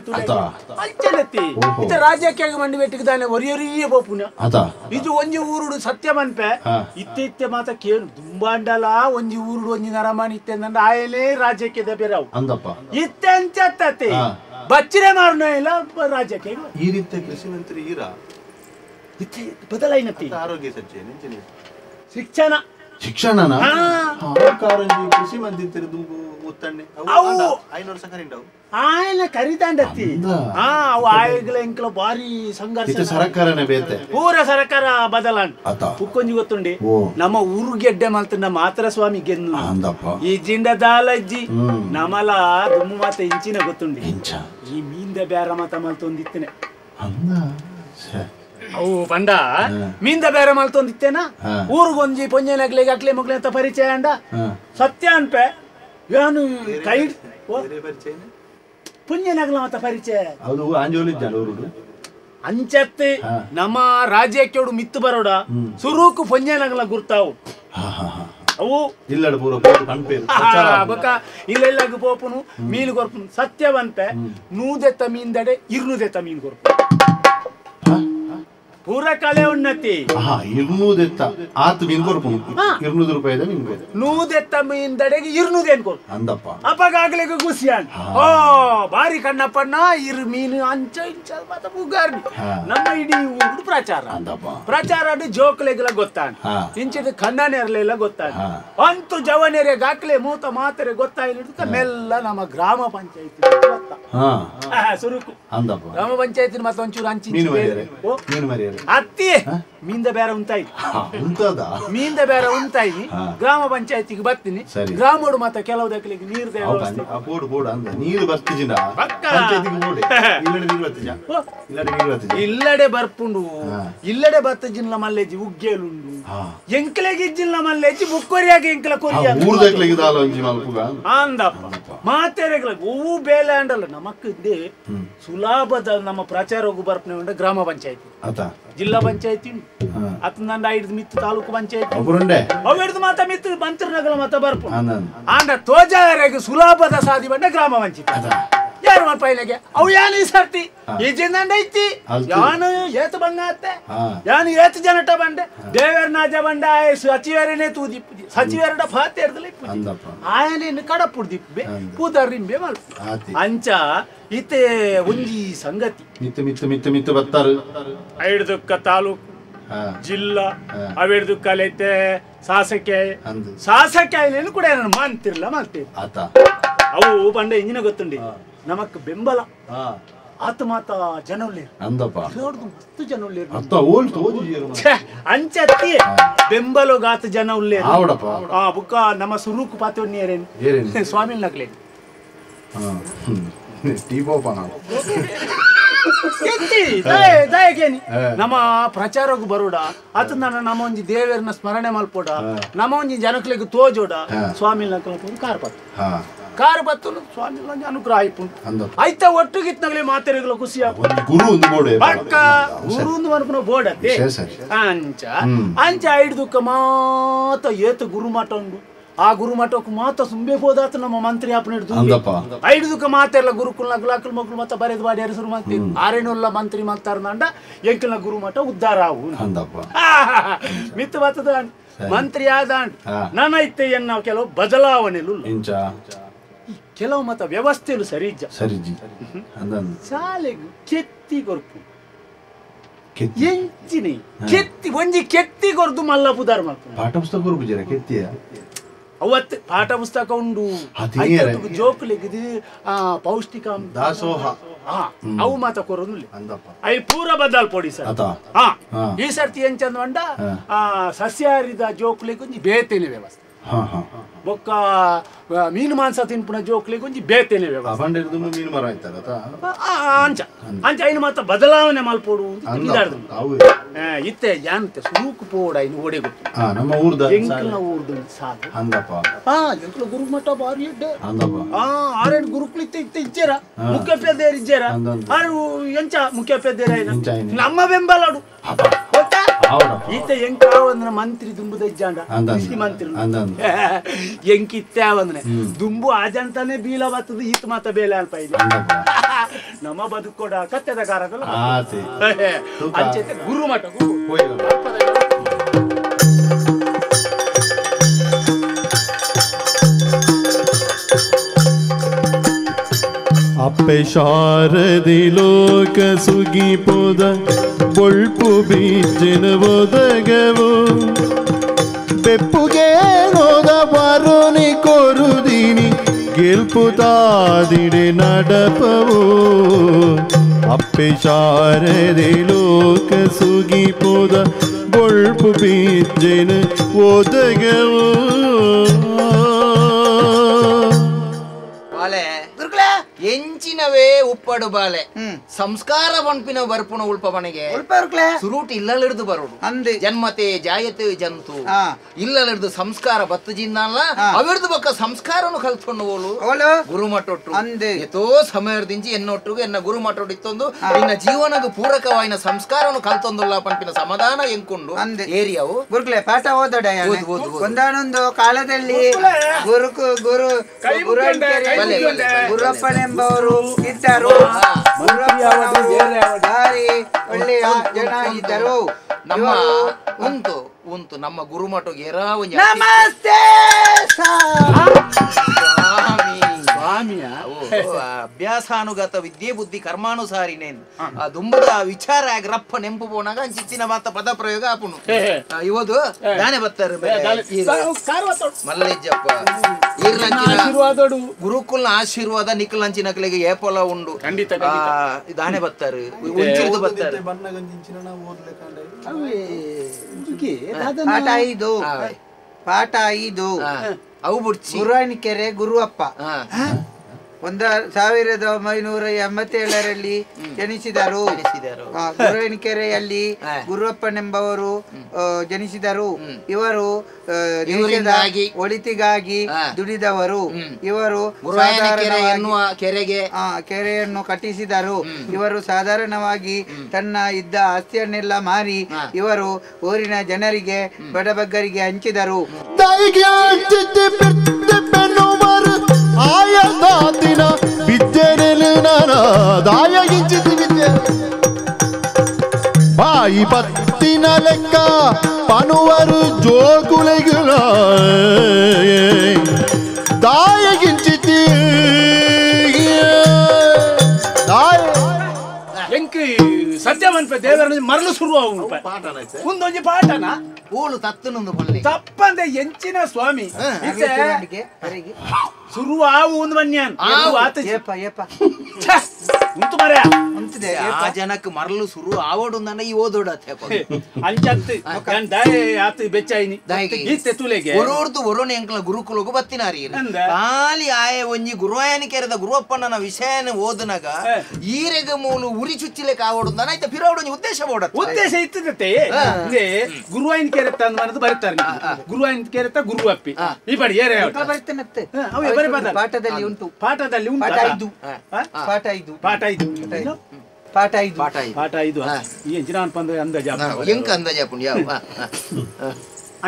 ಅಂಚೆಲೆತ್ತಿ ಇತ ರಾಜ್ಯಕ್ಕೆ ಮಂಡಿ ಬೆಟ್ಟಿಗೆ ದಾನೆ ಒರಿಯೊರಿಯೇ ಬೋಪುನ ಇದು ಒಂಜಿ ಊರುಡು ಸತ್ಯ ಮನ್ಪೆ ಇತ್ತೆ ಮಾತ ಕೇಳು ದುಂಬಾಂಡಲ ಒಂಜಿ ಊರುಡು ಒಂಜಿ ನರಮಾನಿ ಇತ್ತೆ ಅಂದ ಆಯಲೇ ರಾಜ್ಯಕ್ಕೆ ಬೇರೆ ಇತ್ತೆ ಅಂಚತ್ತತೆ ಬಚ್ಚಿರೆ ಮಾರಣ ಇಲ್ಲ ರಾಜ್ಯಕ್ಕೆ ಈ ರೀತಿ ಕೃಷಿ ಮಂತ್ರಿ ಈರ ಇತ್ತೆ ಬದಲಾಯಿನತಿ ಆರೋಗ್ಯ ಸಚಿವ ಶಿಕ್ಷಣ ಶಿಕ್ಷಣನ ಕೃಷಿ ಮಂತ್ರಿ ಮುತ್ತಣ್ಣೆ ఆయన ಕರಿತಾಂಡತ್ತಿ ಅವು ಆಯಗಳ ಎಂಕಲ ಬಾರಿ ಸಂಘರ್ಷ ಸರಕಾರನೇ ಬೇತೆ ಪೂರ ಸರಕಾರ ಬದಲಾಂಡ್ ಉಕ್ಕೊಂಜಿ ಗೊತ್ತುಂಡಿ ನಮ್ಮ ಊರುಗೆಡ್ಡೆ ಮಲ್ತಂಡ ಮಾತ್ರ ಸ್ವಾಮಿ ಗೆನ್ನು ಈ ಜಿಂಡ ದಾಲಜ್ಜಿ ನಮಲ ದುಮ್ಮು ಮಾತ ಇಂಚಿನ ಗೊತ್ತುಂಡಿ ಈ ಮೀಂದ ಬ್ಯಾರ ಮಾತ ಮಲ್ತೊಂದಿತ್ತನೆ ಅವು ಬಂಡ ಮೀಂದ ಬೇರೆ ಮಲ್ತೊಂದಿತ್ತೇನ ಊರಿಗೊಂಜಿ ಪೊಂಜೆನಗ್ಲಿಗೆ ಅಕ್ಲೆ ಮಕ್ಳೆ ಅಂತ ಪರಿಚಯ ಅಂಡ ಸತ್ಯ ಅನ್ಪೆ ಏನು ಕೈ ಪುಂಜೆನಗ್ಲ ಮತ್ತ ಪರಿಚಯ ಅದು ಆಂಜೋಲಿ ಜನೂರು ಅಂಚತ್ತೆ ನಮ್ಮ ರಾಜ್ಯಕ್ಕೆ ಮಿತ್ತು ಬರೋಡ ಸುರೂಕು ಪೊಂಜೆನಗ್ಲ ಗುರ್ತಾವು ಅವು ಇಲ್ಲಡ ಪೂರ ಕಣ್ಪೇರು ಇಲ್ಲೆಲ್ಲಾಗ ಪೋಪುನು ಮೀನು ಕೊರ್ಪುನು ಸತ್ಯವನ್ಪೆ ನೂದೆತ್ತ ಮೀನ್ದಡೆ ಇರ್ನುದೆತ್ತ ಮೀನ್ ಕೊರ್ಪು ಪೂರ ಕಲೆ ಉನ್ನತಿ ಇರ್ನೂದೆತ್ತ ಆತು ಮೀನ್ ಕೊರ್ಪುನು 200 ರೂಪಾಯಿದ ಮೀನ್ ಕೊರ್ಪು ನೂದೆತ್ತ ಮೀನ್ದಡೆಗೆ ಇರ್ನುದೇನ್ ಕೊರ್ಪು ಅಂದಪ್ಪ ಅಪ್ಪಗಾಗ್ಲಿಕ್ಕೆ ಖುಷಿಯಾನ್ ಓ ಬಾರಿ ಕಣ್ಣಪ್ಪಣ್ಣ ಇರು ಮೀನು ಅಂಚ ಇಂಚ ಮತ್ತ ಬುಗಾರ್ನಿ ನಮ್ಮ ಇಡೀ ಊರು ಪ್ರಚಾರ ಪ್ರಚಾರ ಅಡು ಜೋಕ್ಲೆಗೆಲ್ಲ ಗೊತ್ತಾನ ಇಂಚಿದ ಕಣ್ಣನೇರ್ಲೆಲ್ಲ ಗೊತ್ತಾನ ಅಂತೂ ಜವನೇರಿಗೆ ಹಾಕ್ಲೆ ಮೂತ ಮಾತರೆ ಗೊತ್ತಾಯಿಲ್ಲ ಮೆಲ್ಲ ನಮ್ಮ ಗ್ರಾಮ ಪಂಚಾಯತಿ ಸುರುಕು ಗ್ರಾಮ ಪಂಚಾಯತಿ ಮತ್ತ ಒಂಚೂರು ಅಂಚಿ ಅತ್ತಿ ಮೀಂದ ಬೇರೆ ಮೀಂದ ಬೇರೆ ಉಂತಾಯಿ ಗ್ರಾಮ ಪಂಚಾಯತಿಗೆ ಬರ್ತೀನಿ ಗ್ರಾಮೋಡು ಮತ್ತೆ ಕೆಲವು ದಕ್ಕಲಿಗೆ ನೀರು ಇಲ್ಲಡೆ ಬರ್ಪುಂಡು ಇಲ್ಲಡೆ ಬತ್ತಜಿಲ್ಲ ಮಲ್ಲೆಜಿ ಉಗ್ಗೇಲುಂಡು ಎಂಕ್ಲೆಗಿಜ್ಜಿಲ್ಲ ಮಲ್ಲೆಜಿ ಬುಕ್ಕೊರಿಯಾಗಿ ಎಂಕ್ಲ ಕೊರಿಯ ಅಂದಪ್ಪ ಮಾತೆರೆಗಳ ಹೂವು ಬೇಲೆ ಅಂಡಲ್ಲ ನಮಕ್ಕಿದ್ದೆ ಸುಲಭದ ನಮ್ಮ ಪ್ರಚಾರ ಹೋಗು ಬರ್ಪನೆ ಉಂಡ ಗ್ರಾಮ ಪಂಚಾಯತಿ ಜಿಲ್ಲಾ ಪಂಚಾಯತಿ ಅತ್ ನಂದ ಐದು ಮಿತ್ತು ತಾಲೂಕು ಪಂಚಾಯತಿ ಅವಿಡ್ದು ಮಾತ ಮಿತ್ತು ಮಂತ್ರನಗಲ ಮತ ಬರ್ಪು ಆಂಡ ತೋಜಾರೆಗೆ ಸುಲಭದ ಸಾಧಿ ಬಂಡ ಗ್ರಾಮ ಪಂಚಾಯತಿ ಯಾರು ಮಲ್ಪೈಲೆಗೆ ಅವು ಯಾನು ಈ ಸರ್ತಿ ಈ ಜಿಂದಂಡ ಐತಿ ಯಾನು ಏತು ಬಂಗಾತ್ತೆ ಯಾನು ಏತು ಜನಟ ಬಂಡೆ ದೇವೇರ್ನಾಜ ಬಂಡ ಸಚಿವರನೇ ತೂದಿ ಸಚಿವರಡ ಫಾತೆರ್ದಲಿ ಆಯನೇನು ಕಡಪುಡ್ದಿಪ್ಪೆ ಪೂದರಿಂಬೆ ಮಲ್ಪ ಅಂಚ ಇತ್ತೆ ಒಂಜಿ ಸಂಗತಿ ಮಿತ್ತು ಮಿತ್ತು ಮಿತ್ತು ಮಿತ್ತು ಬತ್ತಾರು ಐಡ್ದುಕ್ಕ ತಾಲೂಕು ಜಿಲ್ಲಾ ಅವಿಡ್ದುಕ್ಕ ಲೈತೆ ಸಾಸಕಾಯಿಲೇನು ಕೂಡ ನಾನು ಮಾನ್ತಿರ್ಲ ಮಾಡ್ತೇವೆ ಅವು ಬಂಡೆ ಇಂಜಿನ ಗೊತ್ತುಂಡಿ ನಮಕ್ ಬೆಂಬಲ ಆತ ಮಾತ ಜನೋಲ್ಲೇರು ಮಸ್ತು ಜನೋಲ್ಲೇರು ಅಂಚತ್ತಿ ಬೆಂಬಲ ಗಾತ ಜನ ಉಲ್ಲೇರು ಬುಕ್ಕ ನಮ್ಮ ಸುರೂಕು ಪಾತೇರೇನು ಸ್ವಾಮಿ ನಕ್ಲೆ ನಮ್ಮ ಪ್ರಚಾರಕ್ಕೆ ಬರೋಡ ಅತ ನಮ್ಮ ಒಂಜಿ ದೇವರನ್ನ ಸ್ಮರಣೆ ಮಲ್ಪೋಡ ನಮ್ಮ ಒಂಜಿ ಜನಕ್ಲೆಗ್ ತೋಜೋಡ ಸ್ವಾಮಿ ನಕ್ಲ ಕಾರ್ ಬತ್ತು ಸ್ವಾಮಿ ಅನುಗ್ರಹ ಆಯ್ಪುಂಡು ಆಯ್ತ ಒಟ್ಟುಗಿತ್ನಾಗ್ಲಿ ಮಾತೆರೆಗಳ ಖುಷಿ ಪಕ್ಕ ಗುರು ಅನ್ಕೊಂಡು ಬೋಡತ್ತೆ ಅಂಚ ಅಂಚ ಐಡ್ದುಕ್ಕ ಮಾತ ಏತು ಗುರುಮಠ ಉಂಡು ಆ ಗುರುಮಠಕ್ಕೆ ಮಾತ ಸುಂಬೆ ಹೋದಾತ ನಮ್ಮ ಮಂತ್ರಿ ಆಪಣ ಐಡುದಕ್ಕೆ ಮಾತೆಲ್ಲ ಗುರುಕುಲ್ನ ಗುಲಾಕಲ್ ಮಕ್ಕಳು ಮತ್ತ ಬರೆದು ಬಾಡಿ ಹೆಸರು ಮತ್ತೆ ಆರೇನುಲ್ಲ ಮಂತ್ರಿ ಮಾಡ್ತಾರಂಡ ಎಂಕಲ್ನ ಗುರುಮಠ ಉದ್ಧಾರ ಆವು ಮಿತ್ತು ಬತ್ತದ ಮಂತ್ರಿ ಆದ ನನ್ನ ಐತೆ ಎನ್ನ ಕೆಲವು ಬದಲಾವಣೆಲು ಕೆಲವು ಮತ ವ್ಯವಸ್ಥೆಲು ಸರಿಜ್ಜ ಶಾಲೆಗೂ ಕೆತ್ತಿ ಕೊರ್ಪು ಎಂಚಿನಿ ಕೆತ್ತಿ ಒಂಜಿ ಕೆತ್ತಿ ಕೊರ್ದು ಮಲ್ಲ ಪುದಾರ್ ಮಾಡ್ತಾರೆ ಪಾಠ ಪುಸ್ತಕ ಕೊರ್ಪುಜರ ಕೆತ್ತಿಯ ಅವತ್ತು ಪಾಠ ಪುಸ್ತಕ ಉಂಡು ಜೋಕ್ಲಿಗೆ ಪೌಷ್ಟಿಕ ದಾಸೋಹ ಅವು ಮಾತ ಕೊರೋನು ಐ ಪೂರ ಬದಲ್ ಪೊಡಿ ಸರ್ ಈ ಸರ್ತಿ ಏನ್ ಚಂದ ಮಂಡ ಸಸ್ಯಾಹಾರಿದ ಜೋಕ್ಲಿಗೆ ಒಂಜಿ ಬೇತೇನೆ ವ್ಯವಸ್ಥೆ ಬೊಕ್ಕ ಮೀನು ಮಾಂಸ ತಿನ್ಪುನ ಜೋಕ್ಲಿಗೆ ಒಂಜಿ ಬೇತೇನೆ ವ್ಯವಸ್ಥೆ ಅಂಚ ಅಂಚ ಐನು ಮಾತ ಬದಲಾವಣೆ ಮಲ್ಪೋಡು ಇತ್ತೆ ಜಾನತೆ ಸುರೂಕು ಪೋಡ ಇನ್ನು ಓಡೆ ಗೊತ್ತು ಎಂಕಲ್ನ ಊರ್ದು ಸಾಕು ಎಂಕಲ ಗುರುಮಠ ಬಾರಿ ಇಡ್ಡೆ ಆರೇನು ಗುರುಕುಲು ಇತ್ತೆ ಇಜ್ಜೇರ ಮುಖ್ಯೋಪಾಧ್ಯಾಯರು ಇಜ್ಜೇರ ಆರು ಎಂಚ ಮುಖ್ಯೋಪಾಧ್ಯಾಯರ ನಮ್ಮ ಬೆಂಬಲಡು ಗೊತ್ತಾ ಈತ ಎಂಕ ಒಂದ್ರ ಮಂತ್ರಿ ದುಂಬುದ ಇಜ್ಜಾಂಡ ಕೃಷಿ ಮಂತ್ರಿ ಎಂಕಿತ್ತೆ ಅವಂದ್ರೆ ದುಂಬು ಆಜಂತಾನೆ ಬೀಲ ಬತ್ತದ ಈತ ಮಾತ ಬೇಲೆ ಅಲ್ಪ ಇದೆ ನಮ್ಮ ಬದುಕೋಡ ಕತ್ತೆದ ಕಾರದಲ್ಲ ಅಂಚೆ ಗುರುಮಠ ಅಪ್ಪೆ ಶಾರದಿ ಲೋಕ ಸುಗಿ ಪೋದ ಬೊಳ್ಪು ಬೀಜಿನ ಒದಗವು ಬೆಪ್ಪುಗೆ ನೋದ ಬರುನಿ ಕೊರುದಿನಿ ಗೆಲ್ಪು ತಾದಿಡೆ ನಡಪವು ಅಪ್ಪೆ ಶಾರದಿ ಲೋಕ ಸುಗಿ ಪೋದ ಬೊಳ್ಪು ಬೀಜಿನ ಒದಗವು ಎಂಚಿನವೇ ಉಪ್ಪಡು ಬಾಲೆ ಸಂಸ್ಕಾರ ಪಂಪಿನ ಬರ್ಪುನ ಉಲ್ಪ ಮನೆಗೆ ಸುರೂಟ್ ಇಲ್ಲಲಿಡ್ದು ಬರೋಡು ಅಂದೆ ಜನ್ಮತೆ ಜಾಯತೆ ಜಂತು ಇಲ್ಲಲಿಡ್ದು ಸಂಸ್ಕಾರ ಬತ್ತು ಜಿನ್ನಲ್ಲ ಅವಿಡ್ದು ಬಕ್ಕ ಸಂಸ್ಕಾರನು ಕಲ್ತ್ಕೊಂಡು ಹೋಲು ಗುರುಮಠೊಟ್ಟು ಅಂದೆ ಎತೋ ಸಮಯದಿಂಚಿ ಎನ್ನೊಟ್ಟಿಗೆ ಎನ್ನ ಗುರುಮಠೊಟ್ಟು ಇತ್ತೊಂದು ನಿನ್ನ ಜೀವನಗ ಪೂರಕವಾಯಿನ ಸಂಸ್ಕಾರನು ಕಲ್ತೊಂದುಲ್ಲ ಪಂಪಿನ ಸಮಾಧಾನ ಎಂಕೊಂಡು ಏರಿಯಾವು ಗುರುಗಳೇ ಪಾಠ ಓದೋಡ ಒಂದಾನೊಂದು ಕಾಲದಲ್ಲಿ ಗುರಪ್ಪನೆಂಬವರು ಇದ್ದರು. ಭಾರಿ ಒಳ್ಳೆಯ ಜನ ಇದ್ದರು. ನಮ್ಮ ಉಂಟು ನಮ್ಮ ಗುರುಮಠಗೆ ನಮಸ್ತೆ ಅಭ್ಯಾಸಾನುಗತ ವಿದ್ಯೆ ಬುದ್ಧಿ ಕರ್ಮಾನುಸಾರಿನೇನು ಆ ದುಂಬದ ವಿಚಾರ ರಪ್ಪ ನೆಂಪು ಬೋನಾಗ ಅಂಚಿತ್ತಿನ ಮಾತ ಪದ ಪ್ರಯೋಗ ಆಪುನು ಇವತ್ತು ದಾನೆ ಬತ್ತಾರೆ ಮಲ್ಲೆಜ್ಜಪ್ಪ ಗುರುಕುಲ್ನ ಆಶೀರ್ವಾದ ನಿಖಲ್ ಅಂಚಿನಕಲಿಗೆ ಏಪಲ ಉಂಡು ದಾನೆ ಬತ್ತಾರೆ ಉಂಚಿದು ಬತ್ತಾರೆ ಪಾಠ 5 ಅವು ಬಿಡ್ಸಿ ಗುರುವಾಣಿಕೆರೆ ಗುರುವಪ್ಪ 1987ರಲ್ಲಿ ಜನಿಸಿದರು. ಗುರುವಾಣಿಕೆರೆಯಲ್ಲಿ ಗುರುವಪ್ಪನೆಂಬವರು ಜನಿಸಿದರು. ಇವರು ದೇಶದ ಒಳಿತಿಗಾಗಿ ದುಡಿದವರು. ಇವರು ಕೆರೆಯನ್ನು ಕಟ್ಟಿಸಿದರು. ಇವರು ಸಾಧಾರಣವಾಗಿ ತನ್ನ ಇದ್ದ ಆಸ್ತಿಯನ್ನೆಲ್ಲ ಮಾರಿ ಇವರು ಊರಿನ ಜನರಿಗೆ ಬಡಬಗ್ಗರಿಗೆ ಹಂಚಿದರು. ಆಯದಾದಿನ ಬಿದ್ದೆನೆಲು ನಾನಾದಾಯಗಿಂಚಿತಿ ಬಿದ್ದೆ ಬಾಯಿ ಬತ್ತಿನ ಲೆಕ್ಕ ಪನುವರು ಜೋಗುಲೆಗುಲ ದಾಯಗಿಂಚಿತಿ ಎಂಕಿ ಸತ್ಯವಂತ ದೇವರ ಮರಳು ಶುರು ಮುಂದೊಂದು ಪಾಠನ ಊಳು ತತ್ತನೊಂದು ಪಲ್ಲಿ ತಪ್ಪಂದೆ ಎಂಚಿನ ಸ್ವಾಮಿ ಶುರು ಆವು ಒಂದು ಬನ್ಯಾನ್ ಉಂಟು ಮರ ಆ ಜನಕ್ಕೆ ಮರಳು ಶುರು ಆವಡು ನನ್ನ ಈ ಓದೋಡ ಅಂಚತ್ತು ಆತ ಬೆಚ್ಚಾಯಿನಿ ಈತೆ ತುಲೆಗೆ ಒರೋರ್ದು ಒರೋನೆ ಅಂಕಲ ಗುರುಕುಲಗು ಬತ್ತಿನಾರಿ ಖಾಲಿ ಆಯ ಒಂಜಿ ಗುರುವಾಯನಿಕೆರೆದ ಗುರುವಪ್ಪನ ವಿಷಯನ ಓದನಾಗ ಈರೆಗ ಮೂಲು ಉರಿ ಚುಚ್ಚಿಲೆಕ್ ಆವಡು ಆಯ್ತ ಪಿರೋಡು ಉದ್ದೇಶ ಉದ್ದೇಶ ಇರ್ತದೆ ಗುರುವಾಯನಿಕೆರೆ ತಂದು ಮನದು ಬರೀತಾರೆ ಗುರುವಾಯನಿಕೆರೆ ಗುರುವಪ್ಪಿ ಈ ಬಡಿ ಏರೆ ಪಾಠದಲ್ಲಿ ಉಂಟು ಪಾಠದಲ್ಲಿ ಉಂಟು ಪಾಠ 5 ಈ ಎಂಚಿನ ಪಂದ ಅಂದಾಜ ಎಂಕ ಅಂದಾಜಾಪುಂಡು ಯಾವ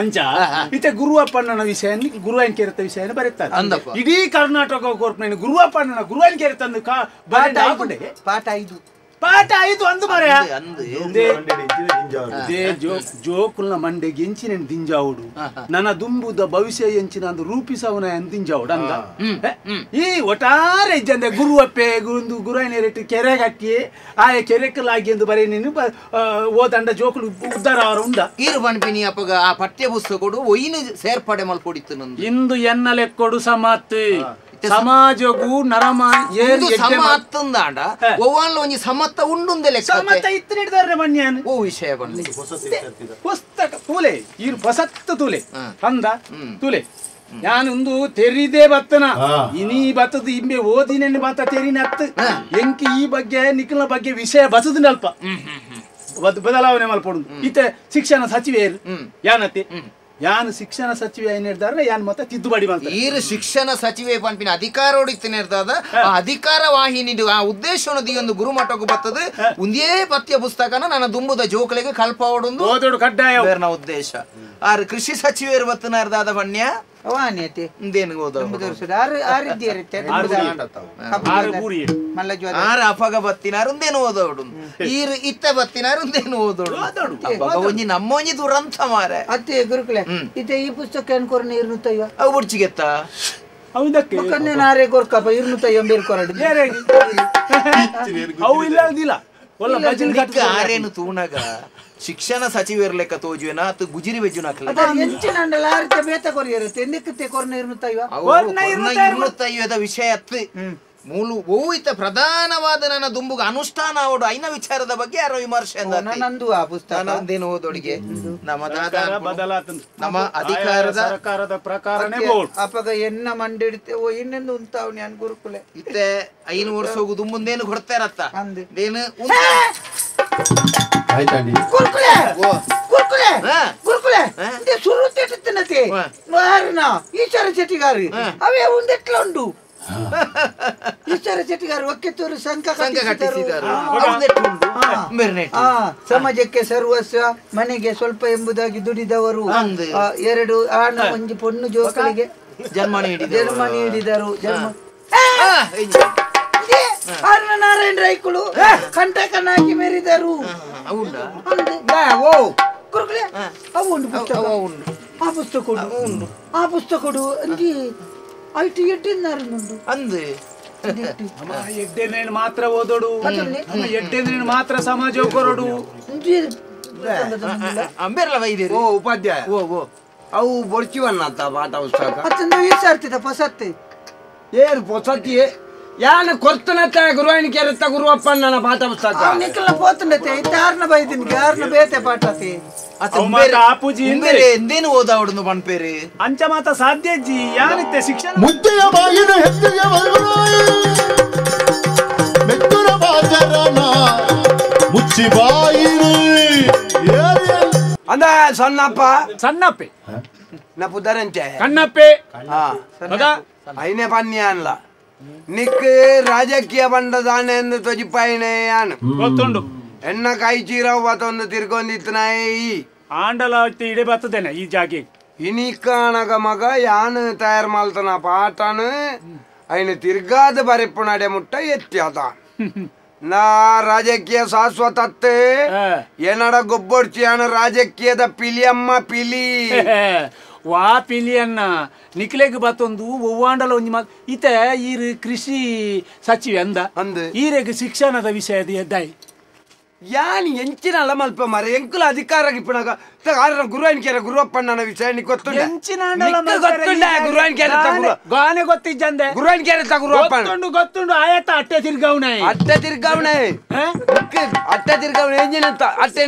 ಅಂಚ ಇತ್ತೆ ಗುರುವಪ್ಪನ ವಿಷಯ ಗುರುವಾಯನಿಕೆರೆ ವಿಷಯನ ಬರೀತಾರೆ ಇಡೀ ಕರ್ನಾಟಕ ಕೋರ್ಪನ ಗುರುವಪ್ಪನ ಗುರುವಾಯನಿಕೆರೆ ತಂದು ಪಾಠ 5 ಅಂದು ಮರ ಜೋಕುಲ್ನ ಮಂಡೆ ಎಂಚಿನ ದಿಂಜಾವುಡು ನನ್ನ ದುಂಬುದ ಭವಿಷ್ಯ ಎಂಚಿನ ಅಂದು ರೂಪಿಸವನ ದಿಂಜಾವುಡು ಅಂದ ಈ ಒಟ್ಟಾರೆ ಇಜ್ಜಂದೆ ಗುರುವಪ್ಪೆ ಗುರುವಾಯನೆರೆಟ್ಟು ಕೆರೆ ಕಟ್ಟಿ ಆಯ ಕೆರೆಕಲಾಗಿ ಎಂದು ಬರೀ ನೀನು ಓದಂಡ ಜೋಕುಲು ಉದ್ದಾರ ಅವರ ಉಂಡ ಈರು ಬಣ್ಪಿನಿ ಅಪ್ಪಗ ಆ ಪಠ್ಯ ಪುಸ್ತಕಡು ಒಯ್ನು ಸೇರ್ಪಡೆ ಮಲ್ಪೊಡಿತ್ತು ನಂದು ಇಂದು ಎನ್ನಲೆ ಕೊಡು ಸಮತ್ ಸಮಾಜಗೂ ನರಮ ಏನು ಸಮತ್ತಂದಾಂಡ ಒವ್ವಾನ್ಲ ಒಂಜಿ ಸಮತ್ತ ಉಂಡುಂದೆ ಲೆಕ್ಕ ಸಮತ್ತ ಇತ್ತು ನೀಡಿದಾರೆ ಮನ್ಯಾನ್ ಓ ವಿಷಯ ಬಂದಿ ಪುಸ್ತಕ ತೂಲೆ ಇರು ಹೊಸತ್ತು ತೂಲೆ ಅಂದ ತೂಲೆ ഞാനൊന്നു തെരിതേ ಬತ್ತನ ಇನಿ ಬತ್ತದ ಇಂಬೆ ಓದಿನ ಬತ್ತ ತೆರಿನ ಅತ್ತ ಎಂಕಿ ಈ ಬಗ್ಗೆ ನಿಖಿಲ್ನ ಬಗ್ಗೆ ವಿಷಯ ಬಸದಿನ ಅಲ್ಪ ಬದಲಾವಣೆ ಮಲ್ಪಡುದು ಇತ್ತೆ ಶಿಕ್ಷಣ ಸಚಿವೆಯರು ಯಾನತ್ತೆ ಯಾನು ಶಿಕ್ಷಣ ಸಚಿವ ಏನ್ ಹೇಳ್ತಾರೆ ಯಾನ್ ಮತ್ತೆ ತಿದ್ದುಪಡಿ ಮಾಡ್ತಾರೆ ಈರು ಶಿಕ್ಷಣ ಸಚಿವೆ ಪಂಪಿನ ಅಧಿಕಾರ ಹೊಡಿತೀನಿ ಇರ್ತದ ಆ ಅಧಿಕಾರ ವಾಹಿನಿ ಆ ಉದ್ದೇಶವನ್ನು ದಿಯೊಂದು ಗುರುಮಠಕ್ಕೆ ಬರ್ತದೆ ಒಂದೇ ಪಠ್ಯ ಪುಸ್ತಕನ ನನ್ನ ದುಂಬುದ ಜೋಕಲಿಗೆ ಕಲ್ಪ ಹೊಡೊಂದು ಓದೋಡು ಕಡ್ಡಾಯ ಉದ್ದೇಶ ಆರು ಕೃಷಿ ಸಚಿವರು ಬತ್ತನ ಇರ್ದಾದ ಬಣ್ಯ ಅವಾನ್ಯತೆ ಇಂದೇನು ಆರು ಅಪಗ ಬತ್ತಿನಾರು ಒಂದೇನು ಓದೋಡು ಈರು ಇತ್ತ ಬತ್ತಿನಾರು ಒಂದೇನು ಓದೋಡು ಒಂಜಿ ನಮ್ಮೊಂಜಿ ದುರಂತ ಮಾರ ಅತ್ತೆ ಗುರುಕುಲೆ ಇತ್ತೆ ಈ ಪುಸ್ತಕ ಅನ್ಕೊರ್ನ ಇರ್ನುತ್ತಯ್ಯ ಅವು ಬುಡ್ಚಿಗೆತ್ತ ಅವದಕ್ಕೆ ನಾರೇ ಕೊರ್ಕಪ್ಪ ಇರ್ನುತ್ತಯ್ಯ ಬೇರೆ ಕೊರಡು ಅವು ಇಲ್ಲ ಅಂದಿಲ್ಲ ಒಲ್ಲ ಬಜಲ್ ಕಟ್ಕ ಆರೇನು ತೂಣಗ ಶಿಕ್ಷಣ ಸಚಿವರ ಲೆಕ್ಕ ತೋಜುವೆನ ಅತ್ತು ಗುಜಿರಿ ವೆಜ್ಜು ನಾಕಲ ಎಂಚಿನಂಡಲ ಆರ್ತೆ ಬೇತ ಕೊರಿಯರುತ್ತೆ ಎಂದಕ್ಕೆ ಕೊರ್ನ ಇರ್ನುತ್ತಯ್ಯ ಇರ್ನುತ್ತಯ್ಯದ ವಿಷಯ ಅತ್ತು ಮೂಲು ಬಹುಯಿತ ಪ್ರಧಾನವಾದ ನನ್ನ ದುಂಬುಗ ಅನುಷ್ಠಾನ ಅವಡು ಐನ ವಿಚಾರದ ಬಗ್ಗೆ ಯಾರೋ ವಿಮರ್ಶೆ ನಂದು ಆ ಪುಸ್ತಕ ನಂದೇನು ಓದೋಡಿಗೆ ನಮ್ಮ ನಮ್ಮ ಅಧಿಕಾರದ ಸರ್ಕಾರದ ಪ್ರಕಾರನೇ ಬೋರ್ಡ್ ಅಪಗ ಎನ್ನ ಮಂಡಿಡ್ತೆ ಓ ಇನ್ನೊಂದು ಉಂತಾವ್ ನಾನು ಗುರುಕುಲೆ ಇತ್ತೆ 5 ವರ್ಷ ಹೋಗು ದುಂಬುಂದೇನು ಕೊಡ್ತಾರತ್ತ ದೇನು ಆಯ್ತಂಡಿ ಗುರುಕುಲೆ ಗುರುಕುಲೆ ಗುರುಕುಲೆ ಇಂದೆ ಸುರು ತೆಟ್ಟನತೆ ಮಾರನ ಈಚಾರ ಚೆಟ್ಟಿಗಾರಿ ಅವೇ ಒಂದೆಟ್ಲ ಉಂಡು ಈಚಾರ ಚೆಟ್ಟಿಗಾರಿ ಒಕ್ಕೆತ್ತೂರು ಸಂಕ ಕಟ್ಟಿಸಿದರು ಸಮಾಜಕ್ಕೆ ಸರ್ವಸ್ವ ಮನೆಗೆ ಸ್ವಲ್ಪ ಎಂಬುದಾಗಿ ದುಡಿದವರು 2 ಆಣ ಒಂಜಿ ಪೊಣ್ಣು ಜೋಕಳಿಗೆ ಜನ್ಮ ನೀಡಿದರು ನಾರಾಯಣ ರೈಕುಳು ಕಂಟಕನಾಗಿ ಮೆರಿದರು ಆ ಪುಸ್ತಕಡು ಐಟಿ ಎಡ್ಡಿನಾರು ಅಂದೆ ಎಡ್ಡೆನೇನು ಮಾತ್ರ ಓದೋಡು ಎಡ್ಡೆನೇನು ಮಾತ್ರ ಸಮಾಜ ಕೊರಡು ಅಂಬೇರ್ಲ ವೈದ್ಯರು ಓ ಉಪಾಧ್ಯಾಯ ಅವು ಬೊಡ್ಚಿವನ್ನ ಪಾಠ ಪುಸ್ತಕ ಅತ್ತಂದು ವಿಚಾರ್ತಿದ ಪಸತ್ತೆ ಏರು ಪೊಸತಿ ಯಾನ ಕೊರ್ತನತ್ತ ಗುರುವಾಣಿಕೆ ಇರುತ್ತ ಗುರುವಪ್ಪನ ಪಾಠ ಪುಸ್ತಕ ನಿಕ್ಕಲ್ಲ ಪೋತಂಡತೆ ಇತ್ತಾರ್ನ ಬೈದಿನ್ಗೆ ಯಾರ್ನ ಬೇತೆ ಪಾಠತೆ ಆಪುಜಿ ಎಂದೇನು ಓದಾವಡು ಪನ್ಪೇರಿ ಅಂಚ ಮಾತ ಸಾಧ್ಯಜ್ಜಿ ಯಾನಿತ್ತೆ ಶಿಕ್ಷಣ ಮುದ್ದೆಯ ಬಾಯಿನ ಹೆಜ್ಜೆಯ ಮೆತ್ತುರ ಬಾಜರನ ಮುಚ್ಚಿ ಬಾಯಿರು ಅಂದ ಸಣ್ಣಪ್ಪೆ ನ ಪುದರಂತೆ ಕಣ್ಣಪ್ಪೆ ಐನೆ ಪನ್ಯ ಅನ್ಲ ನಿಕ್ ರಾಜಕೀಯ ಬಂಡದಾನೆ ಎಂದು ತೊಜಿಪಾಯಿನೇ ಯಾನು ಗೊತ್ತುಂಡು ಎನ್ನ ಕೈ ಚೀರವು ಬತ್ತೊಂದು ತಿರ್ಗೊಂದಿತ್ತನಾಯಿ ಆಂಡಲ ಇಡೆ ಬರ್ತದೇನೆ ಈ ಜಾಗೆ ಇನಿಕಾಣಗ ಮಗ ಯಾನು ತಯಾರು ಮಾಡ್ತಾನ ಪಾಠನು ಐನು ತಿರ್ಗಾದ ಬರೆಪ್ಪು ನಡೆ ಮುಟ್ಟ ಎತ್ಯಾದ ನಾ ರಾಜಕೀಯ ಶಾಶ್ವತತ್ತೆ ಏನಡ ಗೊಬ್ಬೊಡ್ಚಿಯಾನ ರಾಜಕೀಯದ ಪಿಲಿಯಮ್ಮ ಪಿಲಿ ವಾ ಪಿಲಿಯನ್ನ ನಿಕ್ಲೆಗ್ ಬತ್ತೊಂದು ಒವ್ವಾಂಡಲ ಒಂಜಿ ಮಾತು ಈತ ಈರ್ ಕೃಷಿ ಸಚಿವ ಅಂದ ಈರೆಗ್ ಶಿಕ್ಷಣದ ವಿಷಯದ ಎದ್ದಾಯಿ ಯಾನ್ ಎಂಚಿನ ಅಲ್ಲ ಮಲ್ಪ ಮರ ಎಂಕುಲ ಅಧಿಕಾರ ಇಪ್ಪನಾಗ ಗುರುವಾಣಿಕೆರ ಗುರುವಪ್ಪಣ್ಣನ ವಿಷಯ ನೀ ಗೊತ್ತುಂಡ ಗಾನೆ ಗೊತ್ತಿಜ್ಜಂದೆ ಗುರುವಾಣಿಕೆರ ಗುರುವಪ್ಪಣ್ಣ ಗೊತ್ತುಂಡು ಆಯತ ಅಟ್ಟೆ ತಿರ್ಗವಣೆ ಅಟ್ಟೆ ತಿರ್ಗವಣೆ ಎಂಜಿನ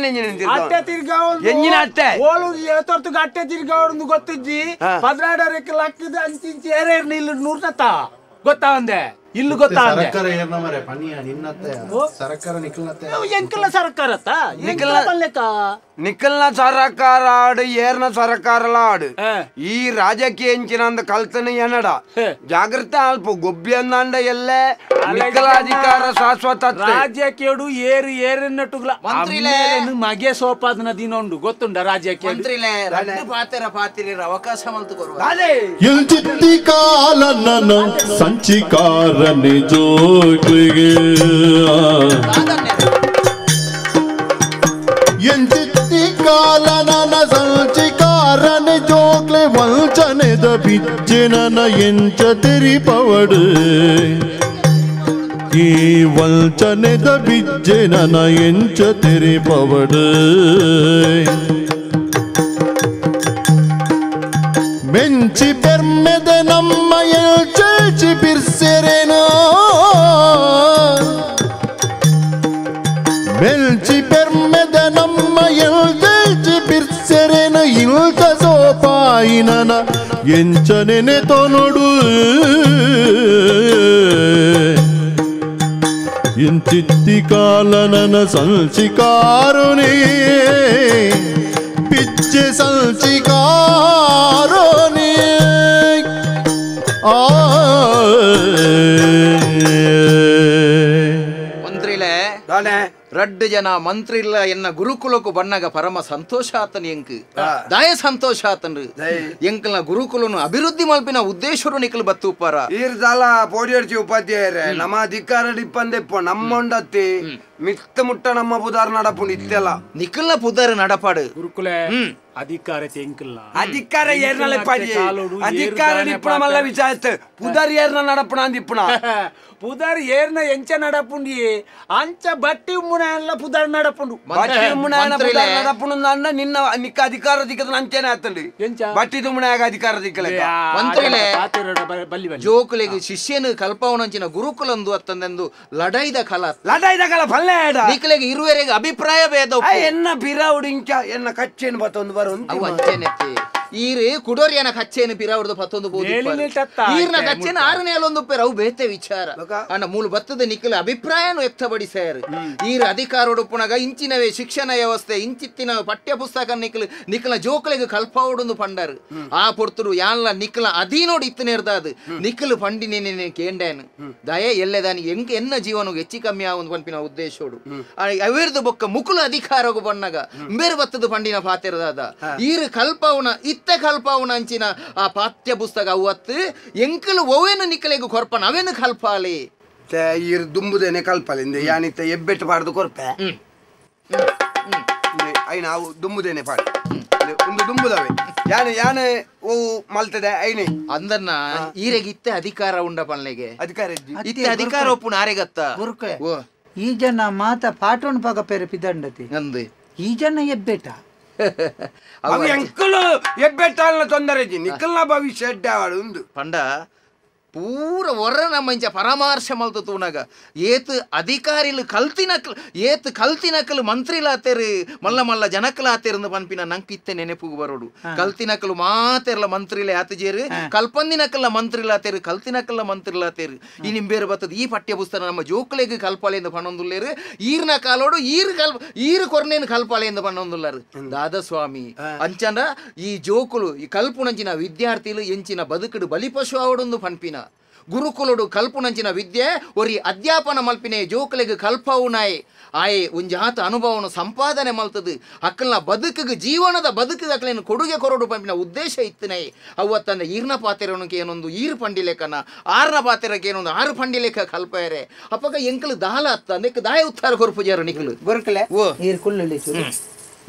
ಅಟ್ಟೆ ತಿರ್ಗಾವ್ ಎಂಜಿನ ಅಟ್ಟೆ ಓಲು ತೋರ್ತುಗ ಅಟ್ಟೆ ತಿರ್ಗಾವ್ ಗೊತ್ತಿಜ್ಜಿ 16 ಲಕ್ಷದ ಅಂಚಿಂಚಿ ಏರೇರ್ ನಿಲ್ಲು ನೂರ್ನತ್ತ ಗೊತ್ತಾ ಒಂದೆ ಇಲ್ಲು ಗೊತ್ತಾ ಸರ್ಕಾರ ಏರ್ನ ಮರೆ ಪನಿಯ ನಿನ್ನತ್ತೆ ಸರ್ಕಾರ ನಿಖಲ್ನತ್ತೆ ಎಂಕಲ್ಲ ಸರ್ಕಾರತ್ತ ನಿಖಲ್ನ ಸರ್ಕಾರ ಆಡು ಏರ್ನ ಸರ್ಕಾರಲ ಆಡು ಈ ರಾಜಕೀಯ ಎಂಚಿನ ಕಲ್ತನ ಏನಡ ಜಾಗೃತ ಅಲ್ಪ ಗೊಬ್ಬಿ ಅಂದಂಡ ಎಲ್ಲೇ ನಿಖಲ ಅಧಿಕಾರ ಶಾಶ್ವತ ರಾಜ್ಯಕ್ಕೇಡು ಏರು ಏರನ್ನಟ್ಟುಗ್ಲ ಮಗೆ ಸೋಪಾದನ ದಿನೊಂಡು ಗೊತ್ತುಂಡ ರಾಜ್ಯಕ್ಕೆ ಪಾತಿರ ಅವಕಾಶ ಮಲ್ತು ಕೊರುವ ಎಂಚಿತ್ತಿ ಕಾಲನ್ನ ಸಂಚಿಕಾರ ಜೋಗ್ಲಿಗೆ ಎಂಚಿತ್ತಿ ಕಾಲನ ಸಂಚಿಕಾರನ ಜೋಗ್ಲೆ ವಂಚನೆದ ಬಿಜ್ಜೆನನ ಎಂಚ ತೆರಿಪವಡು ಈ ವಂಚನೆದ ಬಿಜ್ಜೆನನ ಎಂಚ ತೆರಿಪವಡು ಮೆಂಚಿ ಬೆರ್ಮೆದ ನಮ್ಮ ಎಲ್ಚಿ ಬಿರ್ಸೆರೇನೋ ಮೆಲ್ಚಿ ಬೆರ್ಮೆದ ನಮ್ಮ ಎಲ್ಚಿ ಬಿರ್ಸೆರೇನ ಇಲ್ಕ ಸೋಪಾಯಿನನ ಎಂಚನೆನೆ ತೊನೊಡು ಎಂಚಿತ್ತಿ ಕಾಲನನ ಸಂಚಿಕಾರುನೇ ಪಿಚ್ಚೆ ಸಂಚಿಕಾರುನೇ ಮಂತ್ರಿಲೆ ರಡ್ಡು ಜನ ಮಂತ್ರಿಲ್ಲ ಎನ್ನ ಗುರುಕುಲಕ್ಕೂ ಬಣ್ಣಗ ಪರಮ ಸಂತೋಷ ಆತನ ಎಂಕ್ ದಾಯ ಸಂತೋಷ ಆತನ್ ಎಂಕಲ್ನ ಗುರುಕುಲನು ಅಭಿವೃದ್ಧಿ ಮಲ್ಪಿನ ಉದ್ದೇಶರು ನಿಕಲ್ ಬತ್ತುಪ್ಪಾರ ಈರ್ದಲ ಪೋಡಿಯರ್ಚಿ ಉಪಾಧ್ಯಾಯರೇ ನಮ್ಮ ಅಧಿಕಾರ ಡಿಪ್ಪಂದೆಪ್ಪ ನಮ್ಮೊಂಡತ್ತಿ ಮಿತ್ತ ಮುಟ್ಟ ನಮ್ಮ ಪುದಾರ್ ನಡಪುಂಡು ಇತ್ತೆಲ್ಲ ನಿಖಲ್ನ ಪುದಾರ್ ನಡಪಾಡು ಗುರುಕುಲೆ ಅಧಿಕಾರ ತೆಂಕಿಲ್ಲ ಅಧಿಕಾರ ಏರ್ನಲೆ ಪಾಡಿ ಅಧಿಕಾರ ನಿಪ್ಪುಣ ಮಲ್ಲ ವಿಚಾರತ್ತೆ ಪುದಾರ್ ಏರ್ನ ನಡಪುಣ ಅಂದಿಪ್ಪುಣ ಪುದಾರ್ ಏರ್ನ ಎಂಚ ನಡಪುಂಡಿ ಅಂಚ ಬಟ್ಟಿ ಉಮ್ಮುಣ ಎಲ್ಲ ಪುದಾರ್ ನಡಪುಂಡು ಬಟ್ಟಿ ಉಮ್ಮುಣ ಪುದಾರ್ ನಡಪುಣ ಅಂದ ನಿನ್ನ ನಿಕ್ಕ ಅಧಿಕಾರ ದಿಕ್ಕದ ನಂಚೇನೆ ಆತಲ್ಲಿ ಬಟ್ಟಿ ತುಮ್ಮುಣಾಗ ಅಧಿಕಾರ ದಿಕ್ಕಲೆ ಮಂತ್ರಿಲೆ ಜೋಕುಲೆಗೆ ಶಿಷ್ಯನು ಕಲ್ಪವನಂಚಿನ ಗುರುಕುಲಂದು ಅತ್ತಂದೆಂದು ಲಡೈದ ಕಲ ಫಲ್ಲೆ ನಿಖಲೆಗೆ ಇರುವರೆಗೆ ಅಭಿಪ್ರಾಯ ಭೇದ ಎನ್ನ ಪಿರಾವುಡು ಇಂಚ ಎನ್ನ ಕಚ್ಚೇನು ಬತ್ತೊಂದು ಅವು ಅಂಚೆನೆತ್ತಿ ಈರು ಕುಡೋರಿಯನ ಕಚ್ಚೇನು ಪಿರಾವಡ್ದು ಪತ್ತೊಂದು ಈರ್ನ ಕಚ್ಚೇನು 6ನೇ ಅಲ್ಲೊಂದು ಪೇರ ಅವು ಬೇತೆ ವಿಚಾರ ಅಣ್ಣ ಮೂಲ ಬತ್ತದ ನಿಖಲ ಅಭಿಪ್ರಾಯನು ವ್ಯಕ್ತಪಡಿಸ್ಯಾರು ಈರು ಅಧಿಕಾರ ಉಡುಪುಣಗ ಇಂಚಿನವೇ ಶಿಕ್ಷಣ ವ್ಯವಸ್ಥೆ ಇಂಚಿತ್ತಿನ ಪಠ್ಯ ಪುಸ್ತಕ ನಿಖಲ ಜೋಕಲೆಗೆ ಕಲ್ಪವಡೊಂದು ಪಂಡರು ಆ ಪೊರ್ತರು ಯಾನ್ಲ ನಿಖಲ ಅದೀನೋಡು ಇತ್ತು ನೇರ್ದಾದು ನಿಖಲು ಪಂಡಿನೇನೆ ಕೇಂಡೇನು ದಯ ಎಲ್ಲದಾನಿ ಎಂಕ ಎನ್ನ ಜೀವನ ಹೆಚ್ಚಿ ಕಮ್ಮಿ ಆಗೊಂದು ಪಂಪಿನ ಉದ್ದೇಶೋಡು ಅವೇರ್ದು ಬೊಕ್ಕ ಮುಕುಲ ಅಧಿಕಾರಗು ಬಣ್ಣಗ ಬೇರೆ ಬತ್ತದ ಪಂಡಿನ ಪಾತಿರದಾದ ಈರು ಕಲ್ಪವನ ಇತ್ತ ಕಲ್ಪವನ ಅಂಚಿನ ಆ ಪಾಠ್ಯ ಪುಸ್ತಕ ಅವತ್ತು ಎಂಕಲು ಒವೇನು ನಿಖಲೆಗು ಕೊರ್ಪನ ಅವೇನು ಕಲ್ಪಾಲಿ ಈರು ದುಂಬುದೇನೆ ಕಲ್ಪಲಿಂದ ಯಾನಿತ್ತ ಎಬ್ಬೆಟ್ಟು ಪಾಡ್ದು ಕೊರ್ಪೆ ಐನ ಅವು ದುಂಬುದೇನೆ ಪಾಡಿ ಒಂದು ದುಂಬುದವೆ ಯಾನೆ ಓ ಮಲ್ತದೆ ಐನೆ ಅಂದನ್ನ ಈರೆಗೆ ಇತ್ತೆ ಅಧಿಕಾರ ಉಂಡ ಪನ್ಲೆಗೆ ಅಧಿಕಾರ ಅಧಿಕಾರ ಒಪ್ಪುನ ಆರೆಗತ್ತ ಗುರುಕುಲೆ ಈ ಜನ ಮಾತ ಪಾಟೋಣ ಪಾಗ ಪೇರೆ ಪಿದಂಡತಿ ಅಂದೆ ಈ ಜನ ಎಬ್ಬೆಟ ಎಂಕಲು ಎಬ್ಬೆಟ್ಟಾಲ್ನ ತೊಂದರೆ ನಿಖಲ್ನ ಭವಿಷ್ಯ ಉಂದು ಪಂಡ ಪೂರ ಒರ್ರನ ಮಂಚ ಪರಾಮರ್ಶ ಮಲ್ತು ತೂನಗ ಏತ್ ಅಧಿಕಾರಿಲು ಕಲ್ತಿನಕಲು ಮಂತ್ರಿಲಾತೇರು ಮಲ್ಲ ಮಲ್ಲ ಜನಕಲಾತೇರು ಪನ್ಪಿನ ನಂಕಿತ್ತೆ ನೆನೆಪುಗು ಬರೋಡು ಕಲ್ತಿನಕಲು ಮಾತೆರ್ಲ ಮಂತ್ರಿಲೆ ಆತಜೇರು ಕಲ್ಪಂದಿನಕಲ್ಲ ಮಂತ್ರಿಲಾತೇರು ಕಲ್ತಿನಕಲ್ಲ ಮಂತ್ರಿಲಾತೇರು ಈ ನಿಂಬೇರು ಬರ್ತದ ಈ ಪಠ್ಯ ಪುಸ್ತಕ ನಮ್ಮ ಜೋಕುಲೆಗೆ ಕಲ್ಪಾಲೆ ಎಂದು ಪನ್ನೊಂದುಲ್ಲೇರು ಈರ್ನ ಕಾಲೋಡು ಈರು ಕೊರ್ನೇನು ಕಲ್ಪಾಲೆ ಎಂದು ಪನ್ನೊಂದುಲ್ಲಾರು ದಾದಸ್ವಾಮಿ ಅಂಚಂಡ ಈ ಜೋಕುಲು ಈ ಕಲ್ಪುನಂಚಿನ ವಿದ್ಯಾರ್ಥಿಲು ಎಂಚಿನ ಬದುಕುಡು ಬಲಿಪಶು ಅವಡೊಂದು ಪನ್ಪಿನ ಗುರುಕುಲುಡು ಕಲ್ಪುನಂಚಿನ ವಿದ್ಯೆ ಒರಿ ಅಧ್ಯಾಪನ ಮಲ್ಪಿನೆ ಜೋಕುಲೆಗೆ ಕಲ್ಪವುನಾಯ್ ಆಯೆ ಒಂಜಾತ ಅನುಭವನು ಸಂಪಾದನೆ ಮಲ್ತದು ಅಕ್ಕಲ್ನ ಬದುಕಿಗೆ ಜೀವನದ ಬದುಕಿಗೆ ಅಕ್ಕಲೇನು ಕೊಡುಗೆ ಕೊರಡು ಪಂಪಿನ ಉದ್ದೇಶ ಇತ್ತನೇ ಅವತ್ತಂದ ಈರ್ನ ಪಾತೆರನಕ್ಕೆ ಏನೊಂದು ಈರು ಪಂಡಿಲೇಖನ 6ನ ಪಾತೆರಕ್ಕೆ ಏನೊಂದು 6 ಪಂಡಿಲೇಖ ಕಲ್ಪಯರೆ ಅಪ್ಪಗ ಎಂಕಲು ದಾಲ ಅತ್ತ ಅಂದಕ್ಕೆ ದಾಯ ಉತ್ತಾರ ಕೊರ್ಪುಜಾರು ನಿಖಲು ಗೊರಕಲೆ ಈರು ಕುಳ್ಳಿ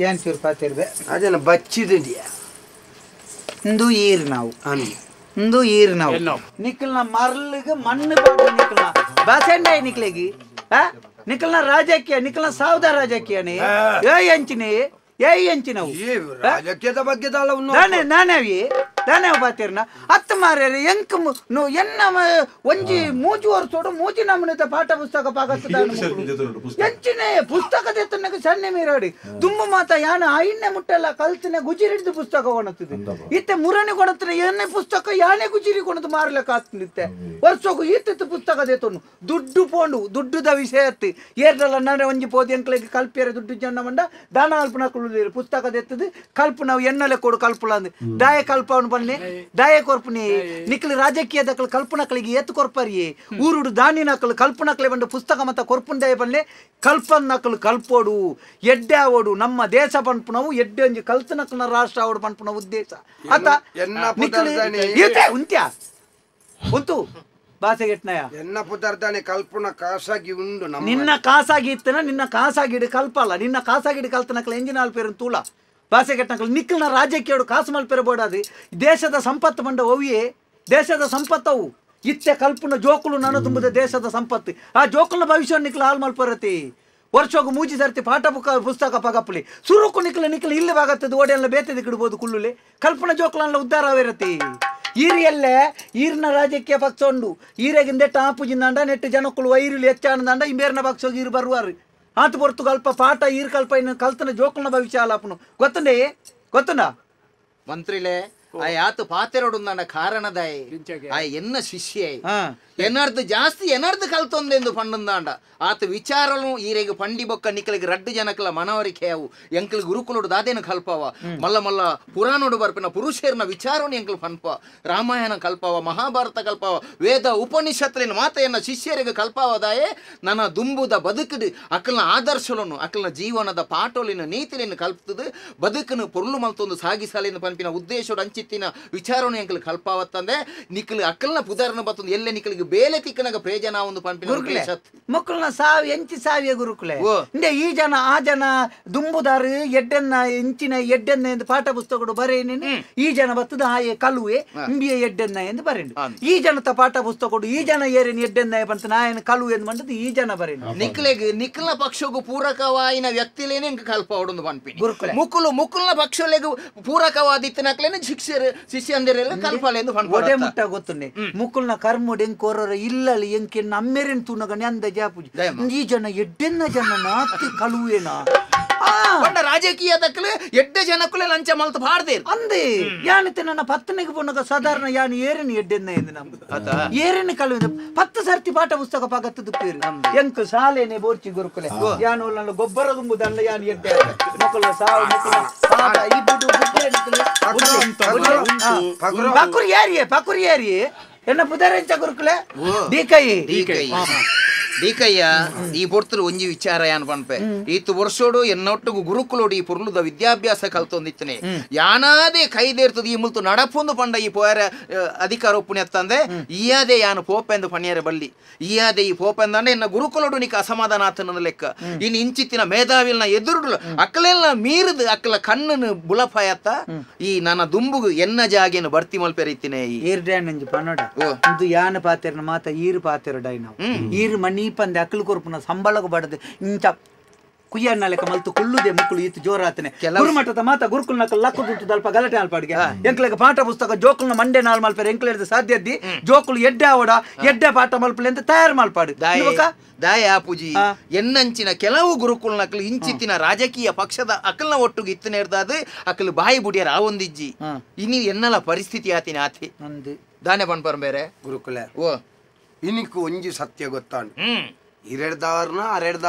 ಏನ್ ಚೂರು ಪಾತಿರ್ಬೆ ಅದನ್ನ ಬಚ್ಚಿದಿದ್ಯಾ ಇಂದು ಈರು ನಾವು ಇಂದು ಈರು ನಾವು ನಿಖಲ್ನ ಮರಳಿಗೆ ಮಣ್ಣು ಬಾಡು ನಿಖಲ್ನ ಬಾಸೆಂಡ ನಿಖಲೆಗಿ ನಿಖಲ್ನ ರಾಜಕೀಯ ನಿಖಲ್ನ ಸಾವುದ ರಾಜಕೀಯನೇ ಎಂಚಿನಿ ಎಂಚಿನವು ರಾಜಕೀಯದ ಬಗ್ಗೆ ನಾನೇ ಬಾತಿರ್ನ ಅತ್ತ ಮಾರ್ಯಾರ ಎಂಕ ಎನ್ನ ಒಂಜಿ ಮೂಜು ವರ್ಷೋಡು ಮೂಜಿ ನಮ್ಮನಿತ ಪಾಠ ಪುಸ್ತಕ ಪಾಕತ್ತ ಎಂಚಿನೇ ಪುಸ್ತಕ ತೆತ್ತನಗೆ ಸಣ್ಣ ಮೀರಾಡಿ ತುಂಬ ಮಾತ ಯಾನ ಐನ್ನೆ ಮುಟ್ಟೆಲ್ಲ ಕಲ್ತಿನ ಗುಜಿರಿ ಹಿಡಿದು ಪುಸ್ತಕ ಕೊಣತಿದೆ ಇತ್ತೆ ಮುರಣಿ ಕೊಣತಿನ ಎಣ್ಣೆ ಪುಸ್ತಕ ಯಾನೆ ಗುಜಿರಿ ಕೊಣದು ಮಾರ್ಲಕ್ಕ ಆಗ್ತಿತ್ತೆ ವರ್ಷಕ್ಕೂ ಈತಿತ್ತು ಪುಸ್ತಕ ದೇತನು ದುಡ್ಡು ಪೋಂಡು ದುಡ್ಡುದ ವಿಷಯ ಎತ್ತಿ ಏರ್ದಲ್ಲ ನಾನೇ ಒಂಜಿ ಪೋದಿ ಎಂಕ್ಲೆಗೆ ಕಲ್ಪಿಯರ ದುಡ್ಡು ಜನ ಮಂಡ ದಾನ ಅಲ್ಪನ ಪುಸ್ತಕ ತೆತ್ತದು ಕಲ್ಪ ನಾವು ಎನ್ನಲೆ ಕೊಡು ಕಲ್ಪುಲ ಅಂದ್ ದಾಯ ಕಲ್ಪವನು ಬನ್ನಿ ದಾಯ ಕೊರ್ಪುನಿ ನಿಕ್ಲಿ ರಾಜಕೀಯದ ಕಲ್ಪನಕಳಿಗೆ ಏತು ಕೊರ್ಪರಿ ಊರುಡು ದಾನಿ ನಕಲು ಕಲ್ಪನಕಲೆ ಬಂದು ಪುಸ್ತಕ ಮತ್ತ ಕೊರ್ಪುನ್ ದಾಯ ಬನ್ನಿ ಕಲ್ಪನ್ ನಕಲು ಕಲ್ಪೋಡು ಎಡ್ಡೆ ಆವೋಡು ನಮ್ಮ ದೇಶ ಪನ್ಪುನವು ಎಡ್ಡೆ ಒಂಜಿ ಕಲ್ತನಕಲ್ನ ರಾಷ್ಟ್ರ ಆವಡು ಪನ್ಪುನ ಉದ್ದೇಶ ಆತ ಉಂತ್ಯಾ ಉಂತು ಭಾಷೆಗೆಟ್ನಯ ಎನ್ನ ಪುತಾರ್ತಾನೆ ಕಲ್ಪನ ಕಾಸಾಗಿ ಉಂಡು ನಿನ್ನ ಕಾಸಾಗಿ ಇತ್ತನ ನಿನ್ನ ಕಾಸಾಗಿಡಿ ಕಲ್ಪಲ್ಲ ನಿನ್ನ ಕಾಸಾಗಿಡಿ ಕಲ್ತನಕಲ ಎಂಜಿನ ಅಲ್ಪೇರು ತೂಲ ಭಾಷೆಗೆಟ್ನಕಲ್ ನಿಕ್ಕಲ್ನ ರಾಜ್ಯಕ್ಕೆ ಕಾಸು ಮಲ್ಪೇರ ಬೋಡಾದಿ ದೇಶದ ಸಂಪತ್ತು ಬಂಡ ಒವಿಯೇ ದೇಶದ ಸಂಪತ್ತವು ಇತ್ತೆ ಕಲ್ಪನ ಜೋಕುಲು ನಾನು ತುಂಬುದ ದೇಶದ ಸಂಪತ್ತು ಆ ಜೋಕುಲ್ನ ಭವಿಷ್ಯ ನಿಕ್ಲ ಹಾಲ್ ಮಲ್ಪರತಿ ವರ್ಷಕ್ಕೂ ಮೂಜಿ ಸರ್ತಿ ಪಾಠ ಪುಸ್ತಕ ಪಗಪ್ಪಲಿ ಸುರುಕು ನಿಕ್ಲ ಇಲ್ಲಿ ಬಾಗತ್ತದು ಓಡೆಲ್ಲ ಬೇತದ ಕಿಡ್ಬೋದು ಕುಳ್ಳುಲೆ ಕಲ್ಪನ ಜೋಕುಲನ್ನ ಉದ್ಧಾರ ಆವಿರತಿ ಈರಿಯಲ್ಲೇ ಈರಿನ ರಾಜಕೀಯ ಪಕ್ಷ ಉಂಡು ಈರೆಗಿಂದೆ ಟಾಪುಜಿಂದಾಂಡ ನೆಟ್ಟು ಜನಕ್ಕಳು ವೈರಿಲು ಹೆಚ್ಚಾನದಾಂಡ ಇಂಬೇರ್ನ ಪಕ್ಷ ಈರು ಬರುವಾರು ಆತು ಹೊರ್ತು ಕಲ್ಪ ಪಾಠ ಈರು ಕಲ್ಪ ಇನ್ನು ಕಲ್ತನ ಜೋಕುಲ್ನ ಭವಿಷ್ಯ ಅಲ್ಲಪ್ಪನು ಗೊತ್ತುಂಡ ಮಂತ್ರಿಲೆ ಆತ ಪಾತೆರೋಡು ನನ್ನ ಕಾರಣದಾಯ್ ಎನ್ನ ಶಿಷ್ಯ ಎನ್ನರ್ದು ಜಾಸ್ತಿ ಎನ್ನರ್ದು ಕಲ್ತೊಂದೆಂದು ಪಂಡಂದಾಂಡ ಆತ ವಿಚಾರನು ಈರೆಗೆ ಪಂಡಿ ಬೊಕ್ಕ ನಿಕ್ಕಲಿಗೆ ರಡ್ಡು ಜನಕಲ ಮನವರಿಕೆ ಅವು ಎಂಕಲ್ ಗುರುಕುಲೋಡು ದಾದೇನ ಕಲ್ಪವ ಮಲ್ಲ ಮಲ್ಲ ಪುರಾಣೋಡು ಬರ್ಪಿನ ಪುರುಷೇರ್ನ ವಿಚಾರನು ಎಂಕಲ್ ಪನ್ಪ ರಾಮಾಯಣ ಕಲ್ಪವ ಮಹಾಭಾರತ ಕಲ್ಪವ ವೇದ ಉಪನಿಷತ್ಲಿನ ಮಾತೆಯನ್ನ ಶಿಷ್ಯರಿಗೆ ಕಲ್ಪವದಾಯೇ ನನ್ನ ದುಂಬುದ ಬದುಕುಡು ಅಕ್ಕಲ್ನ ಆದರ್ಶలను ಅಕ್ಕಲ್ನ ಜೀವನದ ಪಾಠೋಲಿನ ನೀತಿಲಿನ ಕಲ್ಪದು ಬದುಕನ್ನು ಪೊರ್ಲು ಮಲ್ತೊಂದು ಸಾಗಿಸಲೆಂದು ಪನ್ಪಿನ ಉದ್ದೇಶೋಡು ಅಂಚಿ ಇಂಚಿತ್ತಿನ ವಿಚಾರವನ್ನು ಎಂಕಲ್ ಕಲ್ಪಾವತ್ತಂದೆ ನಿಕ್ಕಲ್ ಅಕ್ಕಲ್ನ ಪುದಾರನ ಬತ್ತೊಂದು ಎಲ್ಲೆ ನಿಕ್ಕಲಿಗೆ ಬೇಲೆ ತಿಕ್ಕನಾಗ ಪ್ರಯೋಜನ ಒಂದು ಪಂಪಿನ ಮಕ್ಕಳನ್ನ ಸಾವಿ ಎಂಚಿ ಸಾವಿಯ ಗುರುಕುಲೆ ಇಂದೆ ಈ ಜನ ಆ ಜನ ದುಂಬುದಾರು ಎಡ್ಡೆನ್ನ ಎಂಚಿನ ಎಡ್ಡೆನ್ನ ಎಂದು ಪಾಠ ಪುಸ್ತಕಗಳು ಬರೇನೇನೆ ಈ ಜನ ಬತ್ತದ ಆಯೆ ಕಲುವೆ ಇಂಬಿಯ ಎಡ್ಡೆನ್ನ ಎಂದು ಬರೇನು ಈ ಜನತ ಪಾಠ ಪುಸ್ತಕಗಳು ಈ ಜನ ಏರೇನು ಎಡ್ಡೆನ್ನ ಬಂತ ನಾಯನ ಕಲು ಎಂದು ಬಂದದ್ದು ಈ ಜನ ಬರೇನು ನಿಕ್ಲೆಗ್ ನಿಕ್ಲ ಪಕ್ಷಗೂ ಪೂರಕವಾಯಿನ ವ್ಯಕ್ತಿಲೇನೆ ಕಲ್ಪ ಹೊಡೊಂದು ಪಂಪಿನಿ ಮುಕ್ಕುಲ್ನ ಪಕ್ಷಲೆಗೂ ಪೂರಕವಾದಿತ್ತನಕ್ಲೇನೆ ಶಿಷ್ಯಂದಿರೆಲ್ಲ ಕಲ್ಪಲೆಂದು ಒಡೆ ಮುಟ್ಟ ಗೊತ್ತುಂಡೆ ಮುಕ್ಕುಲ್ನ ಕರ್ಮುಡ್ ಎಂಕ್ ಕೊರರ ಇಲ್ಲಲಿ ಎಂಕೆನ್ನ ಅಮ್ಮೆರೆನ್ ತುನಗನೆ ಅಂದ ಜಾಪುಜಿ ಈ ಜನ ಎಡ್ಡೆನ್ನ ಜನ ನಾತಿ ಕಲುವೇನಾ ರಾಜಕೀಯದಕ್ಕಲೆ ಎಡ್ಡೆ ಜನಕ್ಕಲೆ ಲಂಚ ಮಲ್ತ ಬಾರ್ದೆ ಅಂದೆ ಯಾನಿತೆ ನನ್ನ ಪತ್ತನೆಗೆ ಪೊನ್ನಗ ಸಾಧಾರಣ ಯಾನು ಏರನ್ ಎಡ್ಡೆನ್ನ ಎಂದು ನಮ್ದು ಏರನ್ ಕಲುವೆ 10 ಸರ್ತಿ ಪಾಠ ಪುಸ್ತಕ ಪಾಗತ್ತದು ಪೇರು ಎಂಕ್ ಶಾಲೆನೆ ಬೋರ್ಚಿ ಗುರುಕುಲೆ ಯಾನು ನನ್ನ ಗೊಬ್ಬರ ತುಂಬುದಲ್ಲ ಯಾನು ಎಡ್ಡೆ ಮಕ್ಕಳ ಸಾವು ಮಕ್ಕಳ ಪಾಠ ಈ ಬುಡು ಪಕುರಿ ಯಾರಿಯೇ ಎನ್ನ ಪುದರೆಂಚ ಗುರುಕುಲೆ ದೀಕಯ್ಯ ಈ ಪೊರ್ತಲು ಒಂಜಿ ವಿಚಾರ ಯಾನ್ ಪನ್ಪೆ ಈತು ವರ್ಷೋಡು ಎನ್ನೊಟ್ಟಿಗೂ ಗುರುಕುಲೋಡು ಈ ಪುರ್ಲುದ ವಿದ್ಯಾಭ್ಯಾಸ ಕಲ್ತೊಂದಿತ್ತನೆ ಯಾನಾದೇ ಕೈದೇರ್ತದ ಈ ಮುಲ್ತು ನಡಪೊಂದು ಪಂಡ ಈ ಪೋಯರ ಅಧಿಕಾರ ಒಪ್ಪುನೆ ಅತ್ತಂದೆ ಈಯಾದೆ ಯಾನು ಪೋಪೆಂದು ಪಣಿಯರೆ ಬಲ್ಲಿ ಈಯಾದೆ ಈ ಪೋಪೆಂದಂಡೆ ಎನ್ನ ಗುರುಕುಲೋಡು ನಿಕ ಅಸಮಾಧಾನ ಆತನ ಲೆಕ್ಕ ಇನ್ನು ಇಂಚಿತ್ತಿನ ಮೇಧಾವಿಲ್ನ ಎದುರುಡು ಅಕ್ಕಲೆಲ್ಲ ಮೀರಿದು ಅಕ್ಕಲ ಕಣ್ಣನು ಬುಳಪಾಯತ್ತ ಈ ನನ್ನ ದುಂಬುಗು ಎನ್ನ ಜಾಗೇನು ಭರ್ತಿ ಮಲ್ಪೆರಿತ್ತಿನೆ ಈರ್ಡ್ಯಾನಂಜಿ ಪನ್ನಡ ಇದು ಯಾನ ಪಾತೆರ್ನ ಮಾತ ಈರು ಪಾತೆರಡೈ ನಾವು ಈರು ಮನಿ ಪಂದೆ ಅಕ್ಕಲು ಕೊರ್ಪುನ ಸಂಬಳಗ ಬಡದೆ ಇಂಚ ಕುಯ್ಯಣ್ಣ ಲೆಕ್ಕ ಮಲ್ತು ಕುಳ್ಳುದೆ ಮುಕ್ಕಳು ಈತು ಜೋರಾತನೆ ಗುರುಮಠದ ಮಾತ ಗುರುಕುಲ್ ನಕಲ್ ಲಕ್ಕುದುಂಟು ದಲ್ಪ ಗಲಾಟೆ ಆಲ್ಪಾಡಿಗೆ ಎಂಕ್ಲೆಗ ಪಾಠ ಪುಸ್ತಕ ಜೋಕುಲ್ನ ಮಂಡೆ ನಾಲ್ ಮಲ್ಪೇರೆ ಎಂಕ್ಲೆದ ಸಾಧ್ಯದ್ದಿ ಜೋಕುಲು ಎಡ್ಡೆ ಆವಡ ಎಡ್ಡೆ ಪಾಠ ಮಲ್ಪಲೆ ಅಂತ ತಯಾರು ಮಲ್ಪಾಡು ದಾಯ ಪೂಜಿ ಎನ್ನಂಚಿನ ಕೆಲವು ಗುರುಕುಲ್ ನಕಲ್ ಇಂಚಿತ್ತಿನ ರಾಜಕೀಯ ಪಕ್ಷದ ಅಕಲ್ನ ಒಟ್ಟುಗೆ ಇತ್ತನೆ ಇರ್ದಾದ ಅಕಲ್ ಬಾಯಿ ಬುಡಿಯರ ಆವೊಂದಿಜ್ಜಿ ಇನಿ ಎನ್ನಲ ಪರಿಸ್ಥಿತಿ ಆತಿನ ಆತಿ ದಾನೆ ಪನ್ಪರ್ ಬೇರೆ ಗುರುಕುಲೆ ಓ ಇನಿಕು ಒಂಜಿ ಸತ್ಯ ಗೊತ್ತಾಂಡು ಇರೆಡ್ದವರ್ನ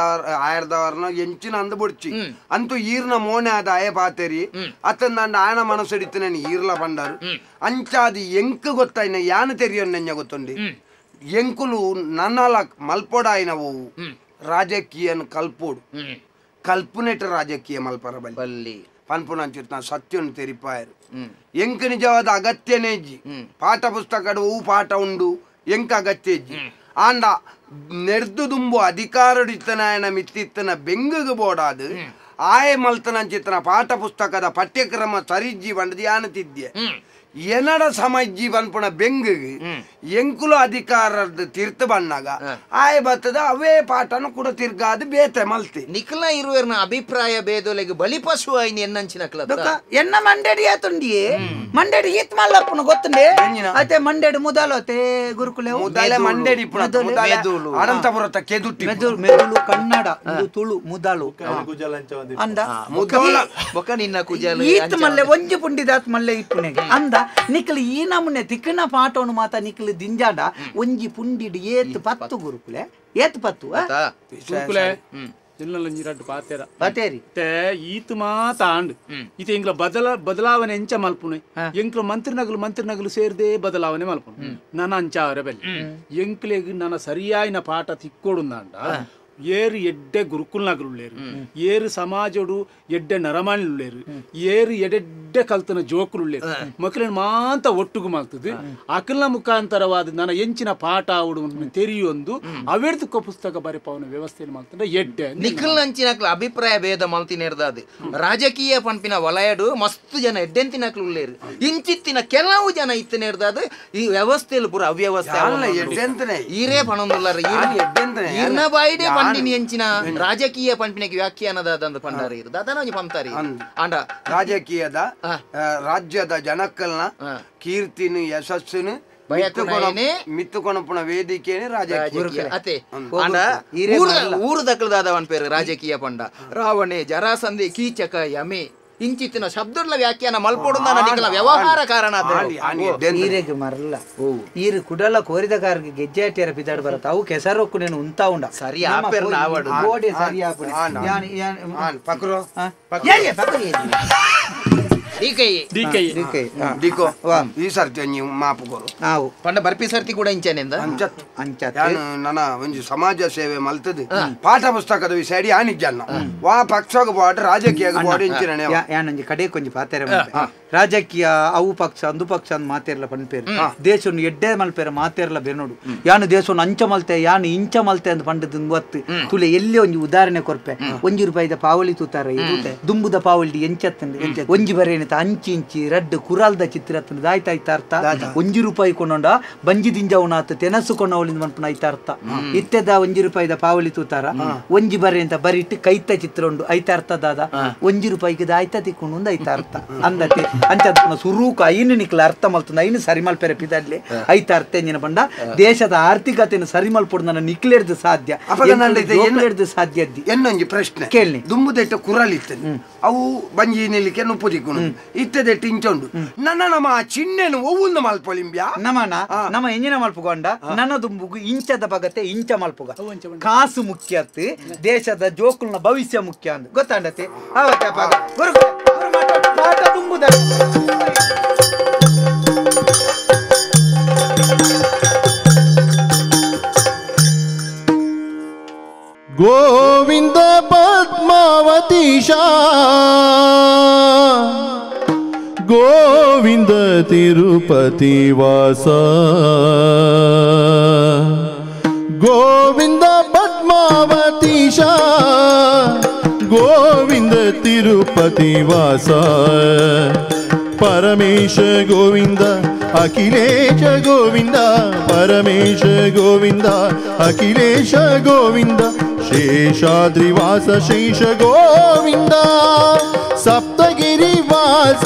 ಆಯರ್ದವರ್ನ ಎಂಚಿನ ಅಂದ ಬುಡ್ಚಿ ಅಂತೂ ಈರ್ನ ಮೋನೆ ಆದ ಆಯ ಪಾತೇರಿ ಅತ್ತಂದ ಆಯನ ಮನಸ್ಸಡಿತನೆ ಈರ್ಲ ಬಂಡಾರು ಅಂಚಾದಿ ಎಂಕ್ ಗೊತ್ತಾಯ್ನ ಯಾನ ತೆರಿಯೊನ್ನೆಂಜ ಗೊತ್ತುಂಡಿ ಎಂಕುಲು ನನ್ನಲ ಮಲ್ಪೊಡಾಯಿನ ಓವು ರಾಜಕೀಯನ್ ಕಲ್ಪೋಡು ಕಲ್ಪನೆಟ ರಾಜಕೀಯ ಮಲ್ಪರ ಬಲ್ಲಿ ಪನ್ಪುನಂಚಿರ್ತ ಸತ್ಯನ್ ತೆರಿಪಾಯರು ಎಂಕ್ ನಿಜವಾದ ಅಗತ್ಯನೇ ಇಜ್ಜಿ ಪಾಠ ಪುಸ್ತಕಡು ಹೂ ಪಾಠ ಉಂಡು ಎಂಕ ಅಗತ್ಯ ಇಜ್ಜಿ ಆಂಡ ನೆರ್ದು ದುಂಬು ಅಧಿಕಾರಡಿತನಾಯನ ಮಿತ್ತಿತ್ತನ ಬೆಂಗಗೆ ಬೋಡಾದು ಆಯ ಮಲ್ತನಂಚಿತ್ತನ ಪಾಠ ಪುಸ್ತಕದ ಪಠ್ಯಕ್ರಮ ಸರಿಜ್ಜಿ ಬಂಡದು ಯಾನತಿದ್ದೆ ಎನಡ ಸಮಜ್ಜಿ ಬನ್ಪುಣ ಬೆಂಗಿಗೆ ಎಂಕುಲು ಅಧಿಕಾರದ ತೀರ್ಥ ಬಣ್ಣಾಗ ಆಯ ಬತ್ತದ ಅವೇ ಪಾಠನು ಕೂಡ ತಿರ್ಗಾದ ಬೇತೆ ಮಲ್ತಿ ನಿಖಲ ಇರುವರ್ನ ಅಭಿಪ್ರಾಯ ಭೇದೊಲೆಗೆ ಬಲಿಪಶು ಆಯ್ನಿ ಎನ್ನಂಚಿನ ಎನ್ನ ಮಂಡೇಡಿ ಆತುಂಡಿಯೇ ಮಂಡೇಡಿ ಈತ್ ಮಲ್ಲಪ್ಪನ ಗೊತ್ತುಂಡೆ ಅತೆ ಮಂಡೇಡಿ ಮುದಾಲೋತೆ ಗುರುಕುಲೆ ಮುದಾಲೆ ಮಂಡೇಡಿ ಅನಂತಪುರತ ಕೆದುಟ್ಟಿ ಮೆದುಳು ಕನ್ನಡ ತುಳು ಮುದಾಲು ಅಂದ ಬೊಕ ನಿನ್ನ ಕುಜಾಲ ಈತ್ ಮಲ್ಲೆ ಒಂಜಿ ಪುಂಡಿದಾತ್ ಮಲ್ಲೆ ಇಪ್ಪುನೆಗೆ ಅಂದ ನಿಖಲ್ ಈ ನಮೂನೆ ತಿಕ್ಕನ ಪಾಠವನ್ನು ಮಾತ ನಿಖಲ್ ದಿಂಜಾಡ ಒಂಜಿ ಪುಂಡಿಡ್ ಏತ್ ಪತ್ತು ಗುರುಕುಲೆ ಏತ್ ಪತ್ತು ಗುರುಕುಲೆ ಜಿಲ್ಲಂಜಿರಡ್ಡು ಪಾತೇರಿ ಈತ್ ಮಾತ ಆಂಡ್ ಈತ ಎಂಕ್ಲ ಬದಲಾವಣೆ ಎಂಚ ಮಲ್ಪುನೆ ಎಂಕ್ಲ ಮಂತ್ರಿನಗಲು ಸೇರ್ದೇ ಬದಲಾವಣೆ ಮಲ್ಪುನೆ ನನ್ನ ಅಂಚಾವರೆ ಬೆಲೆ ಎಂಕ್ಲೆಗ್ ನನ್ನ ಸರಿಯಾಯಿನ ಪಾಠ ತಿಕ್ಕೊಡುಂದಾಂಡ ಏರು ಎಡ್ಡೆ ಗುರುಕುಲ್ನಗರುಳ್ಳೇರು ಏರು ಸಮಾಜಡು ಎಡ್ಡೆ ನರಮಾಣಿಳುಳ್ಳೇರು ಏರು ಎಡೆಡ್ಡೆ ಕಲ್ತನ ಜೋಕುಳುಳ್ಳೇರು ಮಕ್ಕಳನ್ನ ಮಾಂತ ಒಟ್ಟುಗು ಮಾಡ್ತದೆ ಅಕಲ್ನ ಮುಖಾಂತರವಾದ ನನ್ನ ಎಂಚಿನ ಪಾಠ ಆವಡು ತೆರಿಯೊಂದು ಅವೆಡ್ದುಕೊ ಪುಸ್ತಕ ಬರೆಪವನ ವ್ಯವಸ್ಥೆಯನ್ನು ಮಾಡ್ತಾರೆ ಎಡ್ಡೆ ನಿಖಲ್ ಅಂಚಿನ ಅಭಿಪ್ರಾಯ ಭೇದ ಮಲ್ತಿನೇರ್ದಾದು ರಾಜಕೀಯ ಪಂಪಿನ ವಲಯಡು ಮಸ್ತು ಜನ ಎಡ್ಡೆಂತಿನಕ್ಲು ಉಳ್ಳೇರು ಇಂಚಿತ್ತಿನ ಕೆಲವು ಜನ ಇತ್ತನೇರ್ದಾದು ಈ ವ್ಯವಸ್ಥೆಯಲ್ಲಿ ಪೂರ ಅವ್ಯವಸ್ಥೆ ಈರೇ ಪಣೊಂದುಲ್ಲಾರ ಈರ್ನ ಬಾಯಿಡೆ ಪಂಡಿನಿ ಎಂಚಿನ ರಾಜಕೀಯ ಪಂಪಿನಕ್ಕೆ ವ್ಯಾಖ್ಯಾನದ ಪಂಡಾರ ಇರುದು ಅದನ್ನ ಪಂತಾರಿ ಅಂಡ ರಾಜಕೀಯದ ರಾಜ್ಯದ ಜನಕ್ಕಲ್ನ ಕೀರ್ತಿನು ಯಶಸ್ಸುನು ಮಿತ್ತುಕೊಣಪುಣ ವೇದಿಕೆನೆ ರಾಜಕೀಯ ಅತೆ ಊರು ದಕ್ಕಲದಾದವನ್ ಪೇರು ರಾಜಕೀಯ ಪಂಡ ರಾವಣೆ ಜರಾಸಂಧೆ ಕೀಚಕ ಯಮೆ ಇಂಚಿತ್ತಿನ ಶಬ್ದಗಳ ವ್ಯಾಖ್ಯಾನ ಮಲ್ಪೊಡುಂದ ವ್ಯವಹಾರ ಕಾರಣ ಈರೆಗೆ ಮರಲ್ಲ ಈರು ಕುಡಲ ಕೋರಿದ ಕಾರ್ಗೆ ಗೆಜ್ಜೆಟಿಯರ ಪಿದಾಡ್ ಬರತ್ತ ಅವು ಕೆಸರೊಕ್ಕು ನೇನು ಉಂತಾ ಉಂಡ ಸರಿ ಆಪೇರ್ ನಾವಡು ಗೋಡೆ ಸರಿ ಆಪುಡಿ ದಿಕ್ಕೋ ಈ ಸರ್ತಿ ನೀವು ಮಾಪು ಕೊರು ನಾವು ಪಂಡ ಬರ್ಪಿ ಸರ್ತಿ ಕೂಡ ಇಂಚೆನಿಂದ ನನ್ನ ಒಂದು ಸಮಾಜ ಸೇವೆ ಮಲ್ತದೆ ಪಾಠ ಪುಸ್ತಕದ ವಿಷಯ ಯಾನಿಜ್ಜನ್ನ ವಾ ಪಕ್ಷಗ ಬಾಡ್ ರಾಜಕೀಯ ಬಾಡ್ ಇಂಚಿನ ಯಾನಂಜಿ ಕಡೆ ಕೊಂಚ ಪಾತೆರೆ ರಾಜಕೀಯ ಅವು ಪಕ್ಷ ಅಂದು ಪಕ್ಷ ಅಂತ ಮಾತೇರ್ಲ ಪಂಪೇರು ದೇಶವನ್ನು ಎಡ್ಡೆ ಮಲ್ಪೇರ ಮಾತೇರ್ಲ ಬೇರ್ನೋಡು ಯಾನು ದೇಶವನ್ನು ಅಂಚ ಮಲ್ತೆ ಯಾನು ಇಂಚ ಮಲ್ತೆ ಅಂತ ಪಂಡದ ಗೊತ್ತು ತುಲೆ ಎಲ್ಲಿ ಒಂಜಿ ಉದಾಹರಣೆ ಕೊರ್ಪೆ ₹1 ಪಾವಳಿ ತೂತಾರ ದುಂಬುದ ಪಾವಳಿ ಎಂಚತ್ತಂದು ಒಂಜಿ ಬರೇನಿತ ಅಂಚಿ ಇಂಚಿ ರಡ್ಡು ಕುರಾಲ್ದ ಚಿತ್ರ ದಾಯ್ತಾಯ್ತ ಅರ್ಥ ₹1 ಕೊಂಡ ಬಂಜಿ ದಿಂಜವನಾತ್ ತೆನಸು ಕೊಂಡವಳಿಂದ ಮನ್ಪನ ಐತ ಅರ್ಥ ಇತ್ತೆದ ₹1 ಪಾವಳಿ ತೂತಾರ ಒಂಜಿ ಬರೆ ಅಂತ ಬರಿಟ್ಟು ಕೈತ ಚಿತ್ರ ಉಂಡು ಐತ ಅರ್ಥ ದಾದ ₹1 ದಾಯ್ತ ತಿಕ್ಕೊಂಡು ಐತ ಅರ್ಥ ಅಂದತೆ ಅಂಚ ಸುರೂಕ ಐನು ನಿಕ್ಲ ಅರ್ಥ ಮಲ್ತಂದ ಐನು ಸರಿ ಮಲ್ಪೆರೆ ಪಿದಲ್ಲಿ ಐತ ಅರ್ಥ ಎಂಜಿನ ಬಂಡ ದೇಶದ ಆರ್ಥಿಕತೆಯನ್ನು ಸರಿ ಮಲ್ಪೊಡು ನನ್ನ ನಿಕ್ಲೇರ್ದು ಸಾಧ್ಯ ಸಾಧ್ಯ ಎನ್ನೊಂಜಿ ಪ್ರಶ್ನೆ ಕೇಳಿ ದುಂಬುದೆಟ್ಟ ಕುರಲಿರ್ತದೆ ಅವು ಬಂಜಿ ನಿಲ್ಲಿಕ್ಕೆ ನುಪ್ಪು ದಿಕ್ಕುನು ಇತ್ತದೆಟ್ಟು ಇಂಚೊಂಡು ನನ್ನ ನಮ್ಮ ಚಿನ್ನೆನು ಒವ್ವುಂದ ಮಲ್ಪೊಲಿಂಬ್ಯಾ ನಮ್ಮ ಎಂಜಿನ ಮಲ್ಪುಗೊಂಡ ನನ್ನ ದುಂಬುಗು ಇಂಚದ ಬಗತೆ ಇಂಚ ಮಲ್ಪುಗ ಕಾಸು ಮುಖ್ಯ ದೇಶದ ಜೋಕುಲ್ನ ಭವಿಷ್ಯ ಮುಖ್ಯ ಅಂದ್ ಗೊತ್ತಾಂಡತೆ ಪಾಠ ತುಂಬುದ ಗೋವಿಂದ ಪದ್ಮಾವತೀಶ ಗೋವಿಂದ ತಿರುಪತಿ ವಾಸ ಗೋವಿಂದ ಪದ್ಮಾವತೀಶ ಗೋವಿಂದ ತಿರುಪತಿ ವಾಸ ಪರಮೇಶ ಗೋವಿಂದ ಅಖಿಲೇಶ ಗೋವಿಂದ ಪರಮೇಶ ಗೋವಿಂದ ಅಖಿಲೇಶ ಗೋವಿಂದ ಶೇಷಾದ್ರಿವಾಸ ಶೇಷ ಗೋವಿಂದ ಸಪ್ತಗಿರಿ ವಾಸ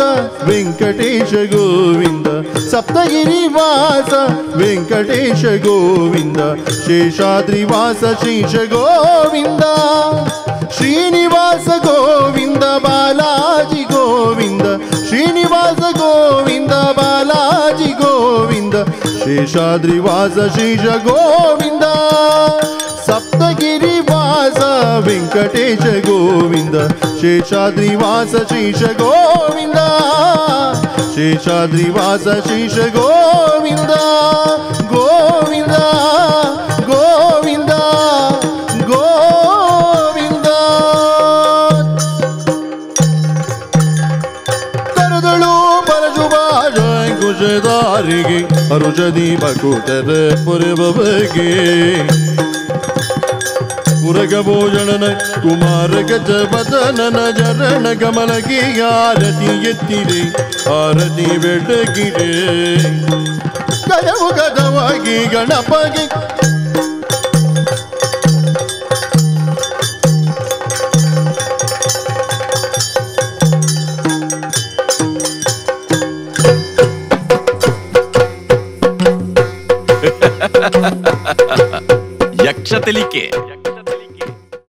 ವೆಂಕಟೇಶ ಗೋವಿಂದ ಸಪ್ತಗಿರಿ ವಾಸ ವೆಂಕಟೇಶ ಗೋವಿಂದ ಶೇಷಾದ್ರಿವಾಸ ಶೇಷ ಗೋವಿಂದ ಶ್ರೀನಿವಾಸ ಗೋವಿಂದ ಬಾಲಾಜಿ ಗೋವಿಂದ ಶ್ರೀನಿವಾಸ ಗೋವಿಂದ ಬಾಲಾಜಿ ಗೋವಿಂದ ಶೇಷಾದ್ರಿವಾಸ ಶೇಷ ಗೋವಿಂದ ಸಪ್ತಗಿರಿ ವಾಸ ವೆಂಕಟೇಶ ಗೋವಿಂದ ಶೇಷಾದ್ರಿವಾಸ ಶೇಷ ಗೋವಿಂದ ಶೇಷಾದ್ರಿವಾಸ ಶೇಷ ಗೋವಿಂದ ಗೋವಿಂದ ಗೋವಿಂದ ಗೋವಿಂದ ಕರೆದಳು ಪರಶುಭಾಷ ಕುಶಧಾರಿಗೆ ಅರುಷದಿ ಬಕುಟರ ಪುರಬಗೆ ಪುರಗ ಭೋಜನನ ಕುಮಾರ ಗಜ ಬದನನ ಜರಣ ಕಮಲಗೆ ಆರತಿ ಎತ್ತಿದೆ ಆರತಿ ಬೆಳಗಿದೆ ಗಯವು ಗದವಾಗಿ ಗಣಪಗೆ ಯಕ್ಷತೆಲಿಕೆ